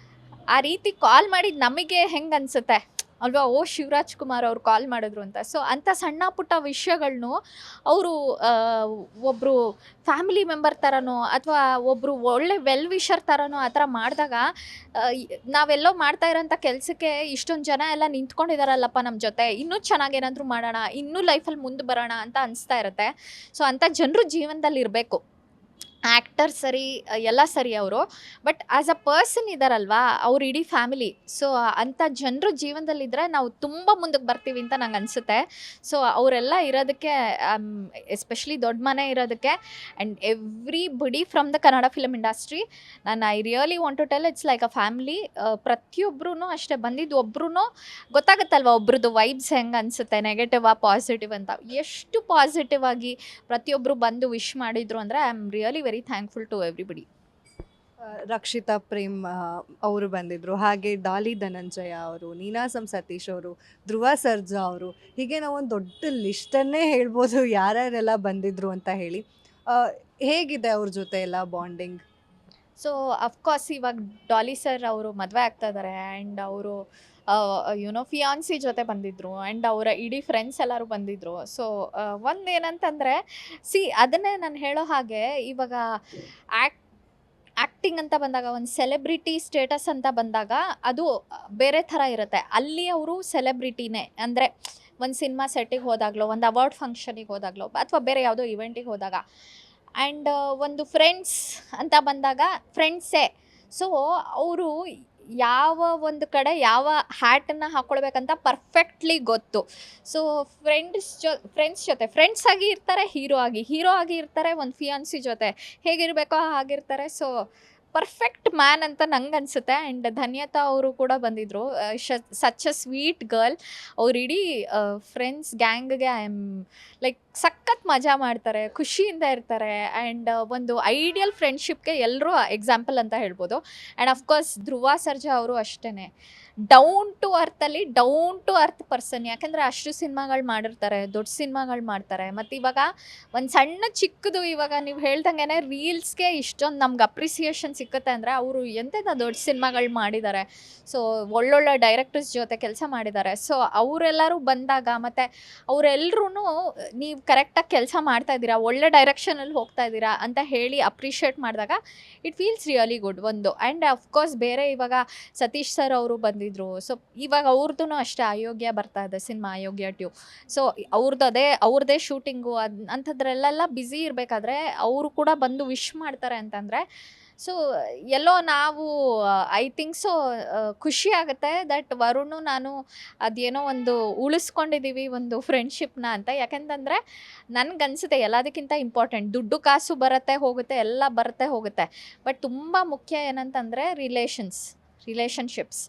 ಆ ರೀತಿ ಕಾಲ್ ಮಾಡಿದ್ದು ನಮಗೆ ಹೆಂಗೆ ಅನಿಸುತ್ತೆ ಅಲ್ವಾ, ಓ ಶಿವರಾಜ್ ಕುಮಾರ್ ಅವ್ರು ಕಾಲ್ ಮಾಡಿದ್ರು ಅಂತ. ಸೊ ಅಂಥ ಸಣ್ಣ ಪುಟ್ಟ ವಿಷಯಗಳನ್ನು ಅವರು ಒಬ್ಬರು ಫ್ಯಾಮಿಲಿ ಮೆಂಬರ್ ಥರನೋ ಅಥವಾ ಒಬ್ಬರು ಒಳ್ಳೆ ವೆಲ್ ವಿಷರ್ ಥರನೋ ಆ ಥರ ಮಾಡಿದಾಗ ನಾವೆಲ್ಲೋ ಮಾಡ್ತಾ ಇರೋಂಥ ಕೆಲಸಕ್ಕೆ ಇಷ್ಟೊಂದು ಜನ ಎಲ್ಲ ನಿಂತ್ಕೊಂಡಿದ್ದಾರಲ್ಲಪ್ಪ ನಮ್ಮ ಜೊತೆ, ಇನ್ನೂ ಚೆನ್ನಾಗಿ ಏನಾದರೂ ಮಾಡೋಣ, ಇನ್ನೂ ಲೈಫಲ್ಲಿ ಮುಂದೆ ಬರೋಣ ಅಂತ ಅನಿಸ್ತಾ ಇರುತ್ತೆ. ಸೊ ಅಂಥ ಜನರು ಜೀವನದಲ್ಲಿ ಇರಬೇಕು. ಆ್ಯಕ್ಟರ್ ಸರಿ, ಎಲ್ಲ ಸರಿ ಅವರು, ಬಟ್ ಆ್ಯಸ್ ಅ ಪರ್ಸನ್ ಇದ್ದಾರಲ್ವಾ ಅವ್ರು ಇಡೀ ಫ್ಯಾಮಿಲಿ. ಸೊ ಅಂಥ ಜನರು ಜೀವನದಲ್ಲಿದ್ದರೆ ನಾವು ತುಂಬ ಮುಂದಕ್ಕೆ ಬರ್ತೀವಿ ಅಂತ ನಂಗೆ ಅನಿಸುತ್ತೆ. ಸೊ ಅವರೆಲ್ಲ ಇರೋದಕ್ಕೆ, ಎಸ್ಪೆಷಲಿ ದೊಡ್ಡ ಮನೆ ಇರೋದಕ್ಕೆ, and everybody from the Kannada film industry, ನಾನು I really want to tell it's like a family. ಪ್ರತಿಯೊಬ್ಬರೂ ಅಷ್ಟೇ, ಬಂದಿದ್ದು ಒಬ್ರು ಗೊತ್ತಾಗುತ್ತಲ್ವ ಒಬ್ರದ್ದು ವೈಬ್ಸ್ ಹೆಂಗೆ ಅನಿಸುತ್ತೆ, ನೆಗೆಟಿವ್ ಪಾಸಿಟಿವ್ ಅಂತ. ಎಷ್ಟು ಪಾಸಿಟಿವ್ ಆಗಿ ಪ್ರತಿಯೊಬ್ಬರು ಬಂದು ವಿಶ್ ಮಾಡಿದ್ರು ಅಂದರೆ I am really very thankful to everybody. Rakshita Prem ಅವರು ಬಂದಿದ್ದರು, ಹಾಗೆ ಡಾಲಿ ಧನಂಜಯ ಅವರು, ನೀನಾಸಂ ಸತೀಶ್ ಅವರು, ಧ್ರುವ ಸರ್ಜಾ ಅವರು, ಹೀಗೆ ನಾವೊಂದು ದೊಡ್ಡ ಲಿಸ್ಟನ್ನೇ ಹೇಳ್ಬೋದು ಯಾರ್ಯಾರೆಲ್ಲ ಬಂದಿದ್ರು ಅಂತ ಹೇಳಿ. ಹೇಗಿದೆ ಅವ್ರ ಜೊತೆ ಎಲ್ಲ ಬಾಂಡಿಂಗ್? ಸೊ ಅಫ್ಕೋರ್ಸ್ ಇವಾಗ ಡಾಲಿ ಸರ್ ಅವರು ಮದುವೆ ಆಗ್ತಾ ಇದ್ದಾರೆ. ಆ್ಯಂಡ್ ಅವರು ಫಿಯಾನ್ಸಿ ಜೊತೆ ಬಂದಿದ್ದರು. ಆ್ಯಂಡ್ ಅವರ ಇಡೀ ಫ್ರೆಂಡ್ಸ್ ಎಲ್ಲರೂ ಬಂದಿದ್ದರು. ಸೊ ಒಂದೇನಂತಂದರೆ ಅದನ್ನೇ ನಾನು ಹೇಳೋ ಹಾಗೆ, ಇವಾಗ ಆ್ಯಕ್ಟಿಂಗ್ ಅಂತ ಬಂದಾಗ, ಒಂದು ಸೆಲೆಬ್ರಿಟಿ ಸ್ಟೇಟಸ್ ಅಂತ ಬಂದಾಗ ಅದು ಬೇರೆ ಥರ ಇರುತ್ತೆ. ಅಲ್ಲಿ ಅವರು ಸೆಲೆಬ್ರಿಟಿನೇ, ಅಂದರೆ ಒಂದು ಸಿನಿಮಾ ಸೆಟ್ಟಿಗೆ ಹೋದಾಗಲೋ ಒಂದು ಅವಾರ್ಡ್ ಫಂಕ್ಷನಿಗೆ ಹೋದಾಗಲೋ ಅಥವಾ ಬೇರೆ ಯಾವುದೋ ಇವೆಂಟಿಗೆ ಹೋದಾಗ ಆ್ಯಂಡ್ ಒಂದು ಫ್ರೆಂಡ್ಸ್ ಅಂತ ಬಂದಾಗ ಫ್ರೆಂಡ್ಸೇ. ಸೊ ಅವರು ಯಾವ ಒಂದು ಕಡೆ ಯಾವ ಹ್ಯಾಟನ್ನು ಹಾಕ್ಕೊಳ್ಬೇಕಂತ ಪರ್ಫೆಕ್ಟ್ಲಿ ಗೊತ್ತು. ಸೊ ಫ್ರೆಂಡ್ಸ್ ಜೊತೆ ಫ್ರೆಂಡ್ಸ್ ಆಗಿ ಇರ್ತಾರೆ, ಹೀರೋ ಆಗಿ ಇರ್ತಾರೆ, ಒಂದು ಫಿಯಾನ್ಸಿ ಜೊತೆ ಹೇಗಿರಬೇಕೋ ಹಾಗಿರ್ತಾರೆ. ಸೊ ಪರ್ಫೆಕ್ಟ್ ಮ್ಯಾನ್ ಅಂತ ನಂಗೆ ಅನಿಸುತ್ತೆ. ಆ್ಯಂಡ್ ಧನ್ಯತಾ ಅವರು ಕೂಡ ಬಂದಿದ್ದರು. Such a sweet girl. ಅವ್ರು ಇಡೀ ಫ್ರೆಂಡ್ಸ್ ಗ್ಯಾಂಗ್ಗೆ ಐ ಆಮ್ ಲೈಕ್ ಸಖತ್ ಮಜಾ ಮಾಡ್ತಾರೆ, ಖುಷಿಯಿಂದ ಇರ್ತಾರೆ. ಆ್ಯಂಡ್ ಒಂದು ಐಡಿಯಲ್ ಫ್ರೆಂಡ್ಶಿಪ್ಗೆ ಎಲ್ಲರೂ ಎಕ್ಸಾಂಪಲ್ ಅಂತ ಹೇಳ್ಬೋದು. ಆ್ಯಂಡ್ ಅಫ್ಕೋರ್ಸ್ ಧ್ರುವ ಸರ್ಜಾ ಅವರು ಅಷ್ಟೇ ಡೌನ್ ಟು ಅರ್ತ್ ಪರ್ಸನ್. ಯಾಕೆಂದರೆ ಅಷ್ಟು ಸಿನಿಮಾಗಳು ಮಾಡಿರ್ತಾರೆ, ದೊಡ್ಡ ಸಿನಿಮಾಗಳು ಮಾಡ್ತಾರೆ. ಮತ್ತು ಇವಾಗ ಒಂದು ಸಣ್ಣ ಚಿಕ್ಕದು ಇವಾಗ ನೀವು ಹೇಳ್ದಂಗೆ ರೀಲ್ಸ್ಗೆ ಇಷ್ಟೊಂದು ನಮ್ಗೆ ಅಪ್ರಿಸಿಯೇಷನ್ ಸಿಕ್ಕುತ್ತೆ ಅಂದರೆ ಅವರು ಎಂತೆಂಥ ದೊಡ್ಡ ಸಿನಿಮಾಗಳು ಮಾಡಿದ್ದಾರೆ. ಸೊ ಒಳ್ಳೊಳ್ಳೆ ಡೈರೆಕ್ಟರ್ಸ್ ಜೊತೆ ಕೆಲಸ ಮಾಡಿದ್ದಾರೆ. ಸೊ ಅವರೆಲ್ಲರೂ ಬಂದಾಗ ಮತ್ತು ಅವರೆಲ್ಲರೂ ನೀವು ಕರೆಕ್ಟಾಗಿ ಕೆಲಸ ಮಾಡ್ತಾ ಇದ್ದೀರಾ, ಒಳ್ಳೆ ಡೈರೆಕ್ಷನಲ್ಲಿ ಹೋಗ್ತಾ ಇದ್ದೀರಾ ಅಂತ ಹೇಳಿ ಅಪ್ರಿಷಿಯೇಟ್ ಮಾಡಿದಾಗ ಇಟ್ ಫೀಲ್ಸ್ ರಿಯಲಿ ಗುಡ್ ಒಂದು. ಆ್ಯಂಡ್ ಅಫ್ಕೋರ್ಸ್ ಬೇರೆ ಇವಾಗ ಸತೀಶ್ ಸರ್ ಅವರು ಬಂದಿದ್ದರು. ಸೊ ಇವಾಗ ಅವ್ರದ್ದು ಅಷ್ಟೇ ಅಯೋಗ್ಯ ಬರ್ತಾ ಇದೆ ಸಿನಿಮಾ, ಅಯೋಗ್ಯ 2. ಸೊ ಅವ್ರದ್ದೇ ಶೂಟಿಂಗು ಅಂಥದ್ರಲ್ಲೆಲ್ಲ ಬ್ಯುಸಿ ಇರಬೇಕಾದ್ರೆ ಅವರು ಕೂಡ ಬಂದು ವಿಶ್ ಮಾಡ್ತಾರೆ ಅಂತಂದರೆ ಸೊ ಎಲ್ಲೋ ನಾವು ಐ ಥಿಂಕ್ ಸೊ ಖುಷಿ ಆಗುತ್ತೆ ದಟ್ ವರುಣು ನಾನು ಅದೇನೋ ಒಂದು ಉಳಿಸ್ಕೊಂಡಿದ್ದೀವಿ ಒಂದು ಫ್ರೆಂಡ್ಶಿಪ್ನ ಅಂತ. ಯಾಕೆಂತಂದರೆ ನನಗನ್ಸುತ್ತೆ ಎಲ್ಲದಕ್ಕಿಂತ ಇಂಪಾರ್ಟೆಂಟ್ ದುಡ್ಡು ಕಾಸು ಬರುತ್ತೆ ಹೋಗುತ್ತೆ, ಎಲ್ಲ ಬರುತ್ತೆ ಹೋಗುತ್ತೆ. ಬಟ್ ತುಂಬ ಮುಖ್ಯ ಏನಂತಂದರೆ relationships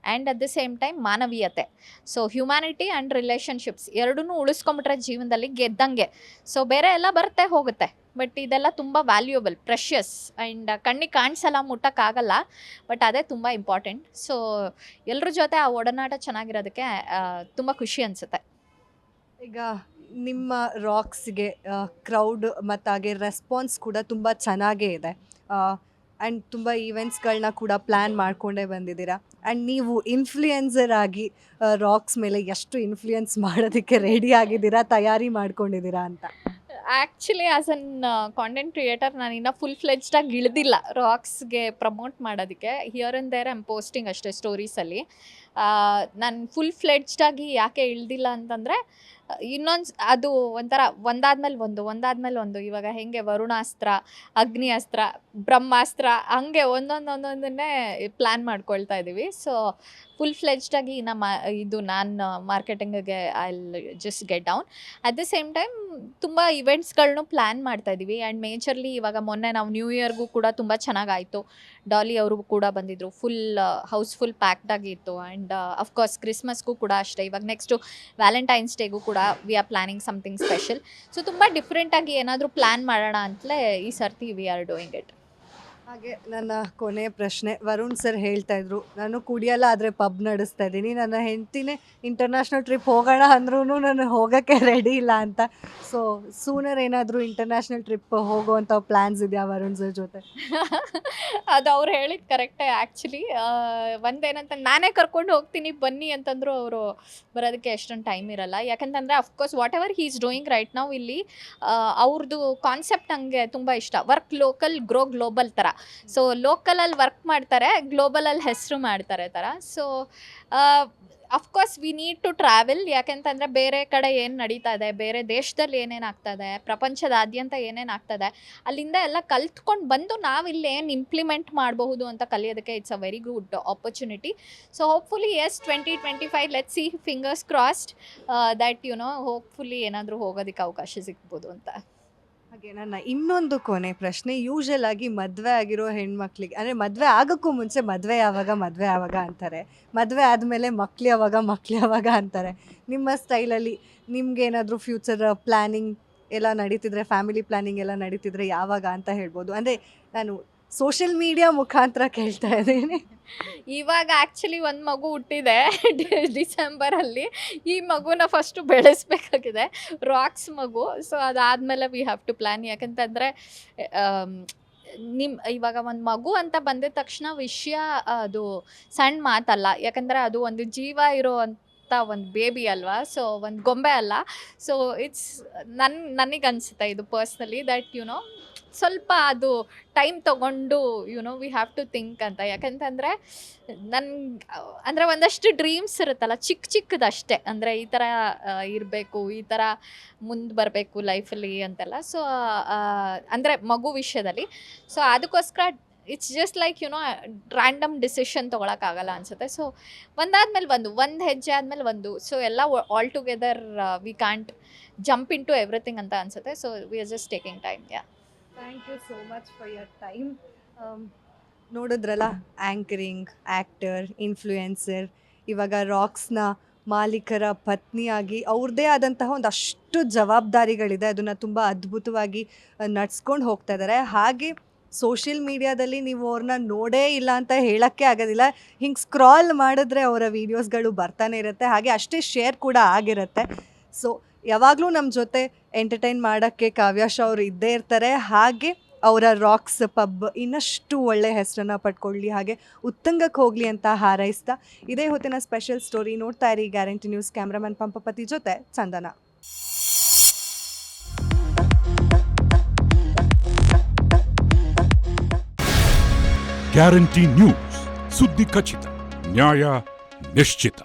and at the same time ಮಾನವೀಯತೆ. ಸೊ ಹ್ಯುಮ್ಯಾನಿಟಿ ಆ್ಯಂಡ್ ರಿಲೇಷನ್ಶಿಪ್ಸ್ ಎರಡೂ ಉಳಿಸ್ಕೊಂಬಿಟ್ರೆ ಜೀವನದಲ್ಲಿ ಗೆದ್ದಂಗೆ. ಸೊ ಬೇರೆ ಎಲ್ಲ ಬರುತ್ತೆ ಹೋಗುತ್ತೆ, ಬಟ್ ಇದೆಲ್ಲ ತುಂಬ ವ್ಯಾಲ್ಯೂಯಬಲ್, ಪ್ರೆಷಿಯಸ್ ಆ್ಯಂಡ್ ಕಣ್ಣಿಗೆ ಕಾಣಿಸಲ್ಲ, ಮುಟ್ಟೋಕ್ಕಾಗಲ್ಲ, ಬಟ್ ಅದೇ ತುಂಬ ಇಂಪಾರ್ಟೆಂಟ್. ಸೊ ಎಲ್ಲರ ಜೊತೆ ಆ ಒಡನಾಟ ಚೆನ್ನಾಗಿರೋದಕ್ಕೆ ತುಂಬ ಖುಷಿ ಅನಿಸುತ್ತೆ. ಈಗ ನಿಮ್ಮ ರಾಕ್ಸ್ಗೆ ಕ್ರೌಡ್ ಮತ್ತು ಹಾಗೆ ರೆಸ್ಪಾನ್ಸ್ ಕೂಡ ತುಂಬ ಚೆನ್ನಾಗೇ ಇದೆ. ಆ್ಯಂಡ್ ತುಂಬ ಈವೆಂಟ್ಸ್ಗಳನ್ನ ಕೂಡ ಪ್ಲ್ಯಾನ್ ಮಾಡಿಕೊಂಡೇ ಬಂದಿದ್ದೀರಾ. ಆ್ಯಂಡ್ ನೀವು ಇನ್ಫ್ಲೂಯೆನ್ಸರ್ ಆಗಿ ರಾಕ್ಸ್ ಮೇಲೆ ಎಷ್ಟು ಇನ್ಫ್ಲೂಯೆನ್ಸ್ ಮಾಡೋದಕ್ಕೆ ರೆಡಿ ಆಗಿದ್ದೀರಾ, ತಯಾರಿ ಮಾಡ್ಕೊಂಡಿದ್ದೀರಾ ಅಂತ? Actually as an content creator ನಾನು ಇನ್ನೂ ಫುಲ್ ಫ್ಲೆಜ್ಡಾಗಿ ಇಳಿದಿಲ್ಲ ರಾಕ್ಸ್ಗೆ ಪ್ರಮೋಟ್ ಮಾಡೋದಕ್ಕೆ. Here and there I'm posting ಅಷ್ಟೇ ಸ್ಟೋರೀಸಲ್ಲಿ. ನಾನು ಫುಲ್ ಫ್ಲೆಡ್ಜ್ಡಾಗಿ ಯಾಕೆ ಇಳ್ದಿಲ್ಲ ಅಂತಂದರೆ ಇನ್ನೊಂದು ಅದು ಒಂಥರ ಒಂದಾದ್ಮೇಲೆ ಒಂದು ಇವಾಗ ಹೆಂಗೆ ವರುಣಾಸ್ತ್ರ, ಅಗ್ನಿ ಅಸ್ತ್ರ, ಬ್ರಹ್ಮಾಸ್ತ್ರ ಹಂಗೆ ಒಂದೊಂದನ್ನೇ ಪ್ಲ್ಯಾನ್ ಮಾಡ್ಕೊಳ್ತಾ ಇದ್ದೀವಿ. ಸೊ ಫುಲ್ ಫ್ಲೆಜ್ಡಾಗಿ ಇದು ನಾನು ಮಾರ್ಕೆಟಿಂಗಿಗೆ I just get down. At the same time ತುಂಬ ಇವೆಂಟ್ಸ್ಗಳನ್ನೂ ಪ್ಲ್ಯಾನ್ ಮಾಡ್ತಾ ಇದ್ದೀವಿ. ಆ್ಯಂಡ್ ಮೇಜರ್ಲಿ ಇವಾಗ ಮೊನ್ನೆ ನಾವು ನ್ಯೂ ಇಯರ್ಗೂ ಕೂಡ ತುಂಬ ಚೆನ್ನಾಗಾಯಿತು. ಡಾಲಿ ಅವರು ಕೂಡ ಬಂದಿದ್ದರು, ಹೌಸ್ಫುಲ್ ಪ್ಯಾಕ್ಡಾಗಿ ಇತ್ತು. ಆ್ಯಂಡ್ ಅಫ್ಕೋರ್ಸ್ ಕ್ರಿಸ್ಮಸ್ಗೂ ಕೂಡ ಅಷ್ಟೇ. ಇವಾಗ ನೆಕ್ಸ್ಟು ವ್ಯಾಲೆಂಟೈನ್ಸ್ ಡೇಗೂ ಕೂಡ we are planning something special. So ತುಂಬ ಡಿಫ್ರೆಂಟಾಗಿ ಏನಾದರೂ ಪ್ಲ್ಯಾನ್ ಮಾಡೋಣ ಅಂತಲೇ ಈ ಸರ್ತಿ ವಿ ಆರ್ ಡೂಯಿಂಗ್ ಇಟ್. ಹಾಗೆ ನನ್ನ ಕೊನೆಯ ಪ್ರಶ್ನೆ, ವರುಣ್ ಸರ್ ಹೇಳ್ತಾ ಇದ್ರು ನಾನು ಕುಡಿಯಲ್ಲ ಆದರೆ ಪಬ್ ನಡೆಸ್ತಾ ಇದ್ದೀನಿ, ನನ್ನ ಹೆಂಡ್ತಿನೇ ಇಂಟರ್ನ್ಯಾಷನಲ್ ಟ್ರಿಪ್ ಹೋಗೋಣ ಅಂದ್ರೂ ನಾನು ಹೋಗೋಕ್ಕೆ ರೆಡಿ ಇಲ್ಲ ಅಂತ. ಸೊ ಸೂನರ್ ಏನಾದರೂ ಇಂಟರ್ನ್ಯಾಷನಲ್ ಟ್ರಿಪ್ ಹೋಗುವಂಥ ಪ್ಲ್ಯಾನ್ಸ್ ಇದೆಯಾ ವರುಣ್ ಸರ್ ಜೊತೆ? ಅದು ಅವ್ರು ಹೇಳಿದ್ದು ಕರೆಕ್ಟೇ. ಆ್ಯಕ್ಚುಲಿ ಒಂದೇನಂತ ನಾನೇ ಕರ್ಕೊಂಡು ಹೋಗ್ತೀನಿ ಬನ್ನಿ ಅಂತಂದ್ರು ಅವರು ಬರೋದಕ್ಕೆ ಎಷ್ಟೊಂದು ಟೈಮ್ ಇರಲ್ಲ. ಯಾಕಂತಂದರೆ of course whatever he is doing right ನಾವು ಇಲ್ಲಿ ಅವ್ರದ್ದು ಕಾನ್ಸೆಪ್ಟ್ ನನಗೆ ತುಂಬ ಇಷ್ಟ. ವರ್ಕ್ ಲೋಕಲ್ ಗ್ರೋ ಗ್ಲೋಬಲ್ ಥರ. ಸೊ ಲೋಕಲಲ್ಲಿ ವರ್ಕ್ ಮಾಡ್ತಾರೆ, ಗ್ಲೋಬಲಲ್ಲಿ ಹೆಸರು ಮಾಡ್ತಾರೆ ಥರ. So of course we need to travel. ಯಾಕೆಂತಂದರೆ ಬೇರೆ ಕಡೆ ಏನು ನಡೀತಾ ಇದೆ, ಬೇರೆ ದೇಶದಲ್ಲಿ ಏನೇನು ಆಗ್ತಾ ಇದೆ, ಪ್ರಪಂಚದಾದ್ಯಂತ ಏನೇನು ಆಗ್ತಾ ಇದೆ, ಅಲ್ಲಿಂದ ಎಲ್ಲ ಕಲ್ತ್ಕೊಂಡು ಬಂದು ನಾವಿಲ್ಲಿ ಏನು ಇಂಪ್ಲಿಮೆಂಟ್ ಮಾಡಬಹುದು ಅಂತ ಕಲಿಯೋದಕ್ಕೆ it's a very good opportunity. So hopefully as 2025 let's see, fingers crossed that hopefully ಏನಾದರೂ ಹೋಗೋದಕ್ಕೆ ಅವಕಾಶ ಸಿಗ್ಬೋದು ಅಂತ. ಹಾಗೆ ನನ್ನ ಇನ್ನೊಂದು ಕೊನೆ ಪ್ರಶ್ನೆ, ಯೂಶಲ್ ಆಗಿ ಮದುವೆ ಆಗಿರೋ ಹೆಣ್ಮಕ್ಳಿಗೆ, ಅಂದರೆ ಮದುವೆ ಆಗೋಕ್ಕೂ ಮುಂಚೆ ಮದುವೆ ಯಾವಾಗ ಅಂತಾರೆ, ಮದುವೆ ಆದಮೇಲೆ ಮಕ್ಳು ಯಾವಾಗ ಅಂತಾರೆ. ನಿಮ್ಮ ಸ್ಟೈಲಲ್ಲಿ ನಿಮ್ಗೆ ಏನಾದರೂ ಫ್ಯೂಚರ್ ಪ್ಲ್ಯಾನಿಂಗ್ ಎಲ್ಲ ನಡೀತಿದ್ರೆ, ಫ್ಯಾಮಿಲಿ ಪ್ಲ್ಯಾನಿಂಗ್ ಎಲ್ಲ ನಡೀತಿದ್ರೆ ಯಾವಾಗ ಅಂತ ಹೇಳ್ಬೋದು? ಅಂದರೆ ನಾನು ಸೋಷಿಯಲ್ ಮೀಡಿಯಾ ಮುಖಾಂತರ ಕೇಳ್ತಾ ಇದ್ದೀನಿ. ಇವಾಗ ಆ್ಯಕ್ಚುಲಿ ಒಂದು ಮಗು ಹುಟ್ಟಿದೆ ಡಿಸೆಂಬರಲ್ಲಿ. ಈ ಮಗುನ ಫಸ್ಟು ಬೆಳೆಸ್ಬೇಕಾಗಿದೆ, ರಾಕ್ಸ್ ಮಗು. ಸೊ ಅದಾದಮೇಲೆ ವಿ ಹ್ಯಾವ್ ಟು ಪ್ಲ್ಯಾನ್. ಯಾಕಂತಂದರೆ ಇವಾಗ ಒಂದು ಮಗು ಅಂತ ಬಂದಿದ ತಕ್ಷಣ ವಿಷಯ ಅದು ಸಣ್ಣ ಮಾತಲ್ಲ. ಯಾಕಂದರೆ ಅದು ಒಂದು ಜೀವ ಇರೋ ಒಂದು ಬೇಬಿ ಅಲ್ವಾ, ಸೊ ಒಂದು ಗೊಂಬೆ ಅಲ್ಲ. ಸೊ ನನಗನ್ಸುತ್ತೆ ಇದು ಪರ್ಸ್ನಲಿ ದ್ಯಾಟ್ ಸ್ವಲ್ಪ ಅದು ಟೈಮ್ ತೊಗೊಂಡು ವಿ ಹ್ಯಾವ್ ಟು ಥಿಂಕ್ ಅಂತ. ಯಾಕಂತಂದರೆ ನನ್ಗೆ ಅಂದರೆ ಒಂದಷ್ಟು ಡ್ರೀಮ್ಸ್ ಇರುತ್ತಲ್ಲ, ಚಿಕ್ಕದಷ್ಟೇ. ಅಂದರೆ ಈ ಥರ ಇರಬೇಕು, ಈ ಥರ ಮುಂದೆ ಬರಬೇಕು ಲೈಫಲ್ಲಿ ಅಂತೆಲ್ಲ. ಸೊ ಅಂದರೆ ಮಗು ವಿಷಯದಲ್ಲಿ. ಸೊ ಅದಕ್ಕೋಸ್ಕರ it's just like random decision ತೊಗೊಳಕ್ಕಾಗಲ್ಲ ಅನಿಸುತ್ತೆ. ಸೊ ಒಂದಾದ್ಮೇಲೆ ಒಂದು ಹೆಜ್ಜೆ ಆದಮೇಲೆ ಒಂದು. ಸೊ ಎಲ್ಲ all together we can't jump into everything ಅಂತ ಅನಿಸುತ್ತೆ. So we are just taking time. Thank you so much for your time. ನೋಡಿದ್ರಲ್ಲ, ಆ್ಯಂಕರಿಂಗ್, ಆ್ಯಕ್ಟರ್, ಇನ್ಫ್ಲೂಯೆನ್ಸರ್, ಇವಾಗ ರಾಕ್ಸ್ನ ಮಾಲೀಕರ ಪತ್ನಿಯಾಗಿ ಅವ್ರದ್ದೇ ಆದಂತಹ ಒಂದಷ್ಟು ಜವಾಬ್ದಾರಿಗಳಿದೆ. ಅದನ್ನು ತುಂಬ ಅದ್ಭುತವಾಗಿ ನಡ್ಸ್ಕೊಂಡು ಹೋಗ್ತಾ ಇದ್ದಾರೆ. ಹಾಗೆ ಸೋಷಿಯಲ್ ಮೀಡಿಯಾದಲ್ಲಿ ನೀವು ಅವ್ರನ್ನ ನೋಡೇ ಇಲ್ಲ ಅಂತ ಹೇಳೋಕ್ಕೆ ಆಗೋದಿಲ್ಲ. ಹಿಂಗೆ ಸ್ಕ್ರಾಲ್ ಮಾಡಿದ್ರೆ ಅವರ ವೀಡಿಯೋಸ್ಗಳು ಬರ್ತಾನೆ ಇರುತ್ತೆ. ಹಾಗೆ ಅಷ್ಟೇ ಶೇರ್ ಕೂಡ ಆಗಿರುತ್ತೆ. ಸೊ ಯಾವಾಗಲೂ ನಮ್ಮ ಜೊತೆ ಎಂಟರ್ಟೈನ್ ಮಾಡೋಕ್ಕೆ ಕಾವ್ಯಾಶ ಅವರು ಇದ್ದೇ ಇರ್ತಾರೆ. ಹಾಗೆ ಅವರ ರಾಕ್ಸ್ ಪಬ್ ಇನ್ನಷ್ಟು ಒಳ್ಳೆ ಹೆಸರನ್ನು ಪಡ್ಕೊಳ್ಳಿ, ಹಾಗೆ ಉತ್ತುಂಗಕ್ಕೆ ಹೋಗಲಿ ಅಂತ ಹಾರೈಸ್ತಾ ಇದೇ ಹೊತ್ತಿನ ಸ್ಪೆಷಲ್ ಸ್ಟೋರಿ ನೋಡ್ತಾ ಇರಿ ಗ್ಯಾರಂಟಿ ನ್ಯೂಸ್. ಕ್ಯಾಮ್ರಾಮನ್ ಪಂಪಪತಿ ಜೊತೆ ಚಂದನ. ಗ್ಯಾರಂಟಿ ನ್ಯೂಸ್, ಸುದ್ದಿ ಖಚಿತ, ನ್ಯಾಯ ನಿಶ್ಚಿತ.